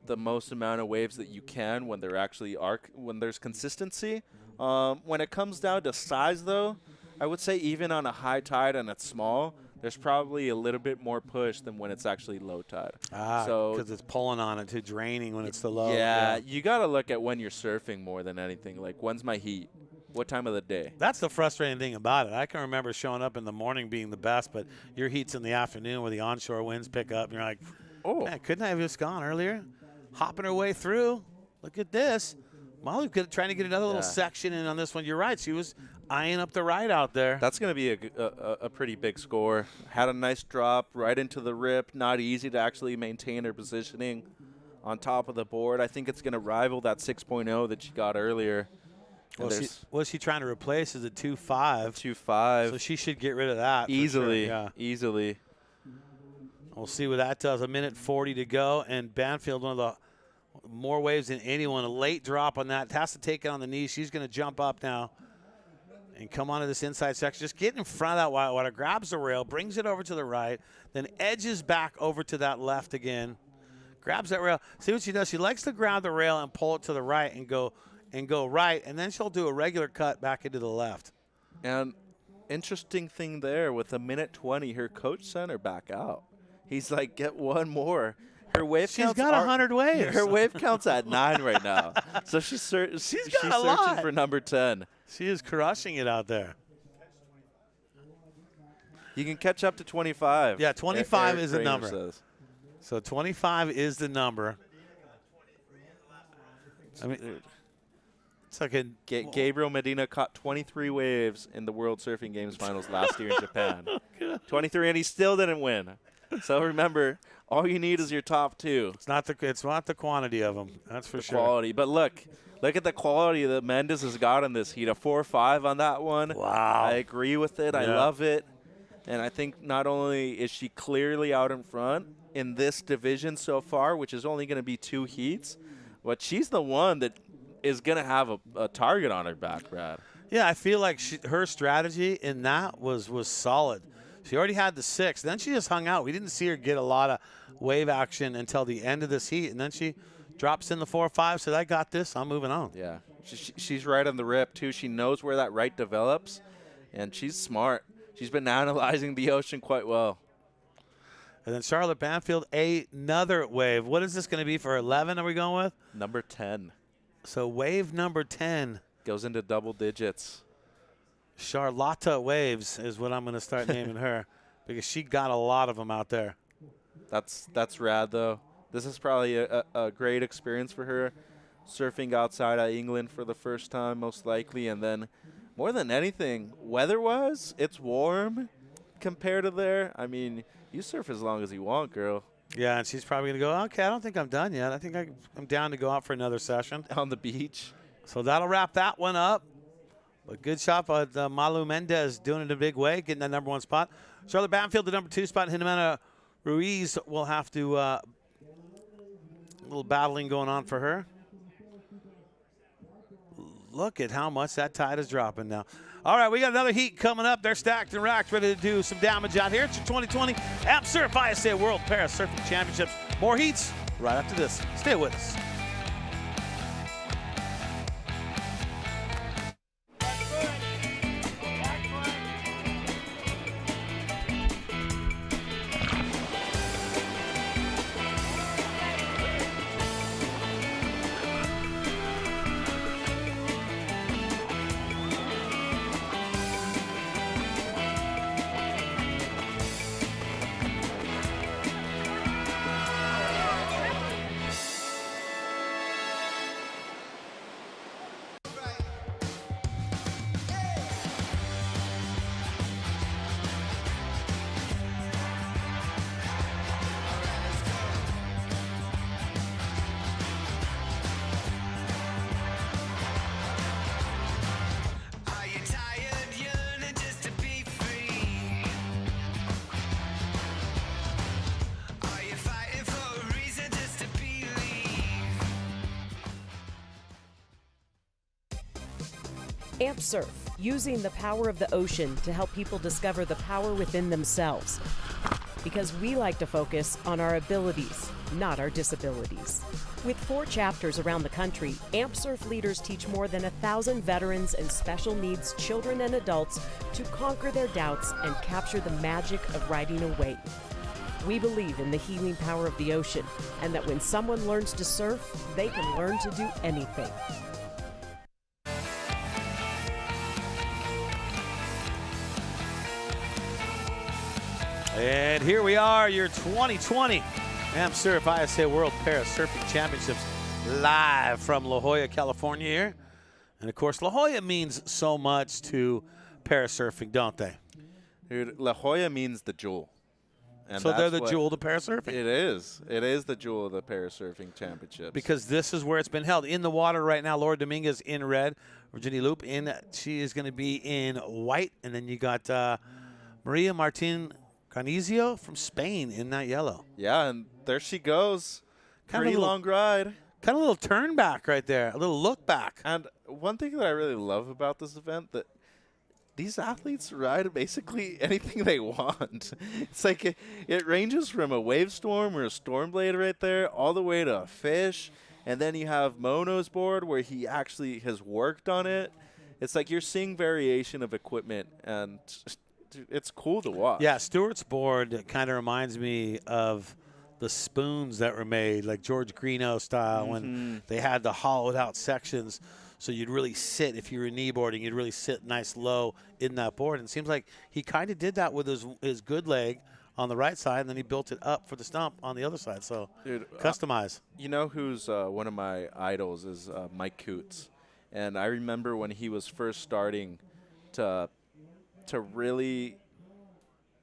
the most amount of waves that you can when there actually are, when there's consistency. When it comes down to size, though, I would say even on a high tide and it's small, there's probably a little bit more push than when it's actually low tide. Because it's pulling on it, draining when it's the low. Yeah, you got to look at when you're surfing more than anything. Like, when's my heat? What time of the day? That's the frustrating thing about it. I can remember showing up in the morning being the best, but your heat's in the afternoon where the onshore winds pick up, and you're like, oh, man, couldn't I have just gone earlier? Hopping her way through. Look at this. Molly trying to get another little section in on this one. You're right. She was eyeing up the right out there. That's going to be a pretty big score. Had a nice drop right into the rip. Not easy to actually maintain her positioning on top of the board. I think it's going to rival that 6.0 that she got earlier. What she trying to replace is a 2.5. 2.5. So she should get rid of that. Easily. Sure. Easily. We'll see what that does. 1:40 to go. And Banfield, one of the more waves than anyone. A late drop on that. Has to take it on the knee. She's going to jump up now and come onto this inside section. Just get in front of that whitewater, grabs the rail, brings it over to the right, then edges back over to that left again. Grabs that rail. See what she does? She likes to grab the rail and pull it to the right and go right, and then she'll do a regular cut back into the left. And interesting thing there, with 1:20, her coach sent her back out. He's like, get one more. her wave She's counts got 100 waves. Her wave count's at 9 right now. So she's got searching a lot. for number 10. She is crushing it out there. You can catch up to 25. Yeah, 25 Eric is the Kramer number. says. So 25 is the number. I mean, it's like a Gabriel Medina caught 23 waves in the World Surfing Games finals last year in Japan. 23, and he still didn't win. So remember, all you need is your top 2. It's not the quantity of them. That's for sure. Quality, but look at the quality that Mendes has got in this heat. A 4.5 on that one. Wow. I agree with it. Yeah. I love it. And I think not only is she clearly out in front in this division so far, which is only going to be 2 heats, but she's the one that is going to have a target on her back, Brad. Yeah, I feel like her strategy in that was solid. She already had the 6. Then she just hung out. We didn't see her get a lot of wave action until the end of this heat, and then she drops in the 4.5, said, I got this. I'm moving on. Yeah, she's right on the rip, too. She knows where that right develops, and she's smart. She's been analyzing the ocean quite well. And then Charlotte Banfield, another wave. What is this going to be for 11 are we going with? Number 10. So wave number 10. Goes into double digits. Charlotta Waves is what I'm going to start naming her because she got a lot of them out there. That's rad, though. This is probably a great experience for her, surfing outside of England for the first time, most likely. And then, more than anything, weather-wise, it's warm compared to there. I mean, you surf as long as you want, girl. Yeah, and she's probably going to go, okay, I don't think I'm done yet. I think I'm down to go out for another session. On the beach. So that'll wrap that one up. But good shot by Malu Mendez doing it a big way, getting that number 1 spot. Charlotte Banfield, the number 2 spot. Jimena Ruiz will have to a little battling going on for her. Look at how much that tide is dropping now. All right, we got another heat coming up. They're stacked and racked, ready to do some damage out here. It's your 2020 Amp Surf ISA World Para Surfing Championships. More heats right after this. Stay with us. Amp Surf, using the power of the ocean to help people discover the power within themselves. Because we like to focus on our abilities, not our disabilities. With 4 chapters around the country, Amp Surf leaders teach more than 1,000 veterans and special needs children and adults to conquer their doubts and capture the magic of riding a wave. We believe in the healing power of the ocean, and that when someone learns to surf, they can learn to do anything. And here we are, your 2020 Amp Surf ISA World Para Surfing Championships, live from La Jolla, California here. And of course, La Jolla means so much to parasurfing, don't they? Dude, La Jolla means the jewel. And so they're the jewel of the parasurfing. It is. It is the jewel of the parasurfing championships. Because this is where it's been held. In the water right now, Laura Dominguez in red. Virginia Loop she is going to be in white. And then you got Maria Martin Carnizio from Spain in that yellow. Yeah, and there she goes. Pretty long ride. Kind of a little turn back right there, a little look back. And one thing that I really love about this event, that these athletes ride basically anything they want. It's like it ranges from a wave storm or a storm blade right there all the way to a fish. And then you have Mono's board where he actually has worked on it. It's like you're seeing variation of equipment, and it's cool to watch. Yeah, Stewart's board kind of reminds me of the spoons that were made, like George Greeno style, when they had the hollowed out sections. So you'd really sit, if you were kneeboarding, you'd really sit nice low in that board. And it seems like he kind of did that with his good leg on the right side, and then he built it up for the stump on the other side. So customize. You know who's one of my idols is Mike Coots. And I remember when he was first starting to really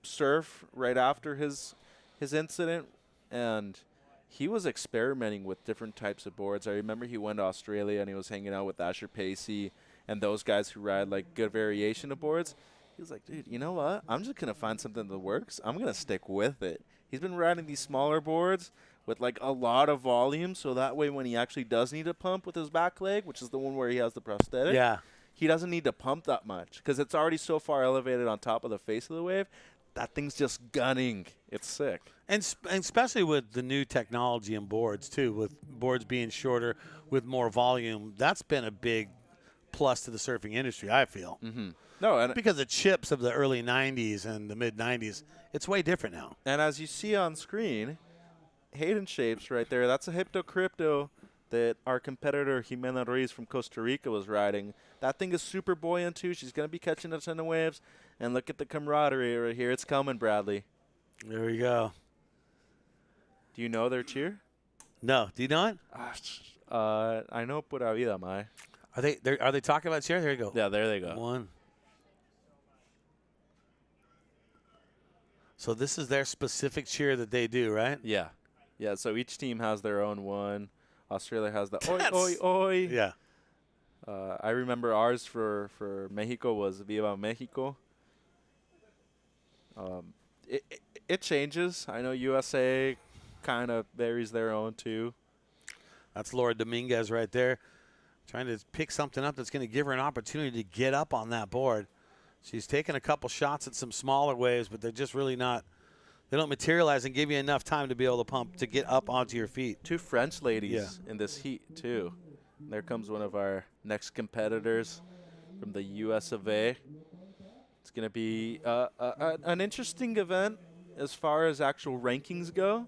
surf right after his incident, and he was experimenting with different types of boards. I remember he went to Australia and he was hanging out with Asher Pacey and those guys who ride like good variation of boards. He was like, dude, you know what? I'm just going to find something that works. I'm going to stick with it. He's been riding these smaller boards with like a lot of volume, so that way when he actually does need to pump with his back leg, which is the one where he has the prosthetic, he doesn't need to pump that much because it's already so far elevated on top of the face of the wave. That thing's just gunning. It's sick. And especially with the new technology in boards, too, with boards being shorter with more volume, that's been a big plus to the surfing industry, I feel. No, and because the chips of the early 90s and the mid-90s, it's way different now. And as you see on screen, Hayden Shapes right there, that's a Hypto Crypto that our competitor Jimena Ruiz from Costa Rica was riding. That thing is super buoyant, too. She's going to be catching a ton of waves. And look at the camaraderie right here. It's coming, Bradley. There we go. Do you know their cheer? No. Do you know it? I know Pura Vida, Mai. Are they talking about cheer? There you go. Yeah, there they go. One. So this is their specific cheer that they do, right? Yeah. Yeah, so each team has their own one. Australia has the oi, oi, oi. Yeah. I remember ours for Mexico was Viva Mexico. It changes. I know USA kind of varies their own too. That's Laura Dominguez right there, trying to pick something up that's going to give her an opportunity to get up on that board. She's taken a couple shots at some smaller waves, but they're just really not. They don't materialize and give you enough time to be able to pump to get up onto your feet. Two French ladies in this heat too. There comes one of our next competitors from the US of A. It's going to be an interesting event as far as actual rankings go,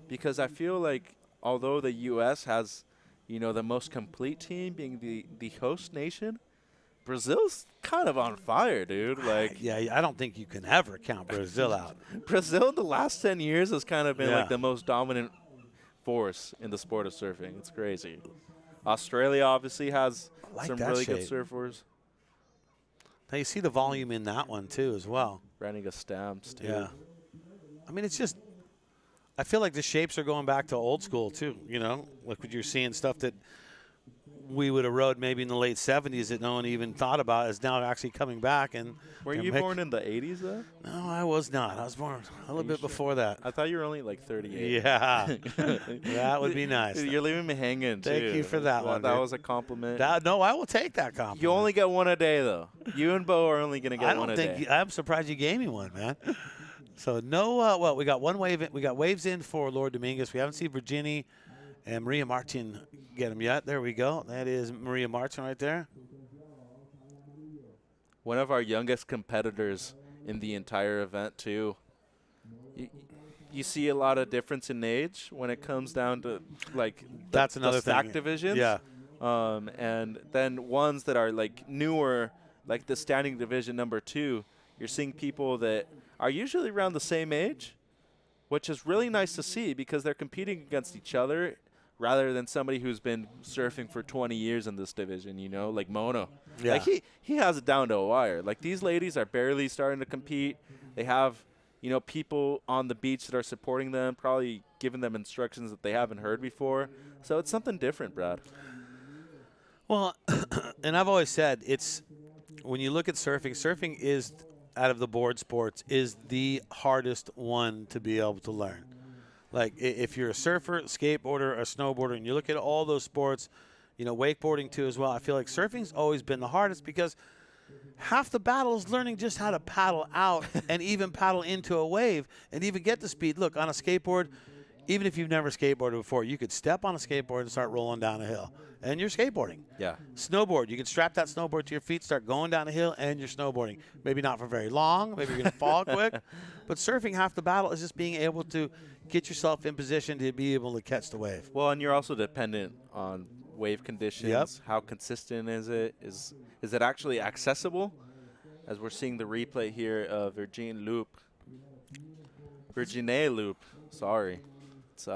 because I feel like although the US has, the most complete team being the host nation, Brazil's kind of on fire, dude. Like, I don't think you can ever count Brazil out. Brazil in the last 10 years has kind of been like the most dominant force in the sport of surfing. It's crazy. Australia obviously has some really good surfers. Now you see the volume in that one too as well. Running a stamps too. Yeah. I mean, it's just, I feel like the shapes are going back to old school too, like what you're seeing, stuff that we would have rode maybe in the late 70s that no one even thought about is now actually coming back. And were you born in the 80s though? No, I was not. I was born a little bit before that. I thought you were only like 38. Yeah. That would be nice. Dude, you're leaving me hanging too. Thank you for that one. That was a compliment. No, I will take that compliment. You only get one a day though. You and Bo are only going to get one a day. I'm surprised you gave me one, man. So no, we got one wave. We got waves in for Laura Dominguez. We haven't seen Virginia and Maria Martin get them yet. There we go. That is Maria Martin right there. One of our youngest competitors in the entire event too. You see a lot of difference in age when it comes down to like that's another the stack thing. divisions. Yeah. And then ones that are like newer, like the standing division number 2, you're seeing people that are usually around the same age, which is really nice to see because they're competing against each other rather than somebody who's been surfing for 20 years in this division, like Mono. Yeah. Like he has it down to a wire. Like these ladies are barely starting to compete. They have, people on the beach that are supporting them, probably giving them instructions that they haven't heard before. So it's something different, Brad. Well, and I've always said when you look at surfing is, out of the board sports, is the hardest one to be able to learn. Like if you're a surfer, skateboarder, or snowboarder, and you look at all those sports, wakeboarding too as well, I feel like surfing's always been the hardest because half the battle is learning just how to paddle out and even paddle into a wave and even get the speed. Look, on a skateboard, even if you've never skateboarded before, you could step on a skateboard and start rolling down a hill. And you're skateboarding. Yeah. Snowboard. You can strap that snowboard to your feet, start going down a hill, and you're snowboarding. Maybe not for very long. Maybe you're going to fall quick. But surfing, half the battle is just being able to get yourself in position to be able to catch the wave. Well, and you're also dependent on wave conditions. Yep. How consistent is it? Is it actually accessible? As we're seeing the replay here of Virginie Loop. Sorry. It's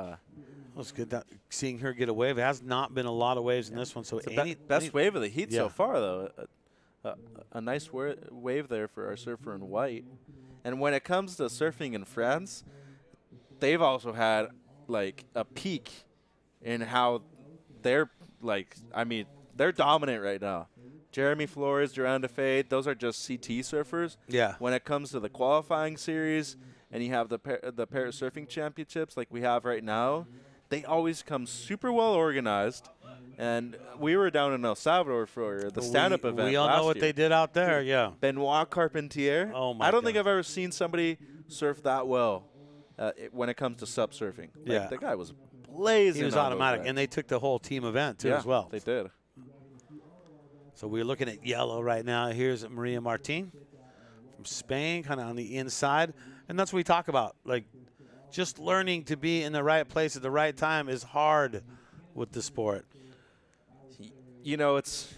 It's good that seeing her get a wave. It has not been a lot of waves in this one. So best wave of the heat so far, though. A nice wave there for our surfer in white. And when it comes to surfing in France, they've also had like a peak in how they're they're dominant right now. Jeremy Flores, Durand de Fade, those are just CT surfers. Yeah. When it comes to the qualifying series and you have the Paris Surfing Championships like we have right now, they always come super well organized. And we were down in El Salvador for the stand-up event. We all know what they did out there, yeah. Benoit Carpentier. Oh, my I don't God. think I've ever seen somebody surf that well when it comes to sub surfing. Like, Yeah. the guy was blazing. He was on those automatic, guys. and they took the whole team event, too, Yeah, as well. they did. So we're looking at yellow right now. Here's Maria Martin from Spain, kind of on the inside. And that's what we talk about. Like, just learning to be in the right place at the right time is hard with the sport. You know, it's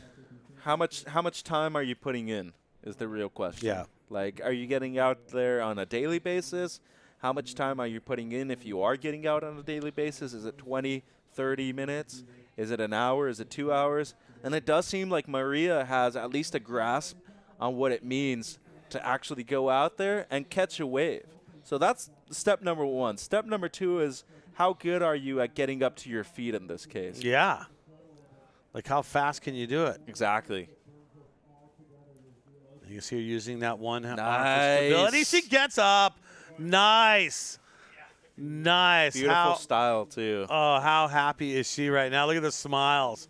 how much time are you putting in is the real question. Yeah. Like, are you getting out there on a daily basis? How much time are you putting in if you are getting out on a daily basis? Is it 20, 30 minutes? Is it an hour? Is it 2 hours? And it does seem like Maria has at least a grasp on what it means to actually go out there and catch a wave. So that's step number one. Step number two is how good are you at getting up to your feet in this case? Yeah. Like, how fast can you do it? Exactly. You can see her using that one arm for Nice. stability. She gets up. Nice. Nice. Beautiful style, too. Oh, how happy is she right now? Look at the smiles.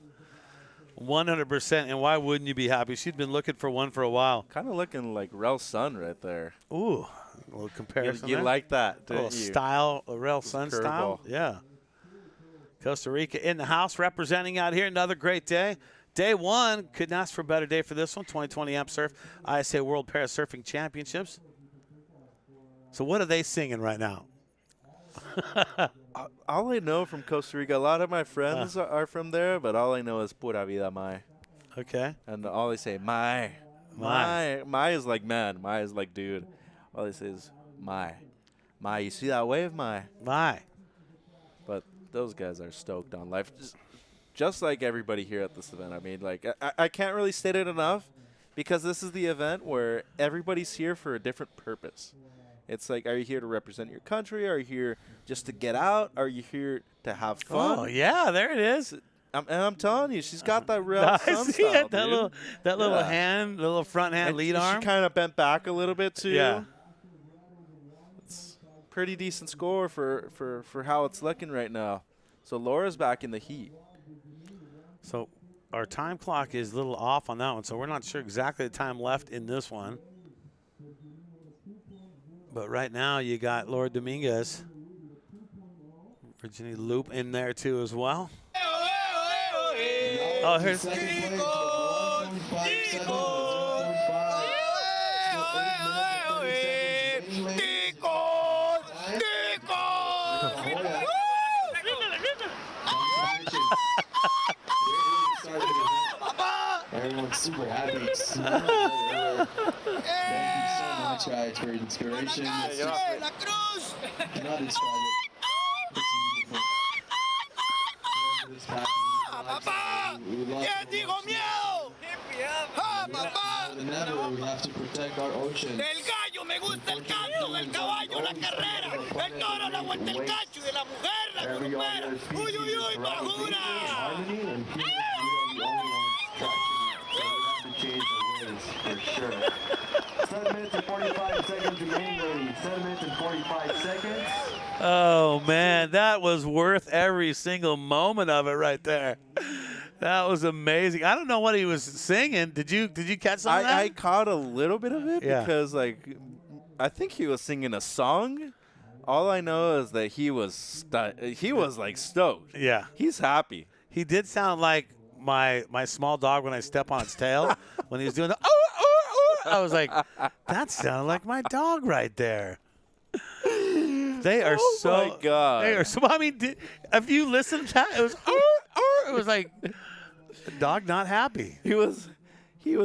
100%. And why wouldn't you be happy? She'd been looking for one for a while. Kind of looking like Rel Sun right there. Ooh, a little comparison You there. like that, A don't little you? style, a Rel Sun style. Curveball. Yeah. Costa Rica in the house representing out here. Another great day. Day one. Couldn't ask for a better day for this one. 2020 Amp Surf ISA World Para Surfing Championships. So what are they singing right now? All I know from Costa Rica, a lot of my friends are from there, but all I know is Pura Vida Mai. Okay. And all they say, Mai. Mai. Mai is like man. Mai is like dude. All they say is Mai. Mai, you see that wave, Mai? Mai. But those guys are stoked on life. Just like everybody here at this event. I mean, like, I can't really state it enough because this is the event where everybody's here for a different purpose. It's like, are you here to represent your country? Are you here just to get out? Are you here to have fun? Oh, yeah, there it is. And I'm telling you, she's got that real I sun see style, it. That dude. little Yeah. hand, the little front hand And lead arm. She kind of bent back a little bit, too. Yeah. It's pretty decent score for how it's looking right now. So Laura's back in the heat. So our time clock is a little off on that one, so we're not sure exactly the time left in this one. But right now you got Laura Dominguez, Virginie Loop in there too as well. Oh, here's Everyone's super happy. Thank you so much, guys, for inspiration. Cannot describe it. It's beautiful. This passion, we love never we have to protect our ocean. Every other species is around nature and harmony, and humans, we are the only ones tracking it. So we have to change the ways for sure. 7 minutes and 45 seconds remaining, ladies. 7 minutes and 45 seconds. Oh man, that was worth every single moment of it right there. That was amazing. I don't know what he was singing. Did you catch some of that? I caught a little bit of it Yeah. because, like, I think he was singing a song. All I know is that he was like stoked. Yeah. He's happy. He did sound like my small dog when I step on its tail when he was doing the I was like, that sounded like my dog right there. They are so. my God. They are so. I mean, if you listen to that, it was. It was like, dog not happy. He was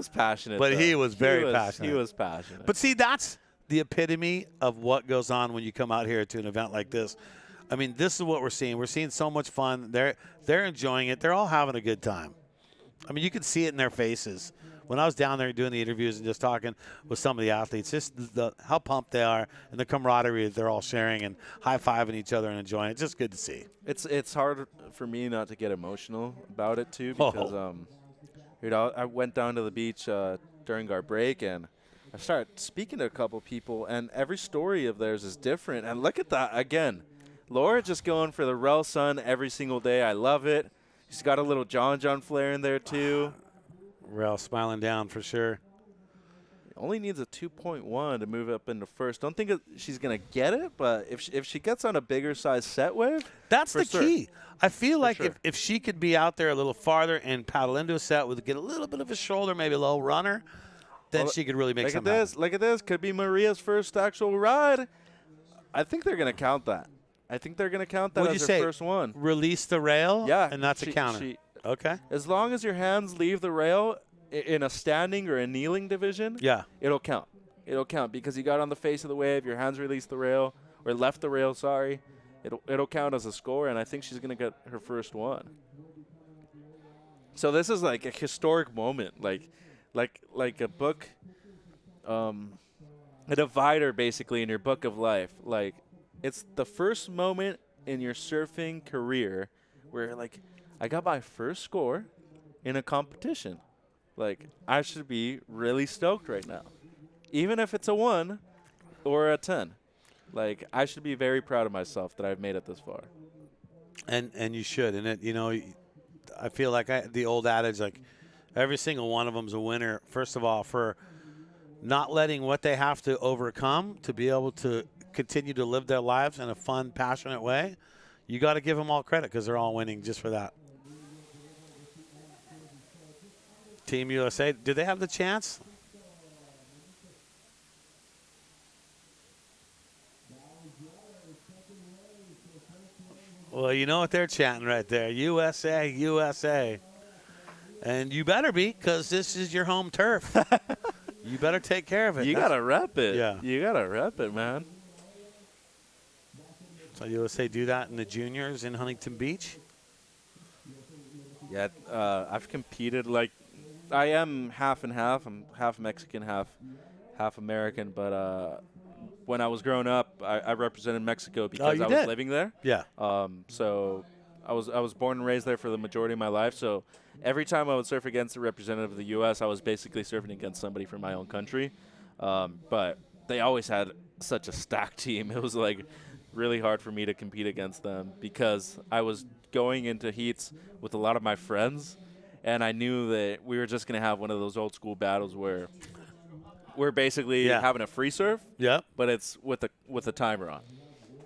passionate. But though. he was very passionate. He was passionate. But see, that's the epitome of what goes on when you come out here to an event like this. I mean, this is what we're seeing. We're seeing so much fun. They're enjoying it. They're all having a good time. I mean, you can see it in their faces. When I was down there doing the interviews and just talking with some of the athletes, just how pumped they are and the camaraderie that they're all sharing and high-fiving each other and enjoying. It's just good to see. It's hard for me not to get emotional about it too because I went down to the beach during our break and I started speaking to a couple people and every story of theirs is different. And look at that again, Laura just going for the Rel Sun every single day. I love it. She's got a little John flair in there too. Rel smiling down for sure. Only needs a 2.1 to move up into first. Don't think she's going to get it, but if she gets on a bigger size set wave, that's the key. I feel like sure. if she could be out there a little farther and paddle into a set with get a little bit of a shoulder, maybe a low runner, then she could really make something happen. Look at this. Could be Maria's first actual ride. I think they're going to count that. I think they're going to count that What'd as you her say? first one. Release the rail? Yeah. And that's a counter. Okay. As long as your hands leave the rail in a standing or a kneeling division, yeah, it'll count. It'll count because you got on the face of the wave, your hands released the rail, or left the rail, sorry. It'll count as a score, and I think she's going to get her first one. So this is like a historic moment, like a book, a divider basically in your book of life. Like it's the first moment in your surfing career where like I got my first score in a competition. Like I should be really stoked right now, even if it's a 1 or a 10. Like I should be very proud of myself that I've made it this far. And you should. And I feel like the old adage, like every single one of them's a winner. First of all, for not letting what they have to overcome to be able to continue to live their lives in a fun, passionate way. You got to give them all credit because they're all winning just for that. Team USA, do they have the chance? Well, you know what they're chanting right there. USA, USA. And you better be because this is your home turf. You better take care of it. You got to rep it. Yeah. You got to rep it, man. So USA do that in the juniors in Huntington Beach? Yeah, I've competed like I am half and half. I'm half Mexican, half American. But when I was growing up, I represented Mexico because I was living there. Yeah. So I was born and raised there for the majority of my life. So every time I would surf against a representative of the U.S., I was basically surfing against somebody from my own country. But they always had such a stacked team. It was like really hard for me to compete against them because I was going into heats with a lot of my friends, and I knew that we were just going to have one of those old school battles where we're basically having a free surf, but it's with a timer on.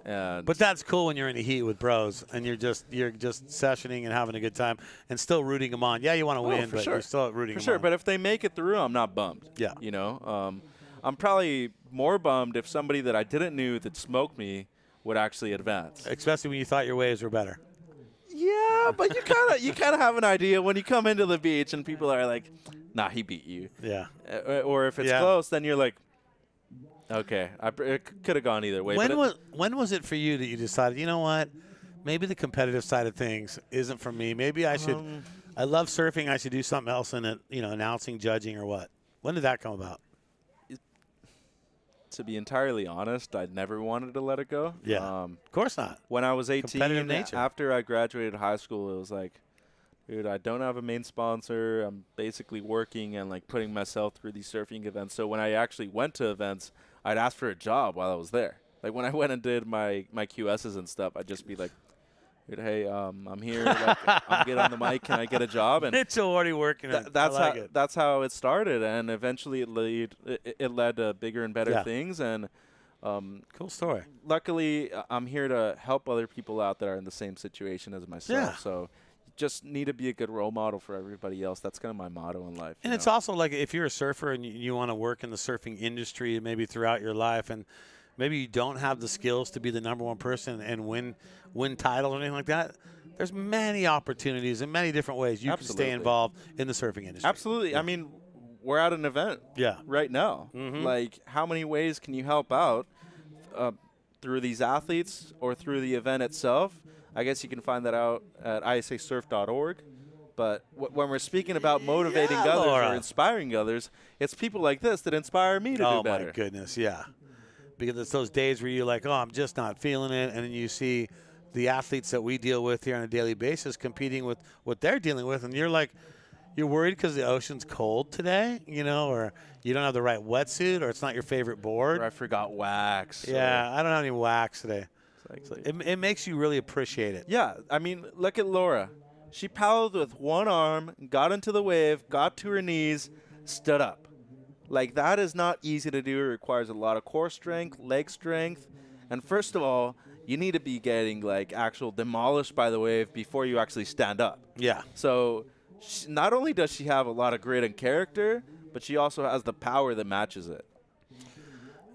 And but that's cool when you're in a heat with bros and you're just sessioning and having a good time and still rooting them on. Yeah, you want to win, but you're still rooting them on. But if they make it through, I'm not bummed. Yeah. You know, I'm probably more bummed if somebody that I didn't knew that smoked me would actually advance. Especially when you thought your waves were better. Yeah, but you kind of have an idea when you come into the beach and people are like, "Nah, he beat you." Yeah. Or if it's close, then you're like, "Okay, it could have gone either way." When was it for you that you decided, you know what, maybe the competitive side of things isn't for me. Maybe I should. I love surfing. I should do something else in it. Announcing, judging, or what? When did that come about? To be entirely honest, I never wanted to let it go. Yeah, of course not. When I was 18, nature. After I graduated high school, it was like, dude, I don't have a main sponsor. I'm basically working and like putting myself through these surfing events. So when I actually went to events, I'd ask for a job while I was there. Like when I went and did my QSs and stuff, I'd just be like, dude, hey, I'm here. Like, I'm good on the mic. Can I get a job? And it's already working. That's how it started, and eventually it led to bigger and better things. And cool story. Luckily, I'm here to help other people out that are in the same situation as myself. Yeah. So you just need to be a good role model for everybody else. That's kind of my motto in life. And it's also like if you're a surfer and you want to work in the surfing industry maybe throughout your life and maybe you don't have the skills to be the #1 person and win titles or anything like that, there's many opportunities in many different ways you can stay involved in the surfing industry. Absolutely. I mean, we're at an event right now. Like, how many ways can you help out through these athletes or through the event itself? I guess you can find that out at isasurf.org. But when we're speaking about motivating others or inspiring others, it's people like this that inspire me to do better. Oh, my goodness, yeah. Because it's those days where you're like, oh, I'm just not feeling it. And then you see the athletes that we deal with here on a daily basis competing with what they're dealing with. And you're like, you're worried because the ocean's cold today, you know, or you don't have the right wetsuit, or it's not your favorite board. Or I forgot wax. Yeah, I don't have any wax today. So it makes you really appreciate it. Yeah, I mean, look at Laura. She paddled with one arm, got into the wave, got to her knees, stood up. Like, that is not easy to do. It requires a lot of core strength, leg strength. And first of all, you need to be getting, like, actual demolished by the wave before you actually stand up. Yeah. So not only does she have a lot of grit and character, but she also has the power that matches it.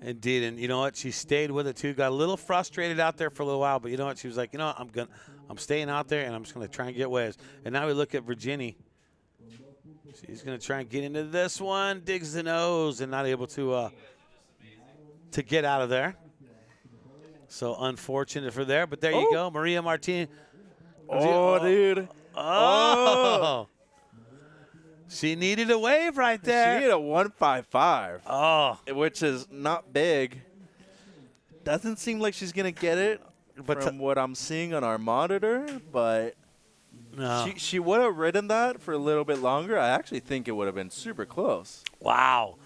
Indeed, and you know what? She stayed with it too. Got a little frustrated out there for a little while, but you know what? She was like, you know what? I'm staying out there, and I'm just gonna try and get waves. And now we look at Virginie. She's gonna try and get into this one. Digs the nose and not able to get out of there. So unfortunate for there, but there you go, Maria Martin. Dude. Oh. She needed a wave right there. She needed a 155. Oh. Which is not big. Doesn't seem like she's going to get it from what I'm seeing on our monitor, but no. She would have ridden that for a little bit longer. I actually think it would have been super close. Wow.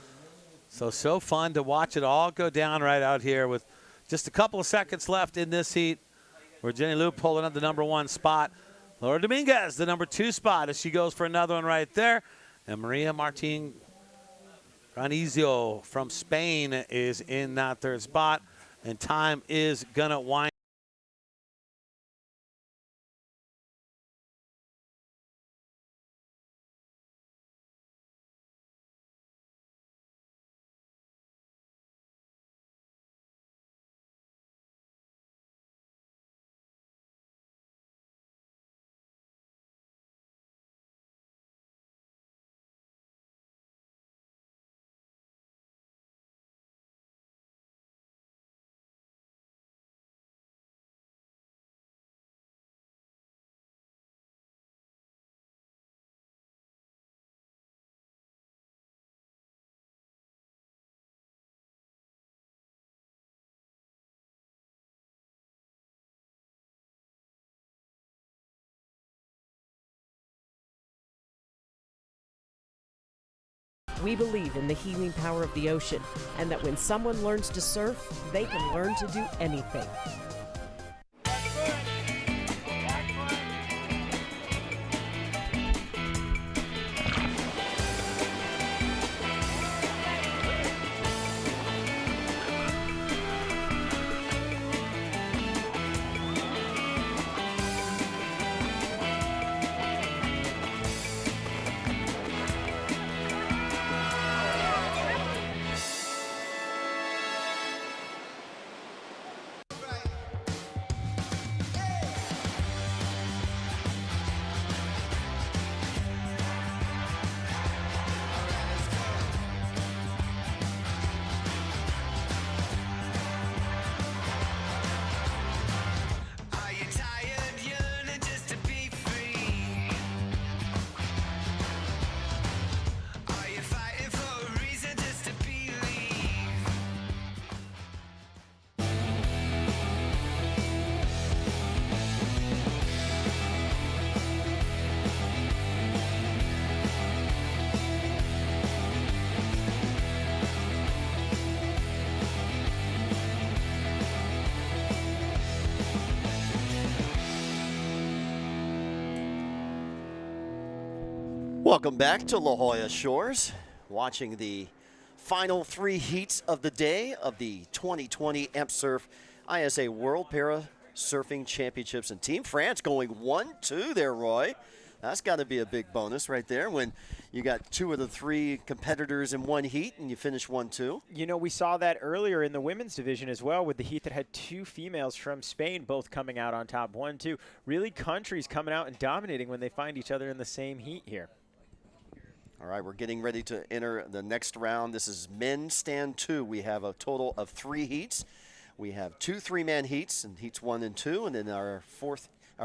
So fun to watch it all go down right out here with just a couple of seconds left in this heat. Virginie Lou pulling up the #1 spot. Laura Dominguez, the #2 spot, as she goes for another one right there. And Maria Martin Granizio from Spain is in that 3rd spot. And time is going to wind. We believe in the healing power of the ocean, and that when someone learns to surf, they can learn to do anything. Welcome back to La Jolla Shores, watching the final 3 heats of the day of the 2020 Amp Surf ISA World Para Surfing Championships. And Team France going 1-2 there, Roy. That's got to be a big bonus right there when you got 2 of the 3 competitors in one heat and you finish 1-2. You know, we saw that earlier in the women's division as well with the heat that had 2 females from Spain both coming out on top. 1-2. Really countries coming out and dominating when they find each other in the same heat here. All right, we're getting ready to enter the next round. This is men's stand 2. We have a total of 3 heats. We have 2 3-man heats in heats 1 and 2, and then our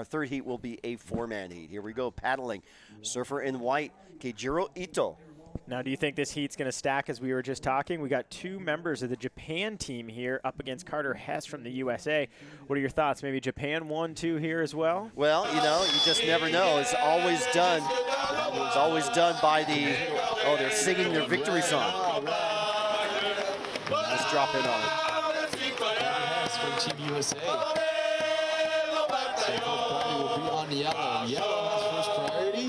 third heat will be a 4-man heat. Here we go, paddling. Surfer in white, Keijiro Ito. Now, do you think this heat's going to stack as we were just talking? We got 2 members of the Japan team here up against Carter Hess from the USA. What are your thoughts? Maybe Japan 1-2 here as well? Well, you know, you just never know. It's always done. It's always done by the, oh, they're singing their victory song. Let's drop in on it. Hess from Team USA. So first priority will be on yellow. Yellow has first priority.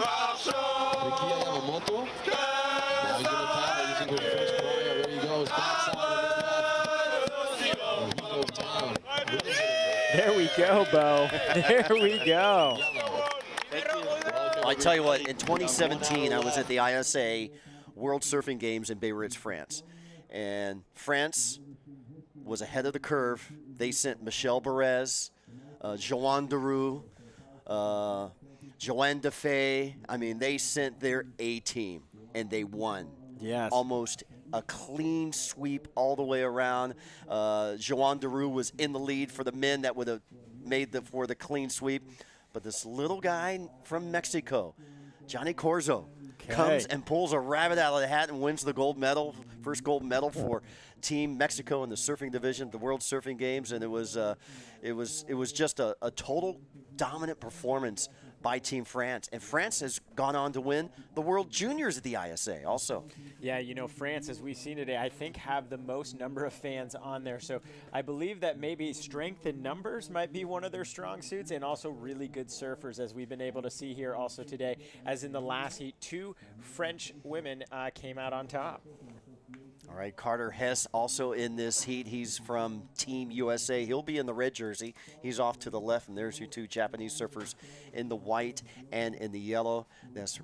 Rikia Yamamoto. Now he's going to paddle. He's going to go first priority. There he goes. Backside of his left. And he goes down. There we go, Bo. There we go. I tell you what, in 2017, I was at the ISA World Surfing Games in Biarritz, France. And France was ahead of the curve. They sent Michelle Perez, Joanne Deroux, Joanne Defay. I mean, they sent their A-team, and they won. Yes. Almost a clean sweep all the way around. Joanne Deroux was in the lead for the men that would have made for the clean sweep. But this little guy from Mexico, Johnny Corzo, comes and pulls a rabbit out of the hat and wins the gold medal, first gold medal for Team Mexico in the surfing division, the World Surfing Games, and it was just a total dominant performance by Team France. And France has gone on to win the World Juniors at the ISA also. Yeah, you know, France, as we've seen today, I think have the most number of fans on there. So I believe that maybe strength in numbers might be one of their strong suits, and also really good surfers, as we've been able to see here also today. As in the last heat, 2 French women came out on top. All right, Carter Hess also in this heat. He's from Team USA. He'll be in the red jersey. He's off to the left, and there's your 2 Japanese surfers in the white and in the yellow. That's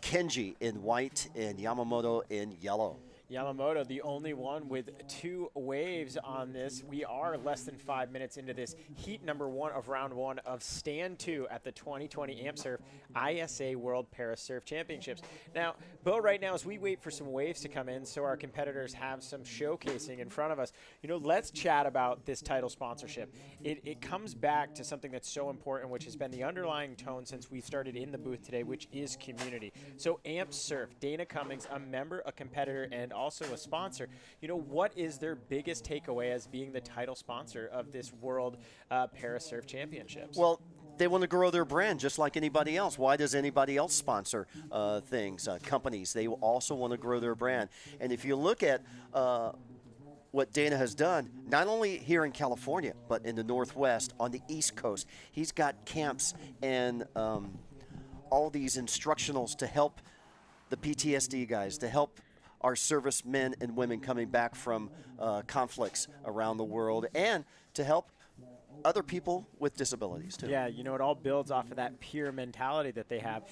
Kenji in white and Yamamoto in yellow. Yamamoto, the only one with 2 waves on this. We are less than 5 minutes into this heat number 1 of round 1 of stand 2 at the 2020 Amp Surf ISA World Para Surf Championships. Now, Bo, right now, as we wait for some waves to come in so our competitors have some showcasing in front of us, you know, let's chat about this title sponsorship. It comes back to something that's so important, which has been the underlying tone since we started in the booth today, which is community. So Amp Surf, Dana Cummings, a member, a competitor, and also a sponsor. You know, what is their biggest takeaway as being the title sponsor of this World Para Surf Championships? Well, they want to grow their brand just like anybody else. Why does anybody else sponsor things, companies? They also want to grow their brand. And if you look at what Dana has done, not only here in California, but in the Northwest, on the East Coast, he's got camps and all these instructionals to help the PTSD guys, to help our servicemen and women coming back from conflicts around the world, and to help other people with disabilities too. Yeah, you know, it all builds off of that peer mentality that they have.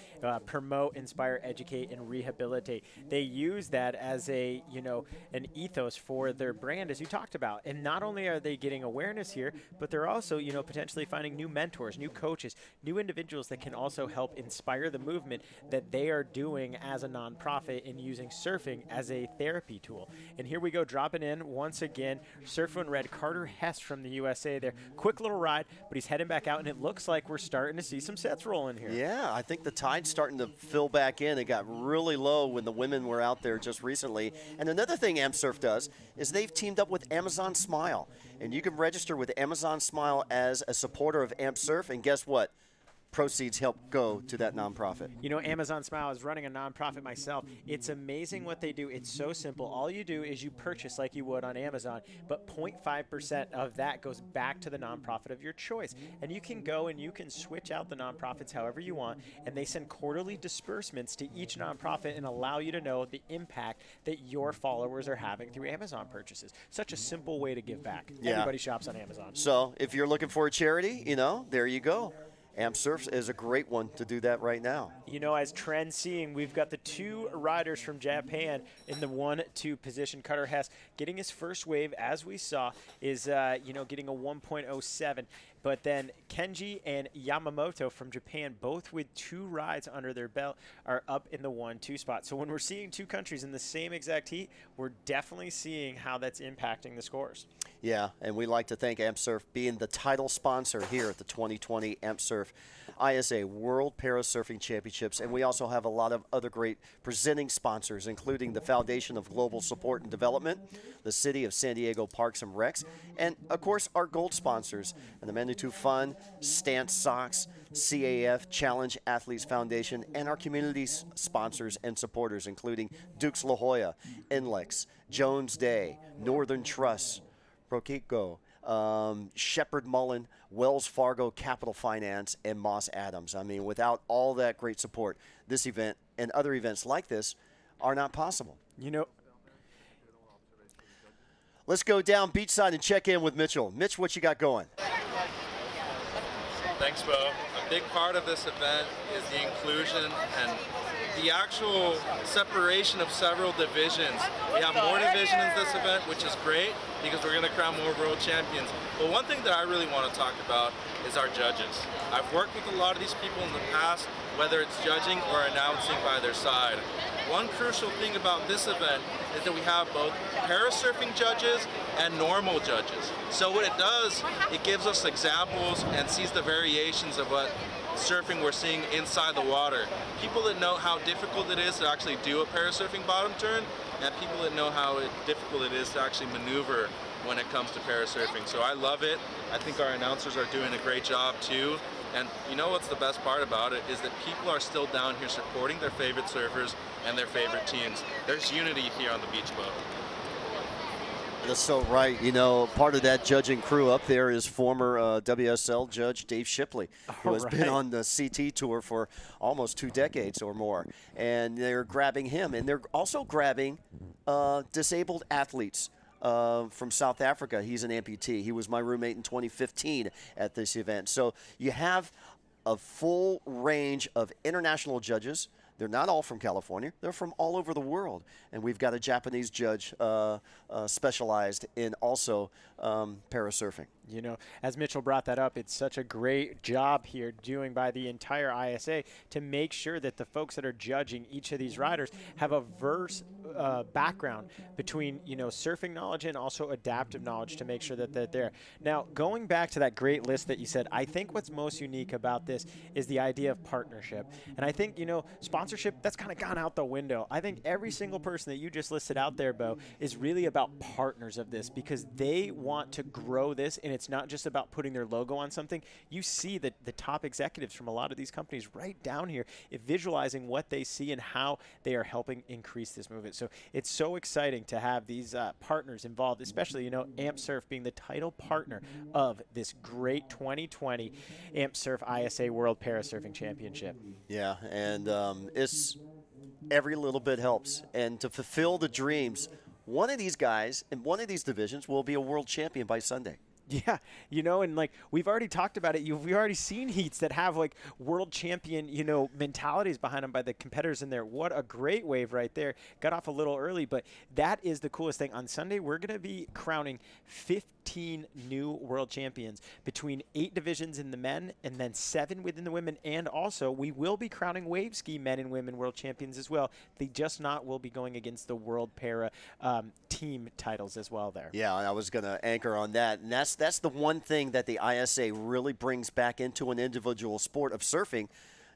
Promote, inspire, educate, and rehabilitate. They use that as a, you know, an ethos for their brand, as you talked about. And not only are they getting awareness here, but they're also, you know, potentially finding new mentors, new coaches, new individuals that can also help inspire the movement that they are doing as a nonprofit and using surfing as a therapy tool. And here we go, dropping in once again, Surf in Red, Carter Hess from the USA there. Quick little ride, but he's heading back out, and it looks like we're starting to see some sets rolling here. Yeah, I think the tide's starting to fill back in. It got really low when the women were out there just recently. And another thing Amp Surf does is they've teamed up with Amazon Smile. And you can register with Amazon Smile as a supporter of Amp Surf, and guess what? Proceeds help go to that nonprofit. You know, Amazon Smile is running a nonprofit myself. It's amazing what they do. It's so simple. All you do is you purchase like you would on Amazon, but 0.5% of that goes back to the nonprofit of your choice. And you can go and you can switch out the nonprofits however you want, and they send quarterly disbursements to each nonprofit and allow you to know the impact that your followers are having through Amazon purchases. Such a simple way to give back. Yeah. Everybody shops on Amazon. So if you're looking for a charity, you know, there you go. Amp Surf is a great one to do that right now. You know, as trend seeing, we've got the 2 riders from Japan in the 1-2 position. Cutter Hess getting his first wave, as we saw, is, getting a 1.07. But then Kenji and Yamamoto from Japan, both with 2 rides under their belt, are up in the 1-2 spot. So when we're seeing 2 countries in the same exact heat, we're definitely seeing how that's impacting the scores. Yeah, and we like to thank Amp Surf being the title sponsor here at the 2020 Amp Surf ISA World Parasurfing Championships. And we also have a lot of other great presenting sponsors, including the Foundation of Global Support and Development, the City of San Diego Parks and Recs, and, of course, our gold sponsors, and the Manitou Fund, Stance Socks, CAF, Challenge Athletes Foundation, and our community sponsors and supporters, including Dukes La Jolla, Inlex, Jones Day, Northern Trust, Proquico, Shepherd Mullen, Wells Fargo Capital Finance, and Moss Adams. I mean, without all that great support, this event and other events like this are not possible. You know, let's go down beachside and check in with Mitchell. Mitch, what you got going? Thanks, Bo. A big part of this event is the inclusion and the actual separation of several divisions. We have more divisions in this event, which is great because we're going to crown more world champions. But one thing that I really want to talk about is our judges. I've worked with a lot of these people in the past, whether it's judging or announcing by their side. One crucial thing about this event is that we have both parasurfing judges and normal judges. So what it does, it gives us examples and sees the variations of what surfing we're seeing inside the water. People that know how difficult it is to actually do a parasurfing bottom turn, and people that know how difficult it is to actually maneuver when it comes to parasurfing. So I love it. I think our announcers are doing a great job too. And you know what's the best part about it is that people are still down here supporting their favorite surfers and their favorite teams. There's unity here on the beach boat. That's so right. You know, part of that judging crew up there is former WSL judge Dave Shipley, who has been on the CT tour for almost 2 decades or more. And they're grabbing him. And they're also grabbing disabled athletes from South Africa. He's an amputee. He was my roommate in 2015 at this event. So you have a full range of international judges. They're not all from California. They're from all over the world. And we've got a Japanese judge specialized in also parasurfing. You know, as Mitchell brought that up, it's such a great job here doing by the entire ISA to make sure that the folks that are judging each of these riders have a verse background between, you know, surfing knowledge and also adaptive knowledge to make sure that they're there. Now, going back to that great list that you said, I think what's most unique about this is the idea of partnership. And I think, you know, sponsorship, that's kind of gone out the window. I think every single person that you just listed out there, Bo, is really about partners of this because they want to grow this, and it's not just about putting their logo on something. You see the top executives from a lot of these companies right down here visualizing what they see and how they are helping increase this movement. So it's so exciting to have these partners involved, especially, you know, Amp Surf being the title partner of this great 2020 Amp Surf ISA World Parasurfing Championship. Yeah, and it's every little bit helps. And to fulfill the dreams, one of these guys in one of these divisions will be a world champion by Sunday. Yeah, you know, and like we've already talked about it. We've already seen heats that have like world champion, you know, mentalities behind them by the competitors in there. What a great wave right there. Got off a little early, but that is the coolest thing. On Sunday, we're going to be crowning 15 new world champions between 8 divisions in the men and then 7 within the women. And also, we will be crowning wave ski men and women world champions as well. They just not will be going against the world para team titles as well there. Yeah, I was going to anchor on that. And that's the one thing that the ISA really brings back into an individual sport of surfing.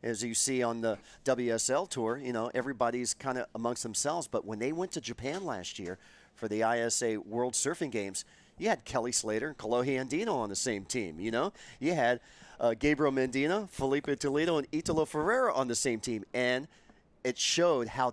As you see on the WSL tour, you know, everybody's kind of amongst themselves. But when they went to Japan last year for the ISA World Surfing Games, you had Kelly Slater and Kalohi Andino on the same team, you know. You had Gabriel Mendina, Felipe Toledo, and Italo Ferreira on the same team. And it showed how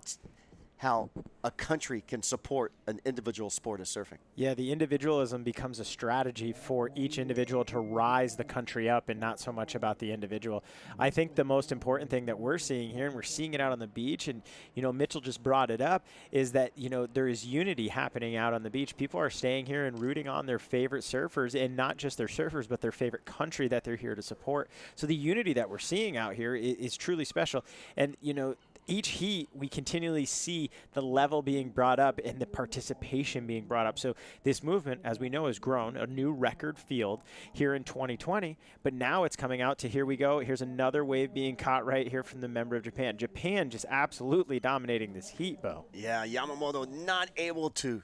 how a country can support an individual sport of surfing. Yeah, the individualism becomes a strategy for each individual to rise the country up and not so much about the individual. I think the most important thing that we're seeing here, and we're seeing it out on the beach, and, you know, Mitchell just brought it up, is that, you know, there is unity happening out on the beach. People are staying here and rooting on their favorite surfers, and not just their surfers, but their favorite country that they're here to support. So the unity that we're seeing out here is truly special. And, you know, each heat, we continually see the level being brought up and the participation being brought up. So this movement, as we know, has grown a new record field here in 2020, but now it's coming out to, here we go, here's another wave being caught right here from the member of Japan. Japan just absolutely dominating this heat, Bo. Yeah, Yamamoto not able to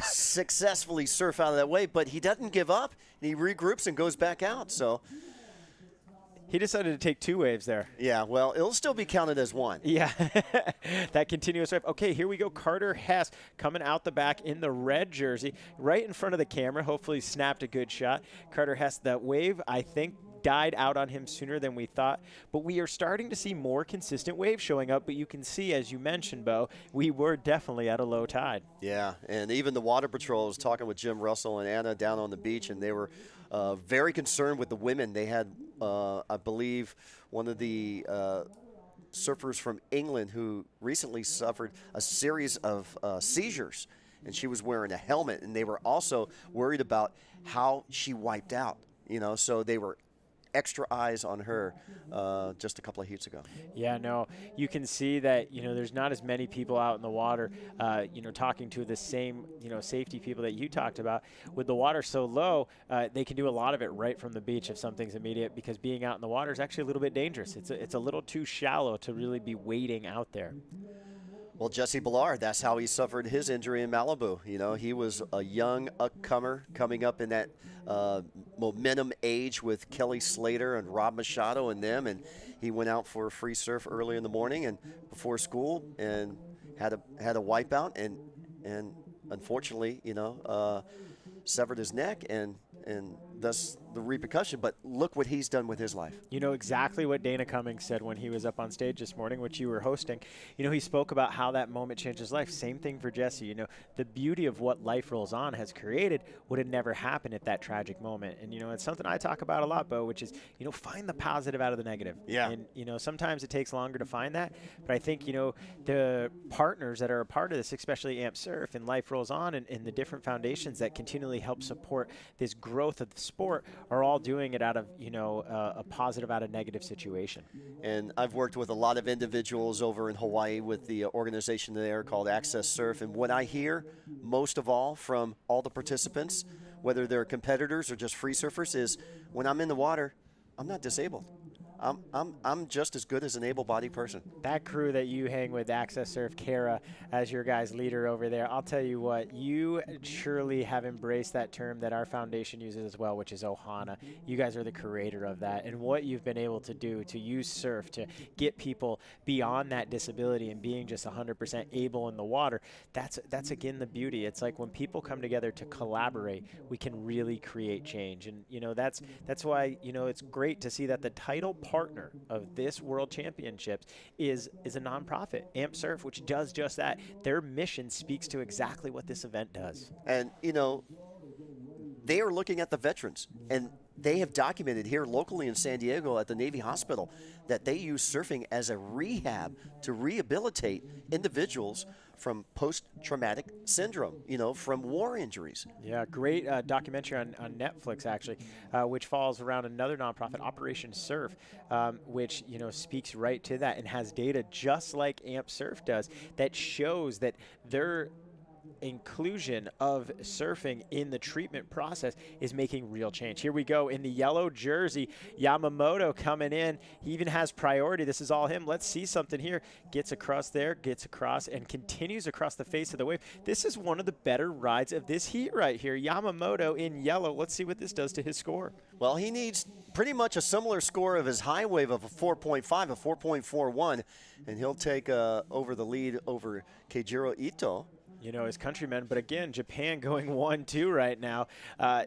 successfully surf out of that wave, but he doesn't give up. He regroups and goes back out, so... He decided to take 2 waves there. Yeah, well, it'll still be counted as 1. Yeah, that continuous wave. Okay, here we go. Carter Hess coming out the back in the red jersey, right in front of the camera. Hopefully snapped a good shot. Carter Hess, that wave, I think, died out on him sooner than we thought. But we are starting to see more consistent waves showing up. But you can see, as you mentioned, Bo, we were definitely at a low tide. Yeah, and even the Water Patrol was talking with Jim Russell and Anna down on the beach, and they were very concerned with the women. They had, I believe, one of the surfers from England who recently suffered a series of seizures, and she was wearing a helmet, and they were also worried about how she wiped out, you know, so they were extra eyes on her just a couple of heats ago. Yeah, no, you can see that, you know, there's not as many people out in the water, you know, talking to the same, you know, safety people that you talked about. With the water so low, they can do a lot of it right from the beach if something's immediate, because being out in the water is actually a little bit dangerous. It's a little too shallow to really be wading out there. Well, Jesse Ballard, that's how he suffered his injury in Malibu. You know, he was a young upcomer coming up in that momentum age with Kelly Slater and Rob Machado and them, and he went out for a free surf early in the morning and before school and had a wipeout and unfortunately, you know, severed his neck and thus the repercussion. But look what he's done with his life. You know exactly what Dana Cummings said when he was up on stage this morning, which you were hosting. You know, he spoke about how that moment changed his life. Same thing for Jesse. You know, the beauty of what Life Rolls On has created would have never happened at that tragic moment. And, you know, it's something I talk about a lot, Bo, which is, you know, find the positive out of the negative. Yeah. And, you know, sometimes it takes longer to find that. But I think, you know, the partners that are a part of this, especially Amp Surf and Life Rolls On and the different foundations that continually help support this growth of the sport, are all doing it out of, you know, a positive out of negative situation. And I've worked with a lot of individuals over in Hawaii with the organization there called Access Surf. And what I hear most of all from all the participants, whether they're competitors or just free surfers, is when I'm in the water, I'm not disabled. I'm just as good as an able-bodied person. That crew that you hang with, Access Surf, Kara, as your guys' leader over there, I'll tell you what, you surely have embraced that term that our foundation uses as well, which is Ohana. You guys are the creator of that, and what you've been able to do to use surf to get people beyond that disability and being just 100% able in the water, that's again the beauty. It's like when people come together to collaborate, we can really create change. And, you know, that's why, you know, it's great to see that the title partner of this World Championships is a nonprofit, Amp Surf, which does just that. Their mission speaks to exactly what this event does. And, you know, they are looking at the veterans, and they have documented here locally in San Diego at the Navy Hospital that they use surfing as a rehab to rehabilitate individuals from post-traumatic syndrome, you know, from war injuries. Yeah, great documentary on Netflix, actually, which falls around another nonprofit, Operation Surf, which, you know, speaks right to that and has data just like Amp Surf does that shows that their inclusion of surfing in the treatment process is making real change. Here we go in the yellow jersey, Yamamoto coming in. He even has priority. This is all him. Let's see something here. Gets across there, gets across, and continues across the face of the wave. This is one of the better rides of this heat right here. Yamamoto in yellow. Let's see what this does to his score. Well, he needs pretty much a similar score of his high wave of a 4.5, a 4.41, and he'll take over the lead over Keijiro Ito. you know, his countrymen. But again, Japan going 1-2 right now.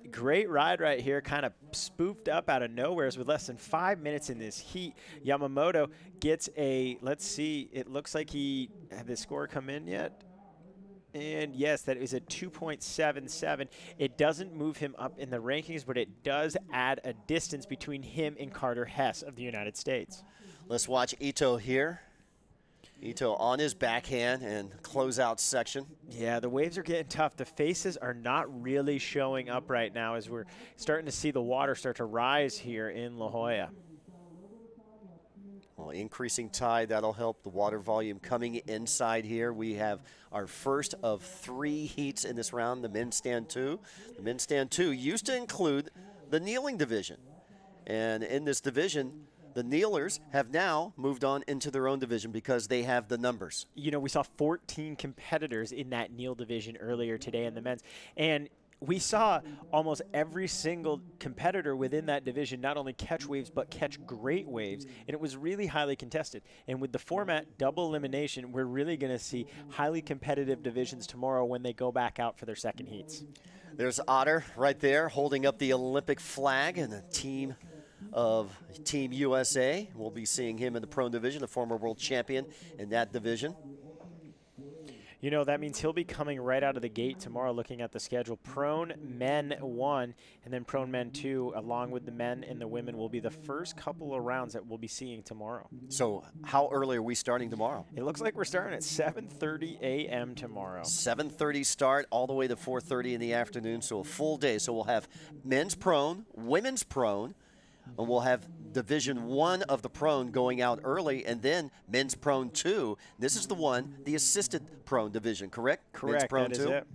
Great ride right here, kind of spoofed up out of nowhere. With less than 5 minutes in this heat, Yamamoto gets a, let's see, it looks like he had the score come in yet. And yes, that is a 2.77. It doesn't move him up in the rankings, but it does add a distance between him and Carter Hess of the United States. Let's watch Ito here. Ito on his backhand and closeout section. Yeah, the waves are getting tough. The faces are not really showing up right now as we're starting to see the water start to rise here in La Jolla. Well, increasing tide, that'll help the water volume coming inside here. We have our first of 3 heats in this round, the men's stand 2. The men's stand 2 used to include the kneeling division. And in this division, the kneelers have now moved on into their own division because they have the numbers. You know, we saw 14 competitors in that kneel division earlier today in the men's. And we saw almost every single competitor within that division not only catch waves, but catch great waves. And it was really highly contested. And with the format double elimination, we're really going to see highly competitive divisions tomorrow when they go back out for their second heats. There's Otter right there holding up the Olympic flag and the team of Team USA. We'll be seeing him in the prone division, the former world champion in that division. You know, that means he'll be coming right out of the gate tomorrow looking at the schedule. Prone men 1 and then prone men 2, along with the men and the women, will be the first couple of rounds that we'll be seeing tomorrow. So how early are we starting tomorrow? It looks like we're starting at 7:30 a.m. tomorrow. 7:30 start all the way to 4:30 in the afternoon, so a full day. So we'll have men's prone, women's prone, and we'll have Division 1 of the prone going out early, and then men's prone 2. This is the one, the assisted prone division, correct? Correct, men's prone that 2. is it.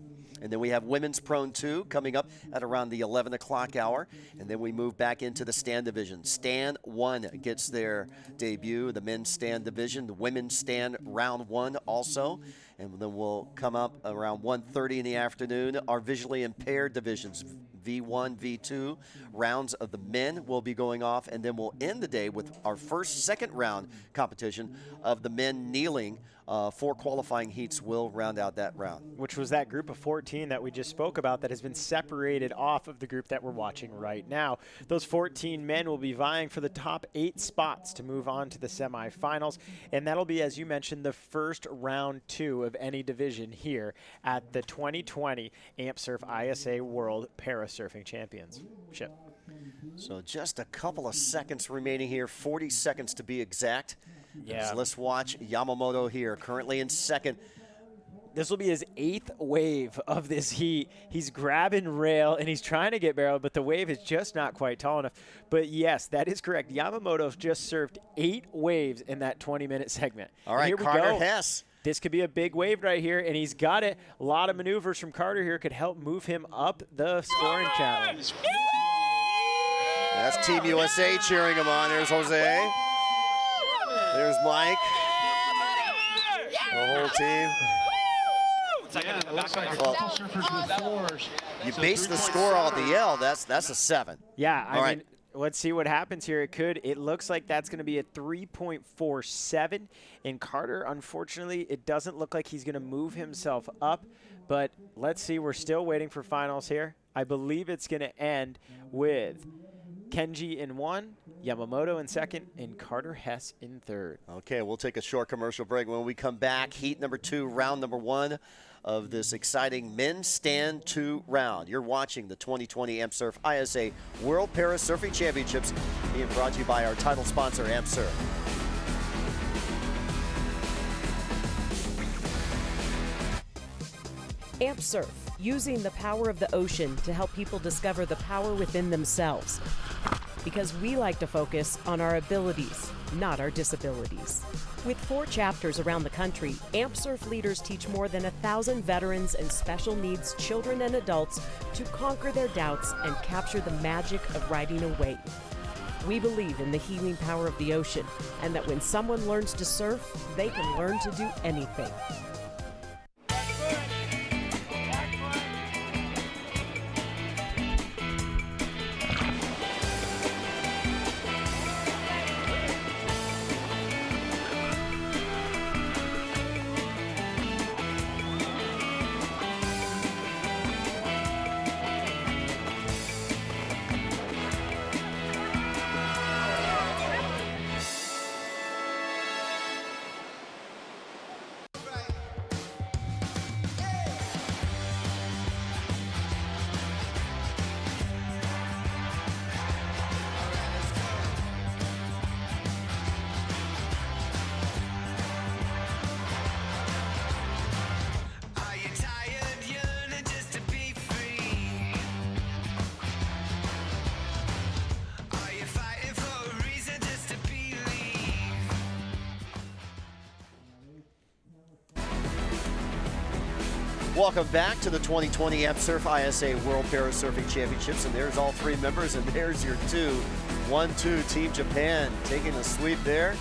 And then we have women's prone 2 coming up at around the 11 o'clock hour. And then we move back into the stand division. Stand 1 gets their debut, the men's stand division. The women's stand round 1 also. And then we'll come up around 1:30 in the afternoon. Our visually impaired divisions, V1, V2 rounds of the men will be going off, and then we'll end the day with our second round competition of the men kneeling. 4 qualifying heats will round out that round. Which was that group of 14 that we just spoke about that has been separated off of the group that we're watching right now. Those 14 men will be vying for the top 8 spots to move on to the semifinals, and that'll be, as you mentioned, the first round 2 of any division here at the 2020 AMP Surf ISA World Parasurfing Championship. So just a couple of seconds remaining here, 40 seconds to be exact. Yeah. So let's watch Yamamoto here, currently in second. This will be his 8th wave of this heat. He's grabbing rail, and he's trying to get barrel, but the wave is just not quite tall enough. But yes, that is correct. Yamamoto's just served 8 waves in that 20-minute segment. All right, here we Carter go. Hess. This could be a big wave right here, and he's got it. A lot of maneuvers from Carter here could help move him up the scoring challenge. That's Team USA cheering him on. There's Jose. There's Mike. The whole team. Well, you base the score on the L. That's a 7. Yeah, All right. mean, let's see what happens here. It looks like that's going to be a 3.47. And Carter, unfortunately, it doesn't look like he's going to move himself up. But let's see. We're still waiting for finals here. I believe it's going to end with Kenji in 1, Yamamoto in 2nd, and Carter Hess in 3rd. Okay, we'll take a short commercial break. When we come back, heat number 2, round number 1 of this exciting men's stand 2 round. You're watching the 2020 AMP Surf ISA World Parasurfing Championships, being brought to you by our title sponsor, AMP Surf. AMP Surf, using the power of the ocean to help people discover the power within themselves. Because we like to focus on our abilities, not our disabilities. With 4 chapters around the country, AMP Surf leaders teach more than 1,000 veterans and special needs children and adults to conquer their doubts and capture the magic of riding a wave. We believe in the healing power of the ocean, and that when someone learns to surf, they can learn to do anything. welcome back to the 2020 Amp Surf ISA World Parasurfing Championships. And there's all three members, and there's your 1-2 Team Japan taking a sweep there.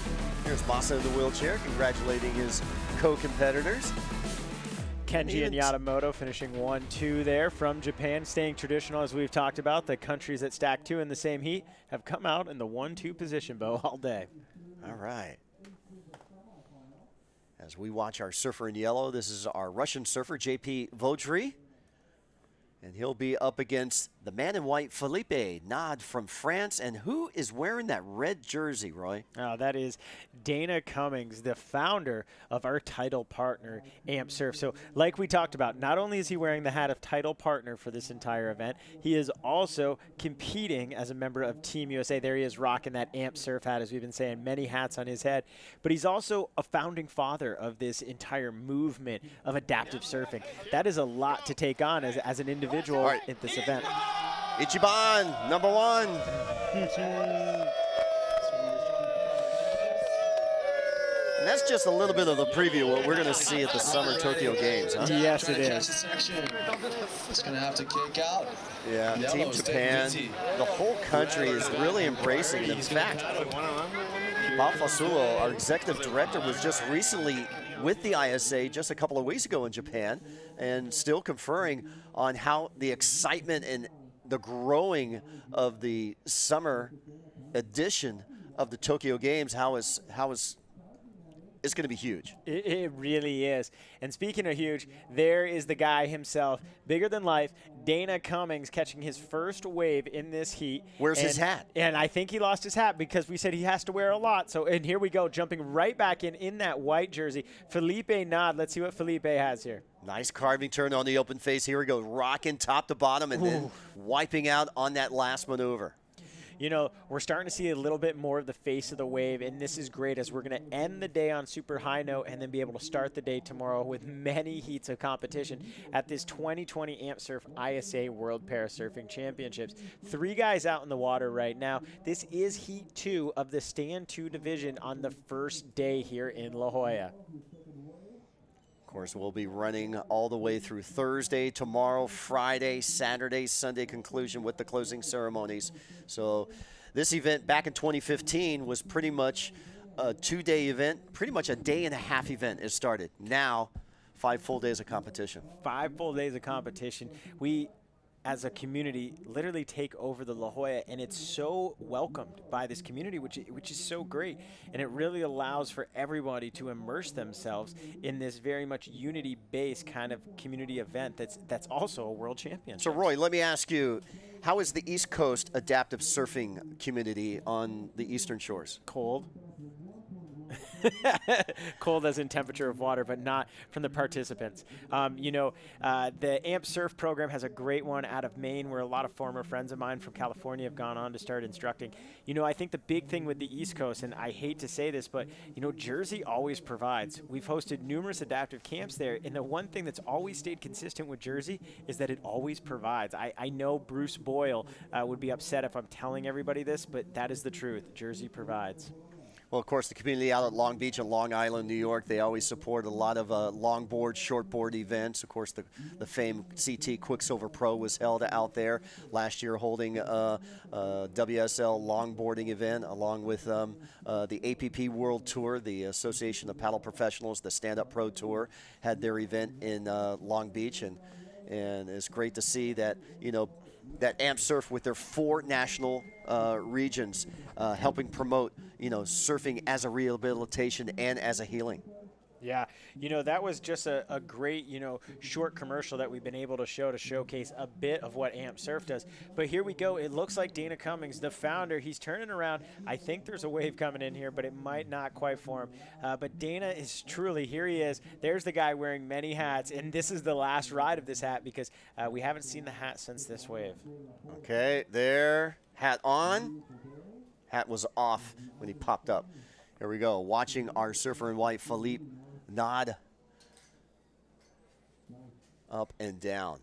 Here's Masa in the wheelchair, congratulating his co-competitors. Kenji and Yadamoto finishing 1-2 there from Japan, staying traditional as we've talked about. The countries that stack 2 in the same heat have come out in the 1-2 position, Bo, all day. All right. As we watch our surfer in yellow, this is our Russian surfer, JP Vodry. And he'll be up against the man in white, Felipe Nod from France. And who is wearing that red jersey, Roy? Oh, that is Dana Cummings, the founder of our title partner, Amp Surf. So like we talked about, not only is he wearing the hat of title partner for this entire event, he is also competing as a member of Team USA. There he is rocking that Amp Surf hat, as we've been saying, many hats on his head. But he's also a founding father of this entire movement of adaptive surfing. That is a lot to take on as an individual at this event. Ichiban, number 1. And that's just a little bit of the preview of what we're going to see at the Summer Tokyo Games, huh? Yes, it is. It's going to have to kick out. Yeah, Team Japan, the whole country is really embracing it. In fact, Bob Fasulo, our executive director, was just recently with the ISA just a couple of weeks ago in Japan, and still conferring on how the excitement and the growing of the summer edition of the Tokyo Games, it's going to be huge. It really is. And speaking of huge, there is the guy himself, bigger than life, Dana Cummings, catching his first wave in this heat. Where's his hat? And I think he lost his hat because we said he has to wear a lot. So, and here we go, jumping right back in that white jersey. Felipe Nod. Let's see what Felipe has here. Nice carving turn on the open face. Here we go, rocking top to bottom and then wiping out on that last maneuver. You know, we're starting to see a little bit more of the face of the wave, and this is great as we're going to end the day on super high note and then be able to start the day tomorrow with many heats of competition at this 2020 Amp Surf ISA World Parasurfing Championships. 3 guys out in the water right now. This is Heat 2 of the Stand 2 division on the first day here in La Jolla. Of course, we'll be running all the way through Thursday, tomorrow, Friday, Saturday, Sunday conclusion with the closing ceremonies. So this event back in 2015 was pretty much a 2-day event, pretty much a day-and-a-half event it started. Now, 5 full days of competition. 5 full days of competition. We, as a community, literally take over the La Jolla, and it's so welcomed by this community, which is so great. And it really allows for everybody to immerse themselves in this very much unity-based kind of community event that's also a world championship. So, Roy, let me ask you, how is the East Coast adaptive surfing community on the Eastern Shores? Cold. Cold as in temperature of water, but not from the participants. The Amp Surf program has a great one out of Maine, where a lot of former friends of mine from California have gone on to start instructing. You know, I think the big thing with the East Coast, and I hate to say this, but, you know, Jersey always provides. We've hosted numerous adaptive camps there, and the one thing that's always stayed consistent with Jersey is that it always provides. I know Bruce Boyle would be upset if I'm telling everybody this, but that is the truth. Jersey provides. Well, of course, the community out at Long Beach and Long Island, New York, they always support a lot of longboard, shortboard events. Of course, the famed CT Quicksilver Pro was held out there last year, holding a WSL longboarding event along with the APP World Tour, the Association of Paddle Professionals, the Stand Up Pro Tour, had their event in Long Beach, and it's great to see that, you know, that Amp Surf with their 4 national regions helping promote, you know, surfing as a rehabilitation and as a healing. Yeah, you know, that was just a great, you know, short commercial that we've been able to show to showcase a bit of what Amp Surf does. But here we go. It looks like Dana Cummings, the founder, he's turning around. I think there's a wave coming in here, but it might not quite form. But Dana is truly, here he is. There's the guy wearing many hats, and this is the last ride of this hat because we haven't seen the hat since this wave. Okay, there, hat on. Hat was off when he popped up. Here we go, watching our surfer in white, Philippe Nod, up and down.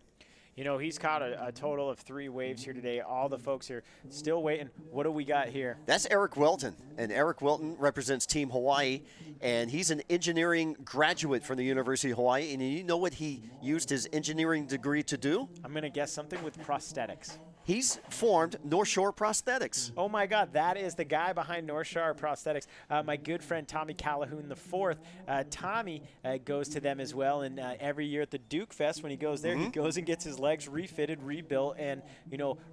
You know, he's caught a total of 3 waves here today. All the folks are still waiting. What do we got here? That's Eric Welton, and Eric Welton represents Team Hawaii, and he's an engineering graduate from the University of Hawaii, and you know what he used his engineering degree to do? I'm going to guess something with prosthetics. He's formed North Shore Prosthetics. Oh my God, that is the guy behind North Shore Prosthetics. My good friend Tommy Calhoun IV. Tommy goes to them as well, and every year at the Duke Fest, when he goes there, he goes and gets his legs refitted, rebuilt, and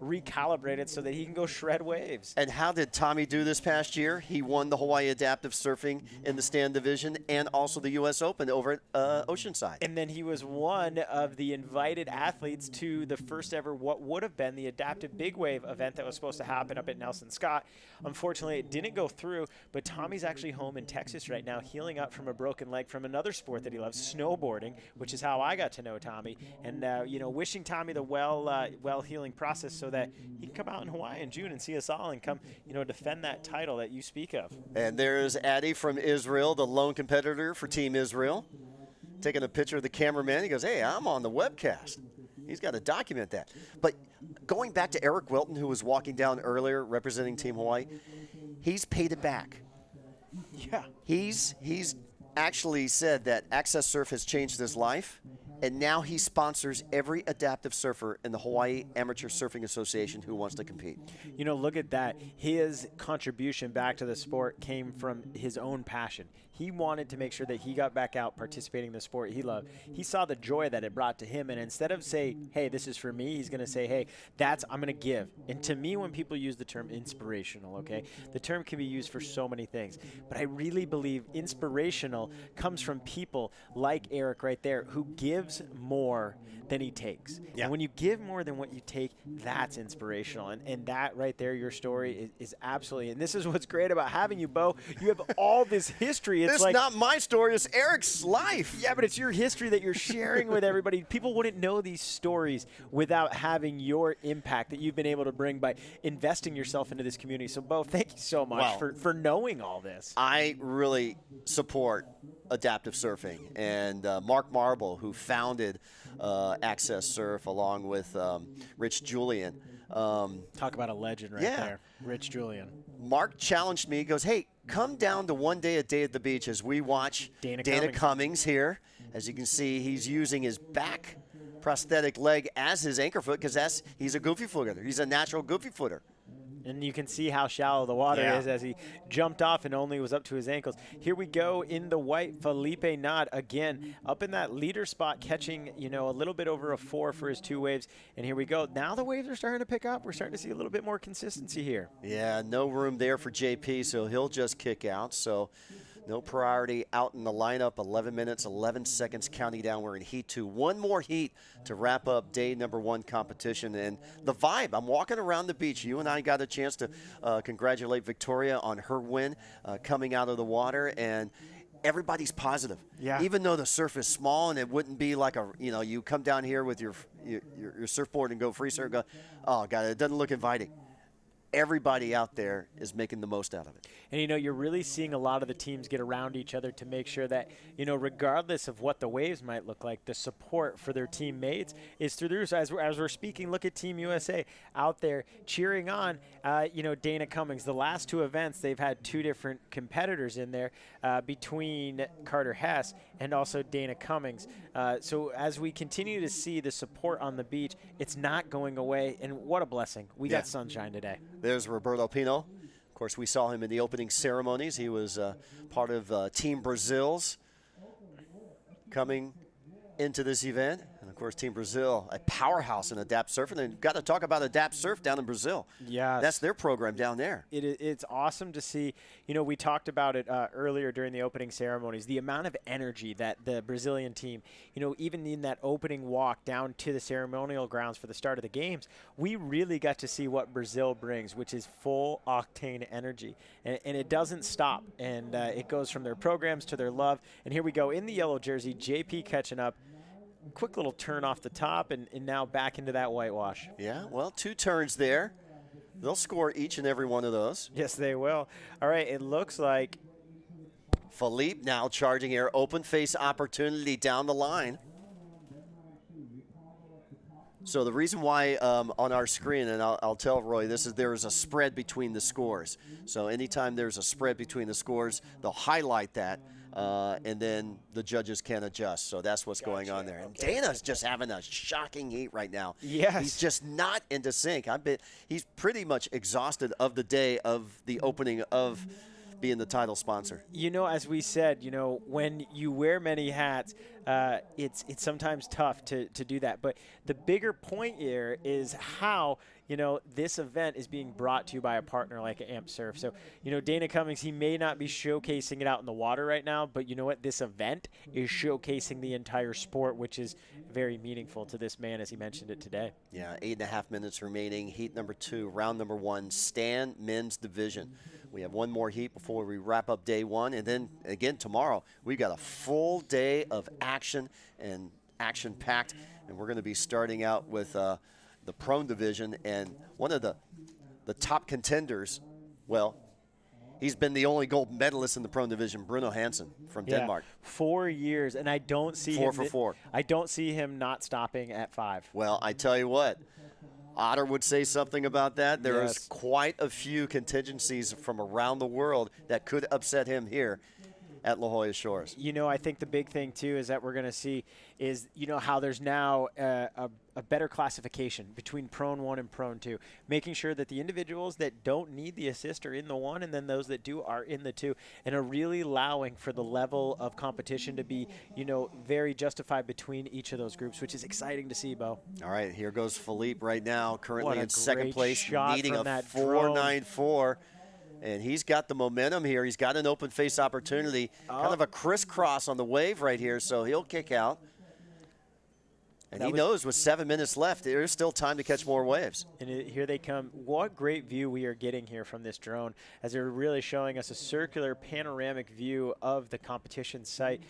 recalibrated so that he can go shred waves. And how did Tommy do this past year? He won the Hawaii Adaptive Surfing in the stand division and also the U.S. Open over at Oceanside. And then he was one of the invited athletes to the first ever what would have been the Adaptive Big Wave event that was supposed to happen up at Nelson Scott. Unfortunately, it didn't go through, but Tommy's actually home in Texas right now, healing up from a broken leg from another sport that he loves, snowboarding, which is how I got to know Tommy. And, wishing Tommy the well-healing process so that he can come out in Hawaii in June and see us all and come, defend that title that you speak of. And there's Addy from Israel, the lone competitor for Team Israel, taking a picture of the cameraman. He goes, hey, I'm on the webcast. He's got to document that. But going back to Eric Welton, who was walking down earlier representing Team Hawaii, he's paid it back. Yeah. He's actually said that Access Surf has changed his life, and now he sponsors every adaptive surfer in the Hawaii Amateur Surfing Association who wants to compete. Look at that. His contribution back to the sport came from his own passion. He wanted to make sure that he got back out participating in the sport he loved. He saw the joy that it brought to him, and instead of saying, hey, this is for me, he's going to say, hey, I'm going to give. And to me, when people use the term inspirational, okay, the term can be used for so many things. But I really believe inspirational comes from people like Eric right there who gives more than he takes. Yeah. And when you give more than what you take, that's inspirational. And that right there, your story is absolutely, and this is what's great about having you, Bo. You have all this history. It's not my story, it's Eric's life. Yeah, but it's your history that you're sharing with everybody. People wouldn't know these stories without having your impact that you've been able to bring by investing yourself into this community. So, Bo, thank you so much for knowing all this. I really support adaptive surfing. And Mark Marble, who founded Access Surf along with Rich Julian. Talk about a legend right there, Rich Julian. Mark challenged me. He goes, hey, come down to one day a day at the beach as we watch Dana Cummings here. As you can see, he's using his back prosthetic leg as his anchor foot because he's a goofy footer. He's a natural goofy footer. And you can see how shallow the water is as he jumped off and only was up to his ankles. Here we go in the white, Felipe Nod again up in that leader spot, catching a little bit over a 4 for his 2 waves. And here we go. Now the waves are starting to pick up. We're starting to see a little bit more consistency here. Yeah, no room there for JP, so he'll just kick out. So no priority out in the lineup. 11 minutes, 11 seconds counting down. We're in Heat 2. One more heat to wrap up day number 1 competition. And the vibe, I'm walking around the beach. You and I got a chance to congratulate Victoria on her win coming out of the water. And everybody's positive. Yeah. Even though the surf is small and it wouldn't be like you come down here with your surfboard and go free surf, go, oh, God, it doesn't look inviting. Everybody out there is making the most out of it. And, you're really seeing a lot of the teams get around each other to make sure that, regardless of what the waves might look like, the support for their teammates is through the roof. So as we're speaking, look at Team USA out there cheering on, Dana Cummings. The last 2 events, they've had 2 different competitors in there between Carter Hess and also Dana Cummings. So as we continue to see the support on the beach, it's not going away. And what a blessing. We got sunshine today. There's Roberto Pino. Of course, we saw him in the opening ceremonies. He was part of Team Brazil's coming into this event. And, of course, Team Brazil, a powerhouse in adapt surf. And they've got to talk about adapt surf down in Brazil. Yeah. That's their program down there. It's awesome to see. We talked about it earlier during the opening ceremonies, the amount of energy that the Brazilian team, even in that opening walk down to the ceremonial grounds for the start of the games, we really got to see what Brazil brings, which is full octane energy. And it doesn't stop. And it goes from their programs to their love. And here we go in the yellow jersey, JP catching up. Quick little turn off the top and now back into that whitewash. Yeah, well, 2 turns there. They'll score each and every one of those. Yes, they will. All right, it looks like Philippe now charging here. Open face opportunity down the line. So the reason why on our screen, and I'll tell Roy, there is a spread between the scores. So anytime there's a spread between the scores, they'll highlight that, and then the judges can adjust. So that's what's going on there. And Dana's just having a shocking heat right now. Yes. He's just not into sync. He's pretty much exhausted of the day of the opening of being the title sponsor. You know, as we said, you know, when you wear many hats, it's sometimes tough to do that. But the bigger point here is how, you know, this event is being brought to you by a partner like Amp Surf. So, you know, Dana Cummings, he may not be showcasing it out in the water right now, but you know what? This event is showcasing the entire sport, which is very meaningful to this man, as he mentioned it today. Yeah, 8.5 minutes remaining. Heat number 2, round number 1, Stan men's division. We have one more heat before we wrap up day 1. And then, again, tomorrow, we've got a full day of action and action-packed. And we're going to be starting out with the prone division. And one of the top contenders, well, he's been the only gold medalist in the prone division, Bruno Hansen from Denmark. 4 years, and I don't see 4 for 4. I don't see him not stopping at 5. Well, I tell you what, Otter would say something about that. There is Yes. quite a few contingencies from around the world that could upset him here at La Jolla Shores. You know, I think the big thing, too, is that we're going to see is, you know, how there's now a better classification between prone 1 and prone 2, making sure that the individuals that don't need the assist are in the 1, and then those that do are in the 2, and are really allowing for the level of competition to be, you know, very justified between each of those groups, which is exciting to see, Bo. All right, here goes Philippe right now, currently What a in second great place, shot needing from a that 4.94. And he's got the momentum here. He's got an open face opportunity, kind of a crisscross on the wave right here, so he'll kick out. And he knows with 7 minutes left, there is still time to catch more waves. And here they come. What great view we are getting here from this drone, as they're really showing us a circular panoramic view of the competition site.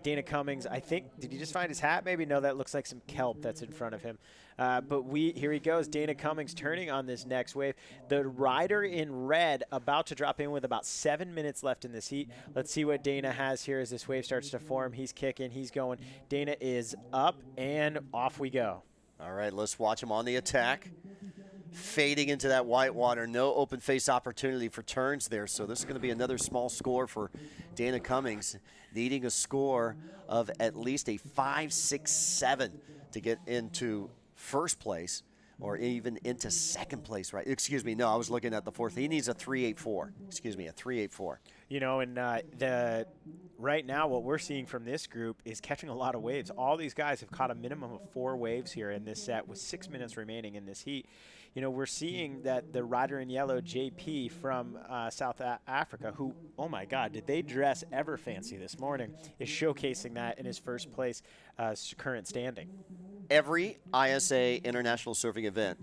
Dana Cummings, I think, did he just find his hat? Maybe no, that looks like some kelp that's in front of him. But here he goes, Dana Cummings turning on this next wave. The rider in red about to drop in with about 7 minutes left in this heat. Let's see what Dana has here as this wave starts to form. He's kicking, he's going. Dana is up, and off we go. All right, let's watch him on the attack. Fading into that white water. No open face opportunity for turns there. So this is going to be another small score for Dana Cummings, needing a score of at least a 5.67 to get into first place, or even into second place, right? Excuse me, no, I was looking at the fourth. He needs a 3.84. Excuse me, a 3.84. You know, and right now what we're seeing from this group is catching a lot of waves. All these guys have caught a minimum of 4 waves here in this set with 6 minutes remaining in this heat. You know, we're seeing that the rider in yellow, JP from South Africa, who, oh my God, did they dress ever fancy this morning, is showcasing that in his first place current standing. Every ISA International Surfing event,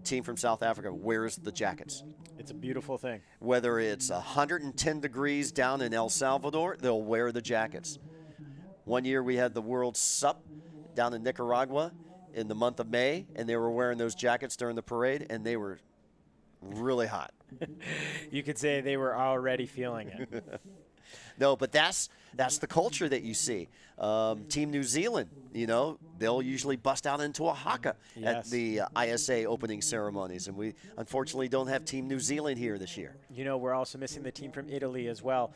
team from South Africa wears the jackets. It's a beautiful thing. Whether it's 110 degrees down in El Salvador, they'll wear the jackets. One year we had the World Sup down in Nicaragua in the month of May, and they were wearing those jackets during the parade, and they were really hot. You could say they were already feeling it. No, but that's the culture that you see. Team New Zealand, you know, they'll usually bust out into a haka at the ISA opening ceremonies, and we unfortunately don't have Team New Zealand here this year. You know, we're also missing the team from Italy as well.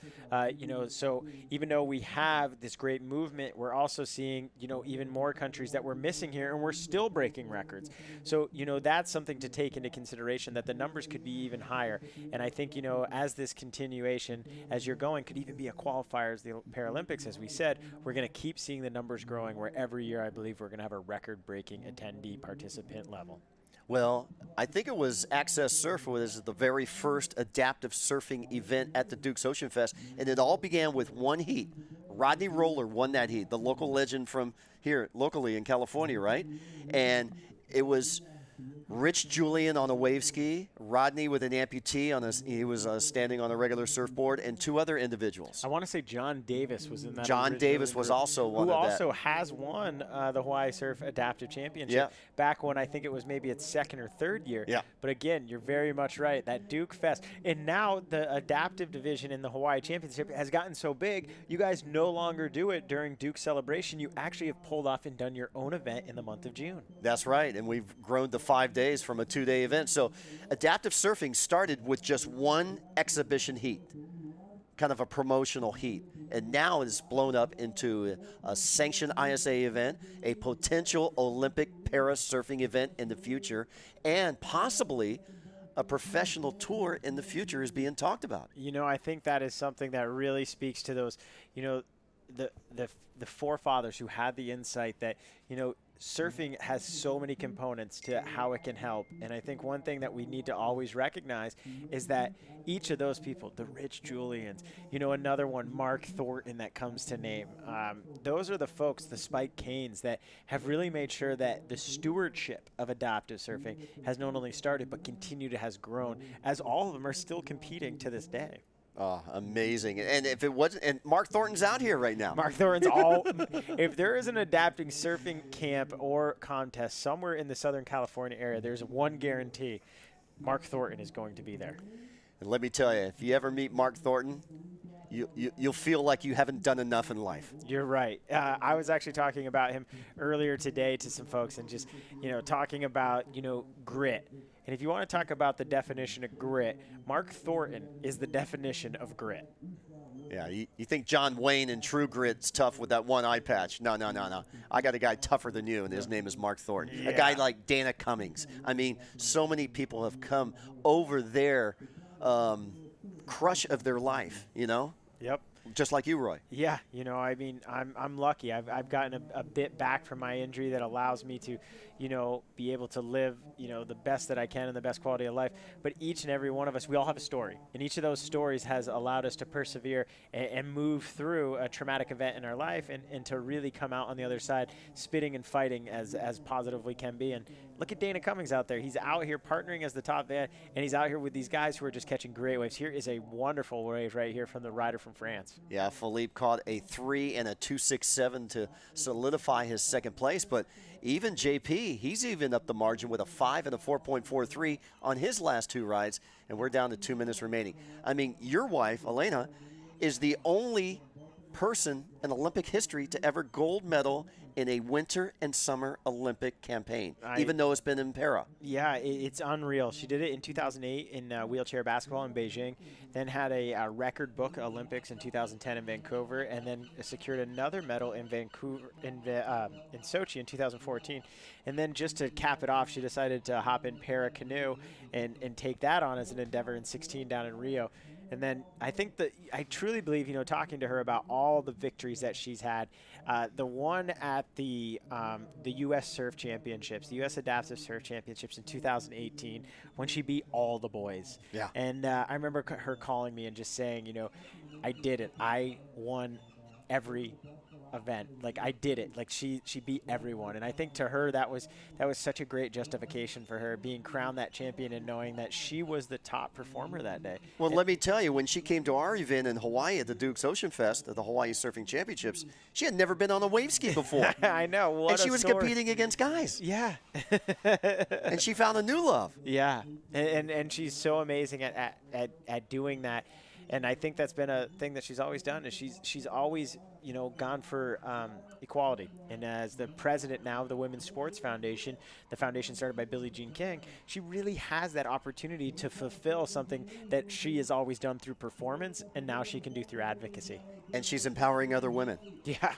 You know, so even though we have this great movement, we're also seeing, you know, even more countries that we're missing here, and we're still breaking records. So, you know, that's something to take into consideration, that the numbers could be even higher. And I think, you know, as this continuation, as you're going, could even be a qualifier as the Paralympics, as we said, we're going to keep seeing the numbers growing, where every year I believe we're going to have a record-breaking attendee participant level. Well, I think it was Access Surf was the very first adaptive surfing event at the Dukes Ocean Fest, and it all began with one heat. Rodney Roller won that heat, the local legend from here locally in California, right? And it was Rich Julian on a wave ski, Rodney with an amputee he was standing on a regular surfboard, and 2 other individuals. I want to say John Davis was in that. John Davis was also one who of that. also has won the Hawaii Surf Adaptive Championship Yeah. back when I think it was maybe its 2nd or 3rd year. Yeah. But again, you're very much right. That Duke Fest. And now the adaptive division in the Hawaii Championship has gotten so big, you guys no longer do it during Duke Celebration. You actually have pulled off and done your own event in the month of June. That's right, and we've grown to 5 days from a 2-day event. So adaptive surfing started with just one exhibition heat, kind of a promotional heat, and now it's blown up into a sanctioned ISA event, a potential Olympic para surfing event in the future, and possibly a professional tour in the future is being talked about. You know, I think that is something that really speaks to those, you know, the forefathers who had the insight that, you know, surfing has so many components to how it can help. And I think one thing that we need to always recognize is that each of those people, the Rich Julians, you know, another one, Mark Thornton, that comes to name, those are the folks, the Spike Canes, that have really made sure that the stewardship of adaptive surfing has not only started but continued to has grown, as all of them are still competing to this day. Oh, amazing. And if it wasn't, and Mark Thornton's out here right now. Mark Thornton's all, if there is an adapting surfing camp or contest somewhere in the Southern California area, there's one guarantee: Mark Thornton is going to be there. And let me tell you, if you ever meet Mark Thornton, you'll feel like you haven't done enough in life. You're right. I was actually talking about him earlier today to some folks, and just, you know, talking about, you know, grit. And if you want to talk about the definition of grit, Mark Thornton is the definition of grit. Yeah, you think John Wayne in True Grit's tough with that one eye patch. No. I got a guy tougher than you, and his name is Mark Thornton. Yeah. A guy like Dana Cummings. I mean, so many people have come over their crush of their life, you know? Yep. Just like you, Roy. Yeah, you know, I mean, I'm lucky. I've gotten a bit back from my injury that allows me to, you know, be able to live, you know, the best that I can and the best quality of life. But each and every one of us, we all have a story. And each of those stories has allowed us to persevere and move through a traumatic event in our life and to really come out on the other side spitting and fighting as positively can be. And look at Dana Cummings out there. He's out here partnering as the top man, and he's out here with these guys who are just catching great waves. Here is a wonderful wave right here from the rider from France. Yeah, Philippe caught a 3 and a 2.67 to solidify his second place, but even JP, he's even up the margin with a 5 and a 4.43 on his last 2 rides, and we're down to 2 minutes remaining. I mean, your wife, Elena, is the only person in Olympic history to ever gold medal in a winter and summer Olympic campaign, even though it's been in para. Yeah, it's unreal. She did it in 2008 in wheelchair basketball in Beijing, then had a record book Olympics in 2010 in Vancouver, and then secured another medal in Vancouver in Sochi in 2014. And then just to cap it off, she decided to hop in para canoe and take that on as an endeavor in 16 down in Rio. And then I think that I truly believe, you know, talking to her about all the victories that she's had, the one at the U.S. Surf Championships, the U.S. Adaptive Surf Championships in 2018, when she beat all the boys. Yeah. And I remember her calling me and just saying, you know, I did it. I won every event. Like, I did it. Like, she beat everyone. And I think to her that was such a great justification for her being crowned that champion and knowing that she was the top performer that day. Well, let me tell you, when she came to our event in Hawaii at the Duke's Ocean Fest, at the Hawaii Surfing Championships, she had never been on a wave ski before. I know. What and she was competing against guys. Yeah. And she found a new love. Yeah. And she's so amazing at doing that. And I think that's been a thing that she's always done, is she's always, you know, gone for equality. And as the president now of the Women's Sports Foundation, the foundation started by Billie Jean King, she really has that opportunity to fulfill something that she has always done through performance, and now she can do through advocacy. And she's empowering other women. Yeah.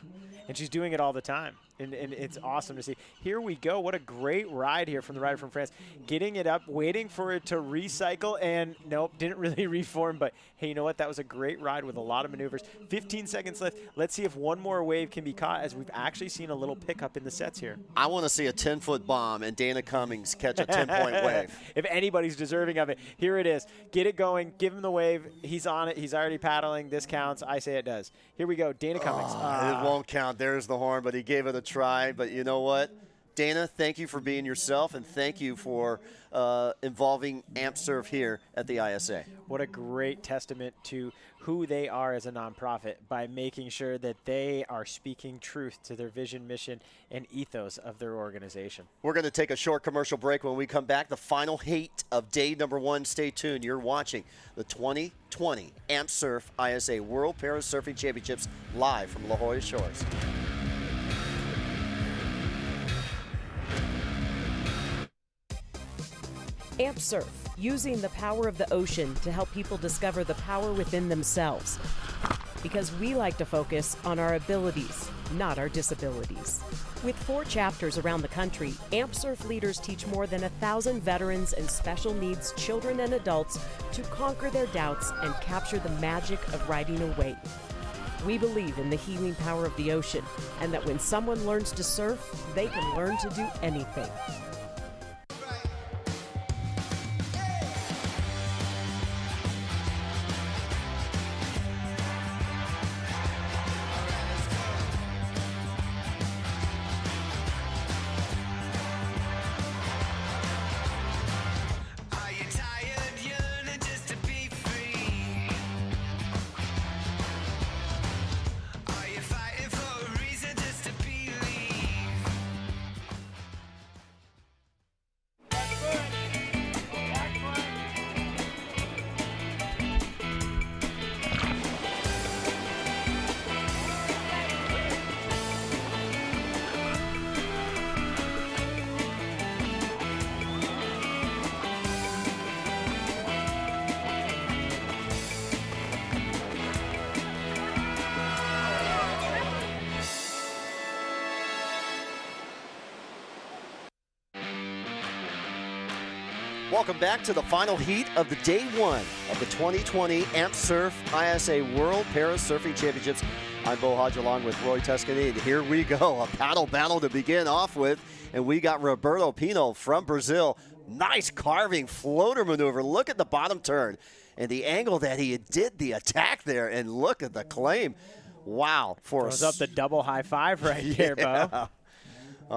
And she's doing it all the time. And it's awesome to see. Here we go. What a great ride here from the rider from France. Getting it up, waiting for it to recycle, and nope, didn't really reform. But, hey, you know what? That was a great ride with a lot of maneuvers. 15 seconds left. Let's see if one more wave can be caught, as we've actually seen a little pickup in the sets here. I want to see a 10-foot bomb and Dana Cummings catch a 10-point wave. If anybody's deserving of it, here it is. Get it going. Give him the wave. He's on it. He's already paddling. This counts. I say it does. Here we go. Dana Cummings. It won't count. There's the horn, but he gave it a try. But you know what? Dana, thank you for being yourself, and thank you for involving Amp Surf here at the ISA. What a great testament to who they are as a nonprofit by making sure that they are speaking truth to their vision, mission, and ethos of their organization. We're going to take a short commercial break. When we come back, the final heat of day number 1. Stay tuned. You're watching the 2020 Amp Surf ISA World Para Surfing Championships live from La Jolla Shores. Amp Surf, using the power of the ocean to help people discover the power within themselves. Because we like to focus on our abilities, not our disabilities. With 4 chapters around the country, Amp Surf leaders teach more than 1,000 veterans and special needs children and adults to conquer their doubts and capture the magic of riding a wave. We believe in the healing power of the ocean, and that when someone learns to surf, they can learn to do anything. Welcome back to the final heat of the day 1 of the 2020 Amp Surf ISA World Para Surfing Championships. I'm Bo Hodge along with Roy Tuscany. Here we go, a paddle battle to begin off with. And we got Roberto Pino from Brazil. Nice carving floater maneuver. Look at the bottom turn and the angle that he did the attack there. And look at the claim. Wow. Throws up the double high five right there, Bo.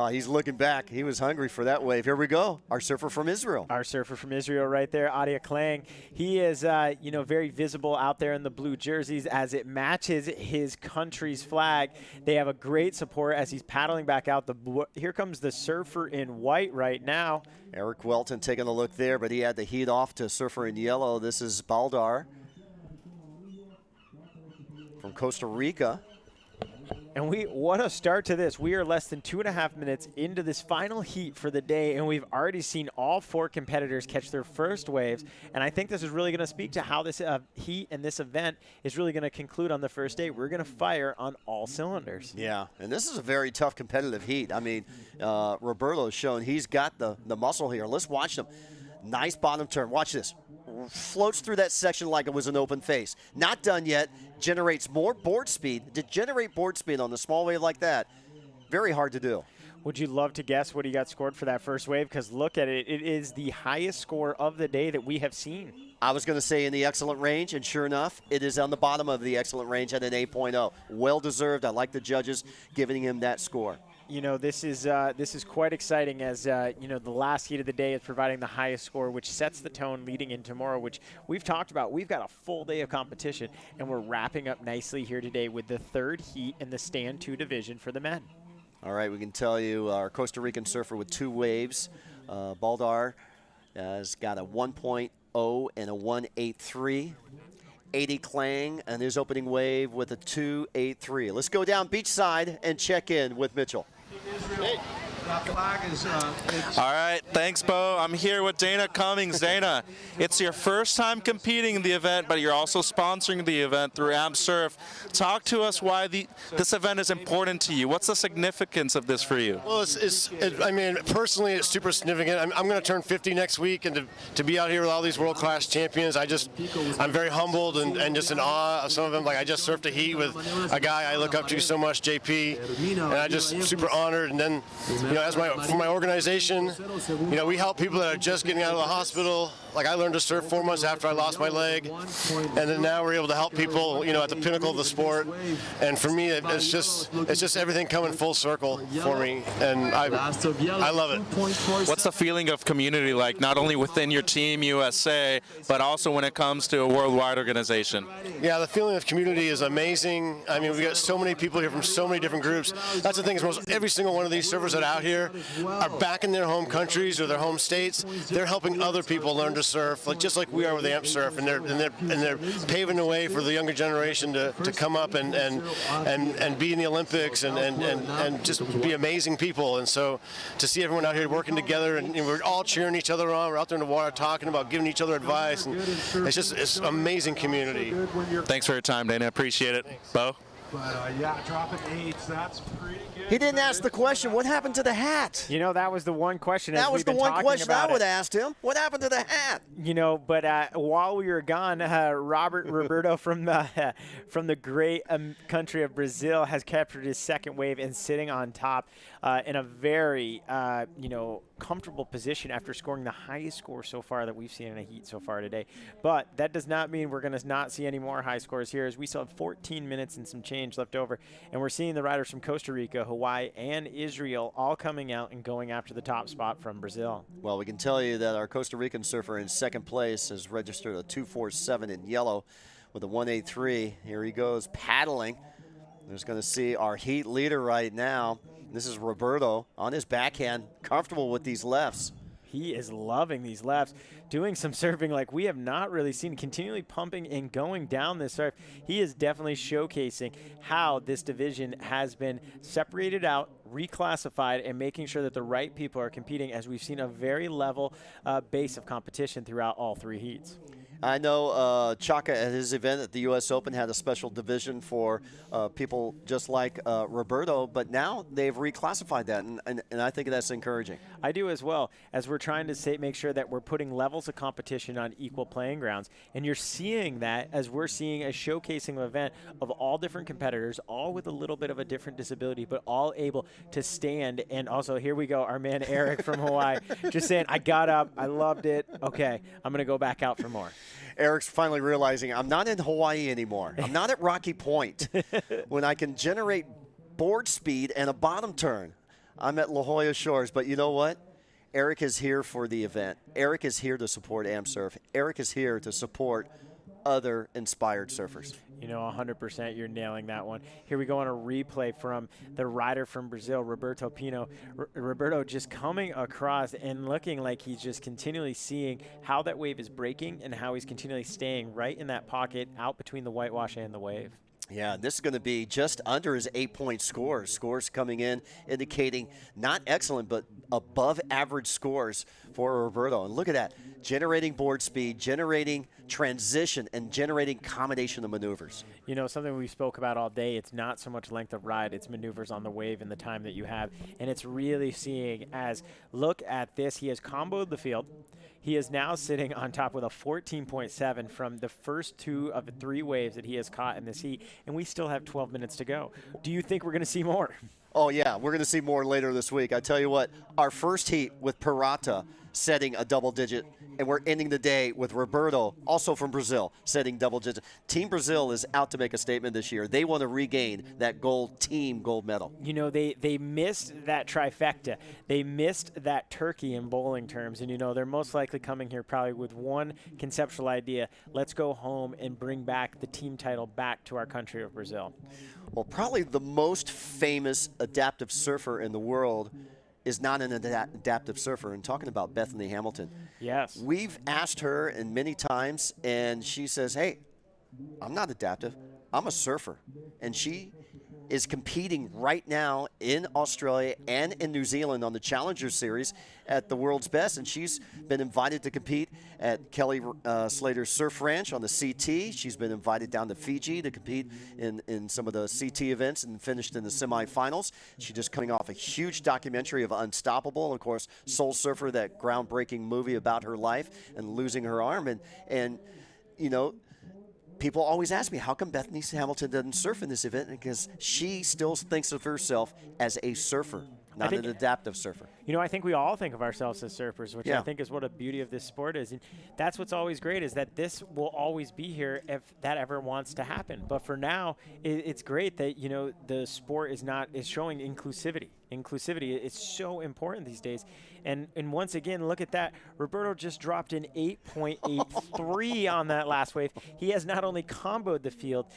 He's looking back. He was hungry for that wave. Here we go. Our surfer from Israel. Our surfer from Israel right there, Adia Klang. He is, very visible out there in the blue jerseys as it matches his country's flag. They have a great support as he's paddling back out. Here comes the surfer in white right now. Eric Welton taking a look there, but he had the heat off to surfer in yellow. This is Baldar from Costa Rica. And what a start to this. We are less than 2.5 minutes into this final heat for the day, and we've already seen all 4 competitors catch their first waves. And I think this is really going to speak to how this heat and this event is really going to conclude on the first day. We're going to fire on all cylinders. Yeah, and this is a very tough competitive heat. I mean, Roberto's shown he's got the muscle here. Let's watch him. Nice bottom turn. Watch this. Floats through that section like it was an open face. Not done yet. Generates more board speed. To generate board speed on the small wave like that, very hard to do. Would you love to guess what he got scored for that first wave? Because look at it. It is the highest score of the day that we have seen. I was going to say in the excellent range, and sure enough, it is on the bottom of the excellent range at an 8.0. Well-deserved. I like the judges giving him that score. This is quite exciting as, the last heat of the day is providing the highest score, which sets the tone leading in tomorrow, which we've talked about. We've got a full day of competition, and we're wrapping up nicely here today with the 3rd heat in the Stand 2 division for the men. All right, we can tell you our Costa Rican surfer with 2 waves. Baldar has got a 1.0 and a 1.83. 80 Klang and his opening wave with a 2.83. Let's go down beachside and check in with Mitchell. Hey. All right, thanks, Bo. I'm here with Dana Cummings. Dana, it's your first time competing in the event, but you're also sponsoring the event through Amp Surf. Talk to us why this event is important to you. What's the significance of this for you? Well, personally, it's super significant. I'm going to turn 50 next week, and to be out here with all these world-class champions, I'm very humbled and just in awe of some of them. Like, I just surfed a heat with a guy I look up to so much, JP, and I just super honored. And then, for my organization, we help people that are just getting out of the hospital, like I learned to surf 4 months after I lost my leg, and then now we're able to help people, at the pinnacle of the sport. And for me, it's just everything coming full circle for me, and I love it. What's the feeling of community like, not only within your team USA, but also when it comes to a worldwide organization? Yeah, the feeling of community is amazing. I mean, we got so many people here from so many different groups. That's the thing, is most every single one of these surfers that are out here are back in their home countries or their home states. They're helping other people learn to surf, just like we are with Amp Surf, and they're paving the way for the younger generation to come up and be in the Olympics and just be amazing people. And so to see everyone out here working together, and we're all cheering each other on. We're out there in the water talking about giving each other advice, and it's amazing community. Thanks for your time, Dana. I appreciate it. Bo? But yeah, dropping 8s, that's pretty good. He didn't ask the question, what happened to the hat? That was the one question. That was the one question I would have asked him. What happened to the hat? But while we were gone, Roberto from the great country of Brazil has captured his second wave and sitting on top in a very comfortable position after scoring the highest score so far that we've seen in a heat so far today. But that does not mean we're going to not see any more high scores here, as we still have 14 minutes and some change left over, and we're seeing the riders from Costa Rica, Hawaii, and Israel all coming out and going after the top spot from Brazil. Well, we can tell you that our Costa Rican surfer in second place has registered a 247 in yellow with a 183. Here he goes paddling. There's going to see our heat leader right now. This is Roberto on his backhand, comfortable with these lefts. He is loving these lefts, doing some surfing like we have not really seen, continually pumping and going down this surf. He is definitely showcasing how this division has been separated out, reclassified, and making sure that the right people are competing, as we've seen a very level base of competition throughout all three heats. I know Chaka at his event at the U.S. Open had a special division for people just like Roberto, but now they've reclassified that, and I think that's encouraging. I do as well, as we're trying to make sure that we're putting levels of competition on equal playing grounds, and you're seeing that as we're seeing a showcasing event of all different competitors, all with a little bit of a different disability, but all able to stand. And also, here we go, our man Eric from Hawaii, just saying, I got up, I loved it, okay, I'm going to go back out for more. Eric's finally realizing I'm not in Hawaii anymore. I'm not at Rocky Point when I can generate board speed and a bottom turn. I'm at La Jolla Shores, but you know what? Eric is here for the event. Eric is here to support AmSurf. Eric is here to support other inspired surfers. 100%, you're nailing that one. Here we go on a replay from the rider from Brazil, Roberto Pino. Roberto just coming across and looking like he's just continually seeing how that wave is breaking and how he's continually staying right in that pocket out between the whitewash and the wave. Yeah, this is going to be just under his 8-point scores. Scores coming in indicating not excellent, but above average scores for Roberto. And look at that, generating board speed, generating transition, and generating combination of maneuvers. Something we spoke about all day, it's not so much length of ride, it's maneuvers on the wave and the time that you have. And it's really seeing as, look at this, he has comboed the field. He is now sitting on top with a 14.7 from the first 2 of the 3 waves that he has caught in this heat, and we still have 12 minutes to go. Do you think we're going to see more? Oh, yeah, we're going to see more later this week. I tell you what, our first heat with Pirata setting a double digit, and we're ending the day with Roberto, also from Brazil, setting double digit. Team Brazil is out to make a statement this year. They want to regain that team gold medal. They missed that trifecta. They missed that turkey in bowling terms, and they're most likely coming here probably with one conceptual idea. Let's go home and bring back the team title back to our country of Brazil. Well, probably the most famous adaptive surfer in the world is not an adaptive surfer. And talking about Bethany Hamilton. Yes. We've asked her and many times, and she says, hey, I'm not adaptive. I'm a surfer. And she is competing right now in Australia and in New Zealand on the Challenger Series at the world's best, and she's been invited to compete at Kelly Slater's Surf Ranch on the CT. She's been invited down to Fiji to compete in some of the CT events and finished in the semifinals. She's just coming off a huge documentary of Unstoppable, of course, Soul Surfer, that groundbreaking movie about her life and losing her arm. And people always ask me, how come Bethany Hamilton doesn't surf in this event? Because she still thinks of herself as a surfer, not an adaptive surfer. You know, I think we all think of ourselves as surfers, which Yeah. I think is what a beauty of this sport is. And that's what's always great, is that this will always be here if that ever wants to happen. But for now, it's great that, you know, the sport is showing inclusivity. Inclusivity, it's so important these days. And once again, look at that. Roberto just dropped an 8.83 on that last wave. He has not only comboed the field,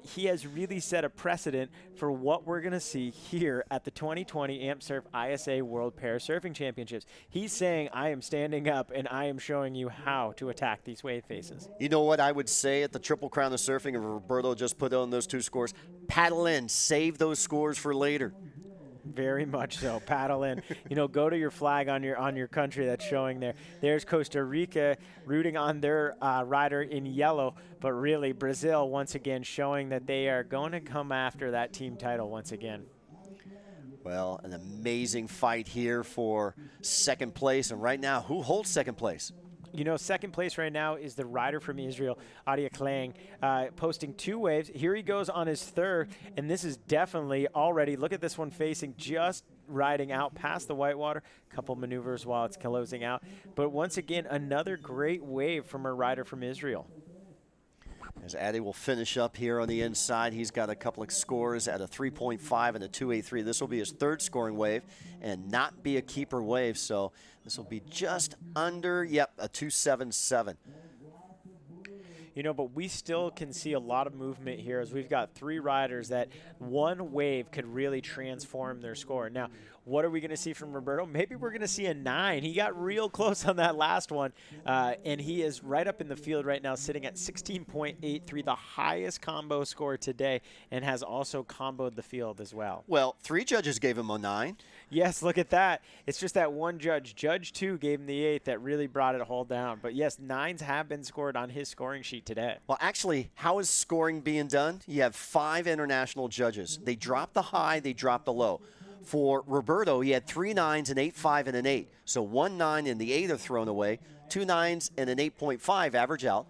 he has really set a precedent for what we're going to see here at the 2020 AmpSurf ISA World Pair Surfing Championships. He's saying, I am standing up and I am showing you how to attack these wave faces. You know what I would say at the Triple Crown of Surfing if Roberto just put on those 2 scores? Paddle in. Save those scores for later. Very much so. Paddle in. You know, go to your flag on your country that's showing there. There's Costa Rica rooting on their rider in yellow, but really Brazil once again showing that they are going to come after that team title once again. Well, an amazing fight here for second place. And right now, who holds second place? You know, second place right now is the rider from Israel, Adia Klang, posting 2 waves. Here he goes on his 3rd, and this is definitely already, look at this one facing, just riding out past the whitewater. Couple maneuvers while it's closing out. But once again, another great wave from a rider from Israel. As Addy will finish up here on the inside, he's got a couple of scores at a 3.5 and a 2.83. This will be his 3rd scoring wave and not be a keeper wave, so this will be just under, yep, a 2.77. You know, but we still can see a lot of movement here as we've got 3 riders that one wave could really transform their score. Now, what are we going to see from Roberto? Maybe we're going to see a 9. He got real close on that last one, and he is right up in the field right now, sitting at 16.83, the highest combo score today, and has also comboed the field as well. Well, 3 judges gave him a 9. Yes, look at that. It's just that one judge, Judge 2, gave him the 8 that really brought it all down. But yes, 9s have been scored on his scoring sheet today. Well, actually, how is scoring being done? You have 5 international judges. They drop the high, they drop the low. For Roberto, he had 3 9s, an 8.5, and an 8. So 1 9 and the 8 are thrown away. 2 9s and an 8.5 average out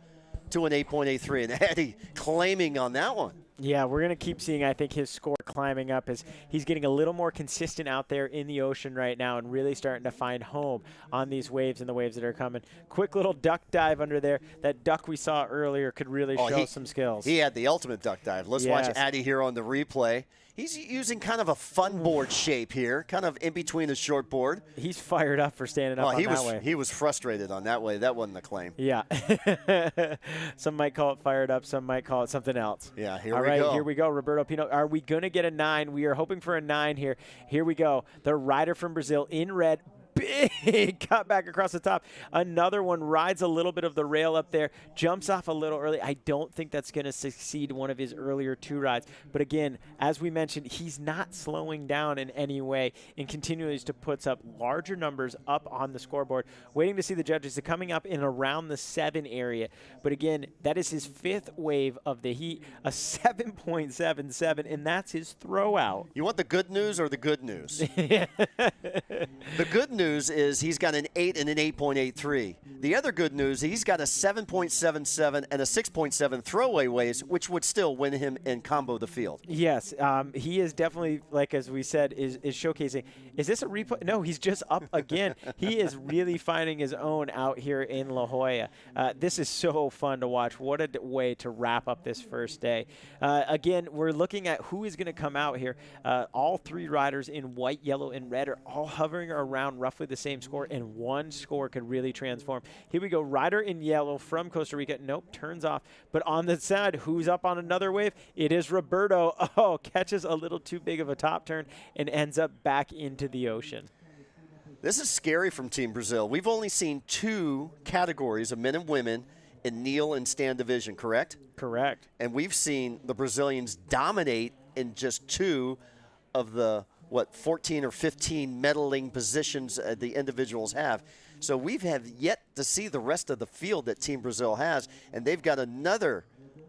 to an 8.83. And Eddie claiming on that one. Yeah, we're going to keep seeing, I think, his score climbing up as he's getting a little more consistent out there in the ocean right now and really starting to find home on these waves and the waves that are coming. Quick little duck dive under there. That duck we saw earlier could really show some skills. He had the ultimate duck dive. Let's watch Addy here on the replay. He's using kind of a fun board shape here, kind of in between the short board. He's fired up for standing up on that wave. He was frustrated on that wave. That wasn't a claim. Yeah. Some might call it fired up. Some might call it something else. Yeah, here All we right, go. Here we go. Roberto Pino, are we going to get a 9? We are hoping for a 9 here. Here we go. The rider from Brazil in red. Big cut back across the top. Another one rides a little bit of the rail up there, jumps off a little early. I don't think that's going to succeed one of his earlier 2 rides. But again, as we mentioned, he's not slowing down in any way and continues to put up larger numbers up on the scoreboard. Waiting to see the judges. They're coming up in around the 7 area. But again, that is his 5th wave of the heat, a 7.77, and that's his throwout. You want the good news or the good news? The good news is he's got an 8 and an 8.83. The other good news, he's got a 7.77 and a 6.7 throwaway waves, which would still win him in combo the field. Yes, he is definitely, like as we said, is showcasing. Is this a replay? No, he's just up again. He is really finding his own out here in La Jolla. This is so fun to watch. What a way to wrap up this first day. Again, we're looking at who is going to come out here. All 3 riders in white, yellow, and red are all hovering around roughly the same score, and one score could really transform. Here we go. Rider in yellow from Costa Rica. Nope, turns off. But on the side, who's up on another wave? It is Roberto. Oh, catches a little too big of a top turn and ends up back into the ocean. This is scary from Team Brazil. We've only seen 2 categories of men and women in kneel and stand division, correct? Correct. And we've seen the Brazilians dominate in just 2 of the 14 or 15 medaling positions the individuals have. So we've yet to see the rest of the field that Team Brazil has, and they've got another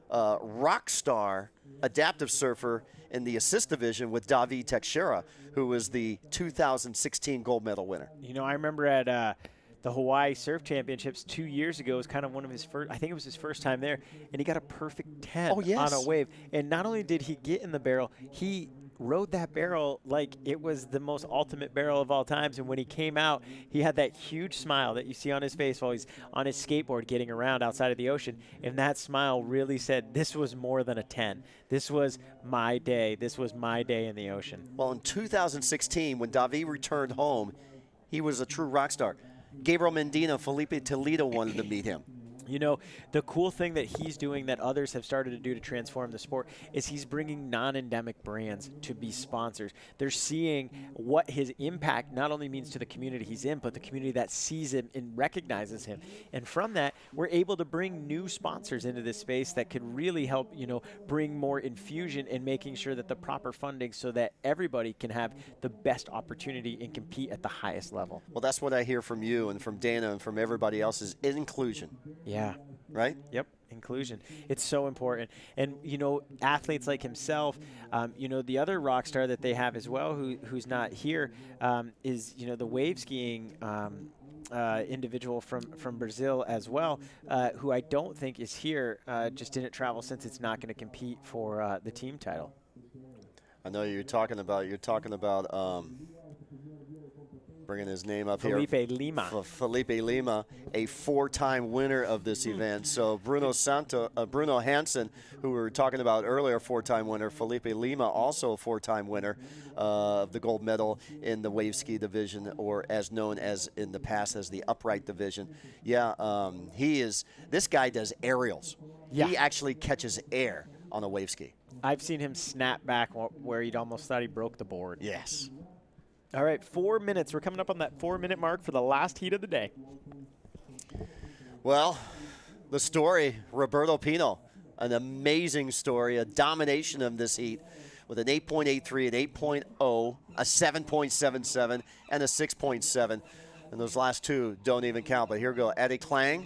rock star adaptive surfer in the assist division with Davi Teixeira, who was the 2016 gold medal winner. You know, I remember at the Hawaii Surf Championships 2 years ago. It was kind of one of his first, I think it was his first time there, and he got a perfect 10 on a wave. And not only did he get in the barrel, he rode that barrel like it was the most ultimate barrel of all times. And when he came out, he had that huge smile that you see on his face while he's on his skateboard getting around outside of the ocean. And that smile really said, this was more than a 10. This was my day. This was my day in the ocean. Well, in 2016, when David returned home, he was a true rock star. Gabriel Medina, Felipe Toledo wanted to meet him. You know, the cool thing that he's doing that others have started to do to transform the sport is he's bringing non-endemic brands to be sponsors. They're seeing what his impact not only means to the community he's in, but the community that sees him and recognizes him. And from that, we're able to bring new sponsors into this space that could really help, you know, bring more infusion and making sure that the proper funding so that everybody can have the best opportunity and compete at the highest level. Well, that's what I hear from you and from Dana and from everybody else is inclusion. Yeah. Right? Yep. Inclusion. It's so important. And, you know, athletes like himself, you know, the other rock star that they have as well who's not here is, you know, the wave skiing individual from Brazil as well, who I don't think is here, just didn't travel since it's not going to compete for the team title. I know you're talking about bringing his name up Felipe here. Lima. Felipe Lima, a 4-time winner of this event. So Bruno Hansen, who we were talking about earlier, 4-time winner. Felipe Lima, also a 4-time winner of the gold medal in the wave ski division, or as known as in the past as the upright division. Yeah, this guy does aerials. Yeah. He actually catches air on a wave ski. I've seen him snap back where you'd almost thought he broke the board. Yes. All right, 4 minutes. We're coming up on that 4-minute mark for the last heat of the day. Well, the story, Roberto Pino, an amazing story, a domination of this heat with an 8.83, an 8.0, a 7.77, and a 6.7. And those last two don't even count. But here we go. Eddie Klang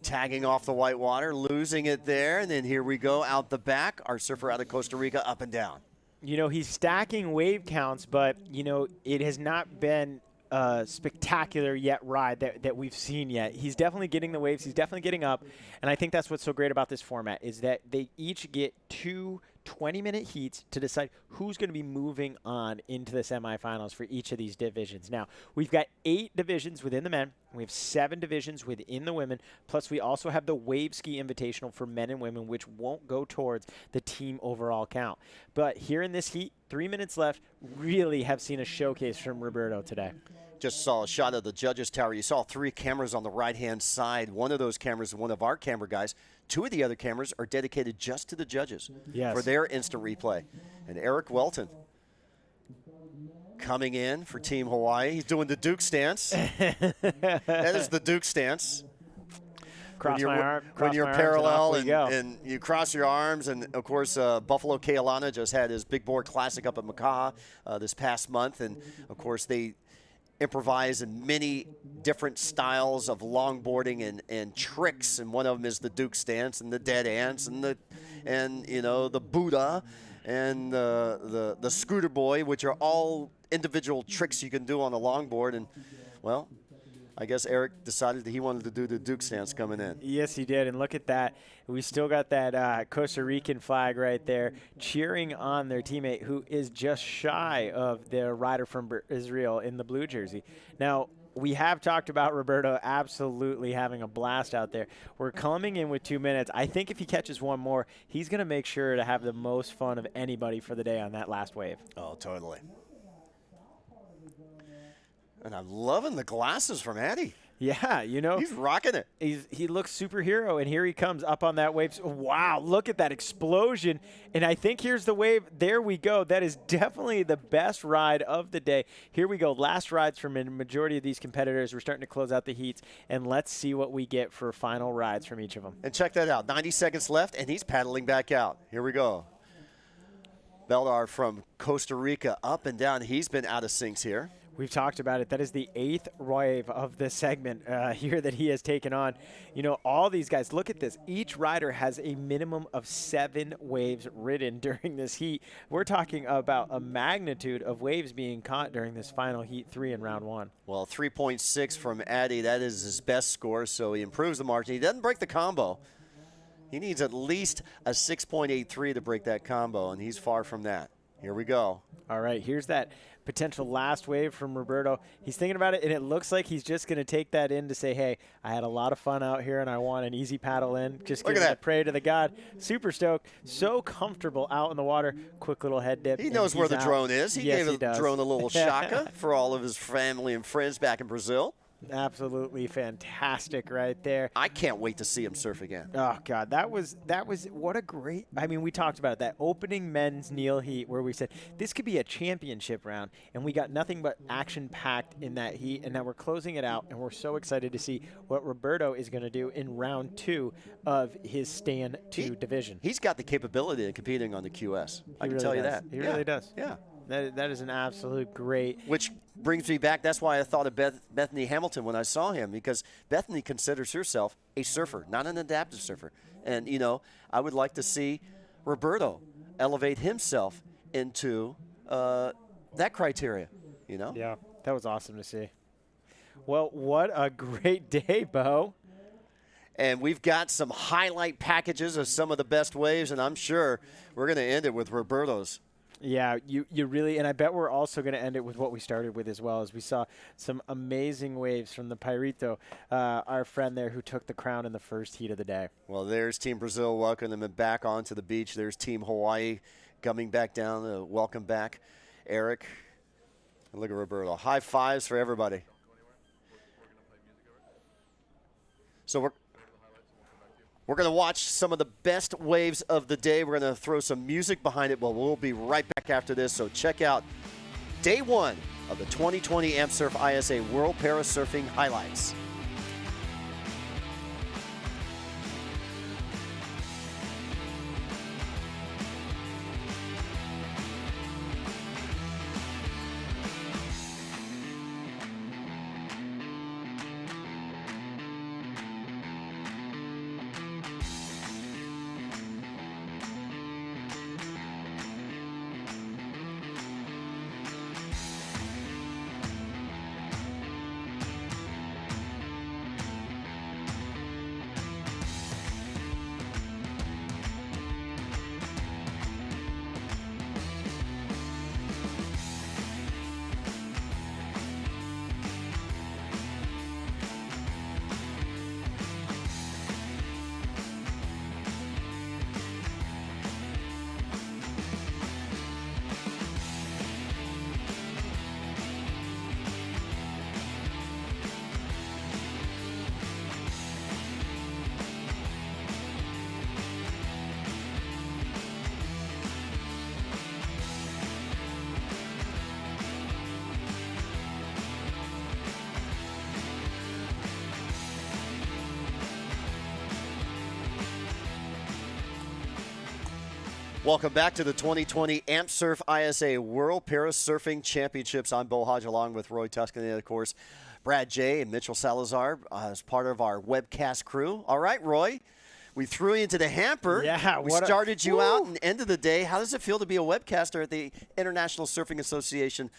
tagging off the white water, losing it there. And then here we go out the back. Our surfer out of Costa Rica, up and down. You know, he's stacking wave counts, but, you know, it has not been a spectacular yet ride that we've seen yet. He's definitely getting the waves. He's definitely getting up. And I think that's what's so great about this format is that they each get 2 20-minute heats to decide who's going to be moving on into the semifinals for each of these divisions. Now, we've got 8 divisions within the men. We have 7 divisions within the women. Plus, we also have the Wave Ski Invitational for men and women, which won't go towards the team overall count. But here in this heat, 3 minutes left, really have seen a showcase from Roberto today. Just saw a shot of the judges' tower. You saw 3 cameras on the right-hand side. One of those cameras is one of our camera guys. 2 of the other cameras are dedicated just to the judges for their instant replay. And Eric Welton coming in for Team Hawaii. He's doing the Duke stance. That is the Duke stance. Cross when you're my parallel arms and you cross your arms. And, of course, Buffalo Kealana just had his Big Board Classic up at Makaha this past month. And, of course, they improvise in many different styles of longboarding and tricks, and one of them is the Duke stance and the dead ants and you know, the Buddha and the scooter boy, which are all individual tricks you can do on a longboard. And well, I guess Eric decided that he wanted to do the Duke stance coming in. Yes, he did. And look at that. We still got that Costa Rican flag right there cheering on their teammate who is just shy of the rider from Israel in the blue jersey. Now, we have talked about Roberto absolutely having a blast out there. We're coming in with 2 minutes. I think if he catches one more, he's going to make sure to have the most fun of anybody for the day on that last wave. Oh, totally. And I'm loving the glasses from Eddie. Yeah, you know. He's rocking it. He looks superhero, and here he comes up on that wave. Wow, look at that explosion. And I think here's the wave. There we go. That is definitely the best ride of the day. Here we go. Last rides from a majority of these competitors. We're starting to close out the heats, and let's see what we get for final rides from each of them. And check that out. 90 seconds left, and he's paddling back out. Here we go. Beldar from Costa Rica up and down. He's been out of syncs here. We've talked about it. That is the 8th wave of this segment here that he has taken on. You know, all these guys, look at this. Each rider has a minimum of 7 waves ridden during this heat. We're talking about a magnitude of waves being caught during this final heat 3 in round 1. Well, 3.6 from Addy. That is his best score, so he improves the margin. He doesn't break the combo. He needs at least a 6.83 to break that combo, and he's far from that. Here we go. All right, here's that potential last wave from Roberto. He's thinking about it, and it looks like he's just going to take that in to say, hey, I had a lot of fun out here, and I want an easy paddle in. Just Look giving at that pray to the God. Super stoked. So comfortable out in the water. Quick little head dip. He knows where the out. drone is. He Yes, gave the does. drone a little shaka for all of his family and friends back in Brazil. Absolutely fantastic right there. I can't wait to see him surf again. Oh, God, that was what a great – I mean, we talked about it, that opening men's kneel heat where we said this could be a championship round, and we got nothing but action-packed in that heat, and now we're closing it out, and we're so excited to see what Roberto is going to do in round 2 of his Stand 2 division. He's got the capability of competing on the QS. I can really tell you does. that. He really does. Yeah. That is an absolute great. Which brings me back. That's why I thought of Bethany Hamilton when I saw him, because Bethany considers herself a surfer, not an adaptive surfer. And, you know, I would like to see Roberto elevate himself into that criteria, you know? Yeah, that was awesome to see. Well, what a great day, Bo. And we've got some highlight packages of some of the best waves, and I'm sure we're going to end it with Roberto's. Yeah, you really, and I bet we're also going to end it with what we started with as well, as we saw some amazing waves from the Pirito, our friend there who took the crown in the first heat of the day. Well, there's Team Brazil welcoming them back onto the beach. There's Team Hawaii coming back down. Welcome back, Eric. And look at Roberto. High fives for everybody. So we're going to watch some of the best waves of the day. We're going to throw some music behind it, but we'll be right back after this. So check out day 1 of the 2020 Amp Surf ISA World Para Surfing highlights. Welcome back to the 2020 Amp Surf ISA World Para Surfing Championships. I'm Bo Hodge along with Roy Tuscany and, of course, Brad J. and Mitchell Salazar as part of our webcast crew. All right, Roy, we threw you into the hamper. Yeah, we started you out, and end of the day, how does it feel to be a webcaster at the International Surfing Association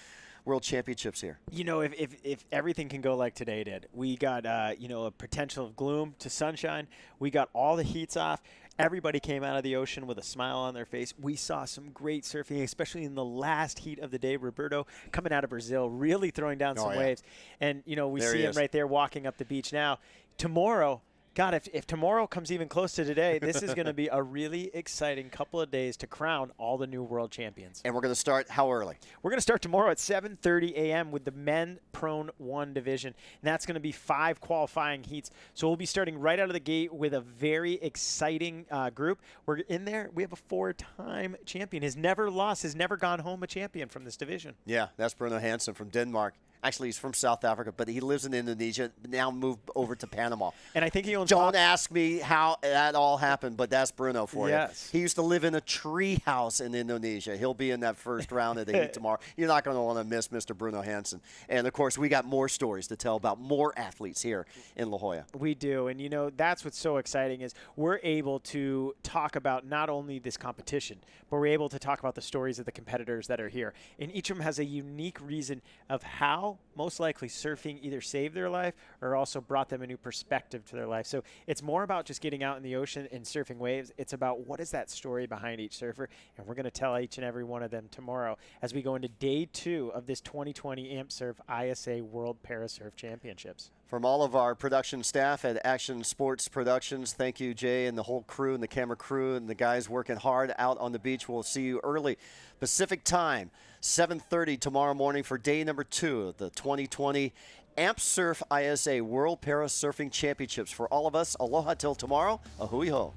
World Championships here? You know, if everything can go like today did, we got, you know, a potential of gloom to sunshine. We got all the heats off. Everybody came out of the ocean with a smile on their face. We saw some great surfing, especially in the last heat of the day. Roberto coming out of Brazil, really throwing down some waves. And, you know, we see him right there walking up the beach now. Tomorrow, God, if tomorrow comes even close to today, this is going to be a really exciting couple of days to crown all the new world champions. And we're going to start how early? We're going to start tomorrow at 7:30 a.m. with the Men Prone 1 division. And that's going to be 5 qualifying heats. So we'll be starting right out of the gate with a very exciting group. We're in there. We have a 4-time champion. Has never lost, has never gone home a champion from this division. Yeah, that's Bruno Hansen from Denmark. Actually, he's from South Africa, but he lives in Indonesia, now moved over to Panama. And I think he owns... Don't ask me how that all happened, but that's Bruno for you. Yes. He used to live in a tree house in Indonesia. He'll be in that first round of the heat tomorrow. You're not going to want to miss Mr. Bruno Hansen. And, of course, we got more stories to tell about more athletes here in La Jolla. We do. And, you know, that's what's so exciting is we're able to talk about not only this competition, but we're able to talk about the stories of the competitors that are here. And each of them has a unique reason of how now, most likely surfing either saved their life or also brought them a new perspective to their life. So it's more about just getting out in the ocean and surfing waves. It's about what is that story behind each surfer, and we're going to tell each and every one of them tomorrow as we go into day 2 of this 2020 Amp Surf ISA World Parasurf Championships. From all of our production staff at Action Sports Productions, thank you, Jay, and the whole crew and the camera crew and the guys working hard out on the beach. We'll see you early Pacific time, 7:30 tomorrow morning for day number 2 of the 2020 Amp Surf ISA World Parasurfing Championships. For all of us, aloha till tomorrow. A hui ho.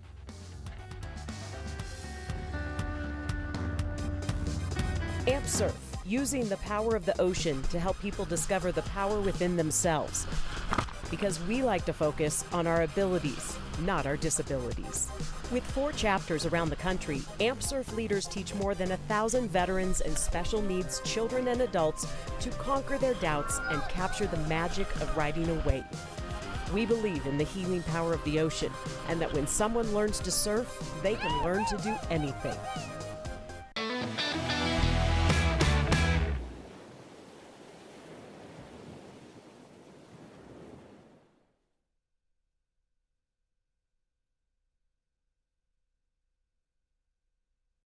Amp Surf, using the power of the ocean to help people discover the power within themselves. Because we like to focus on our abilities, not our disabilities. With 4 chapters around the country, Amp Surf leaders teach more than 1,000 veterans and special needs children and adults to conquer their doubts and capture the magic of riding a wave. We believe in the healing power of the ocean, and that when someone learns to surf, they can learn to do anything.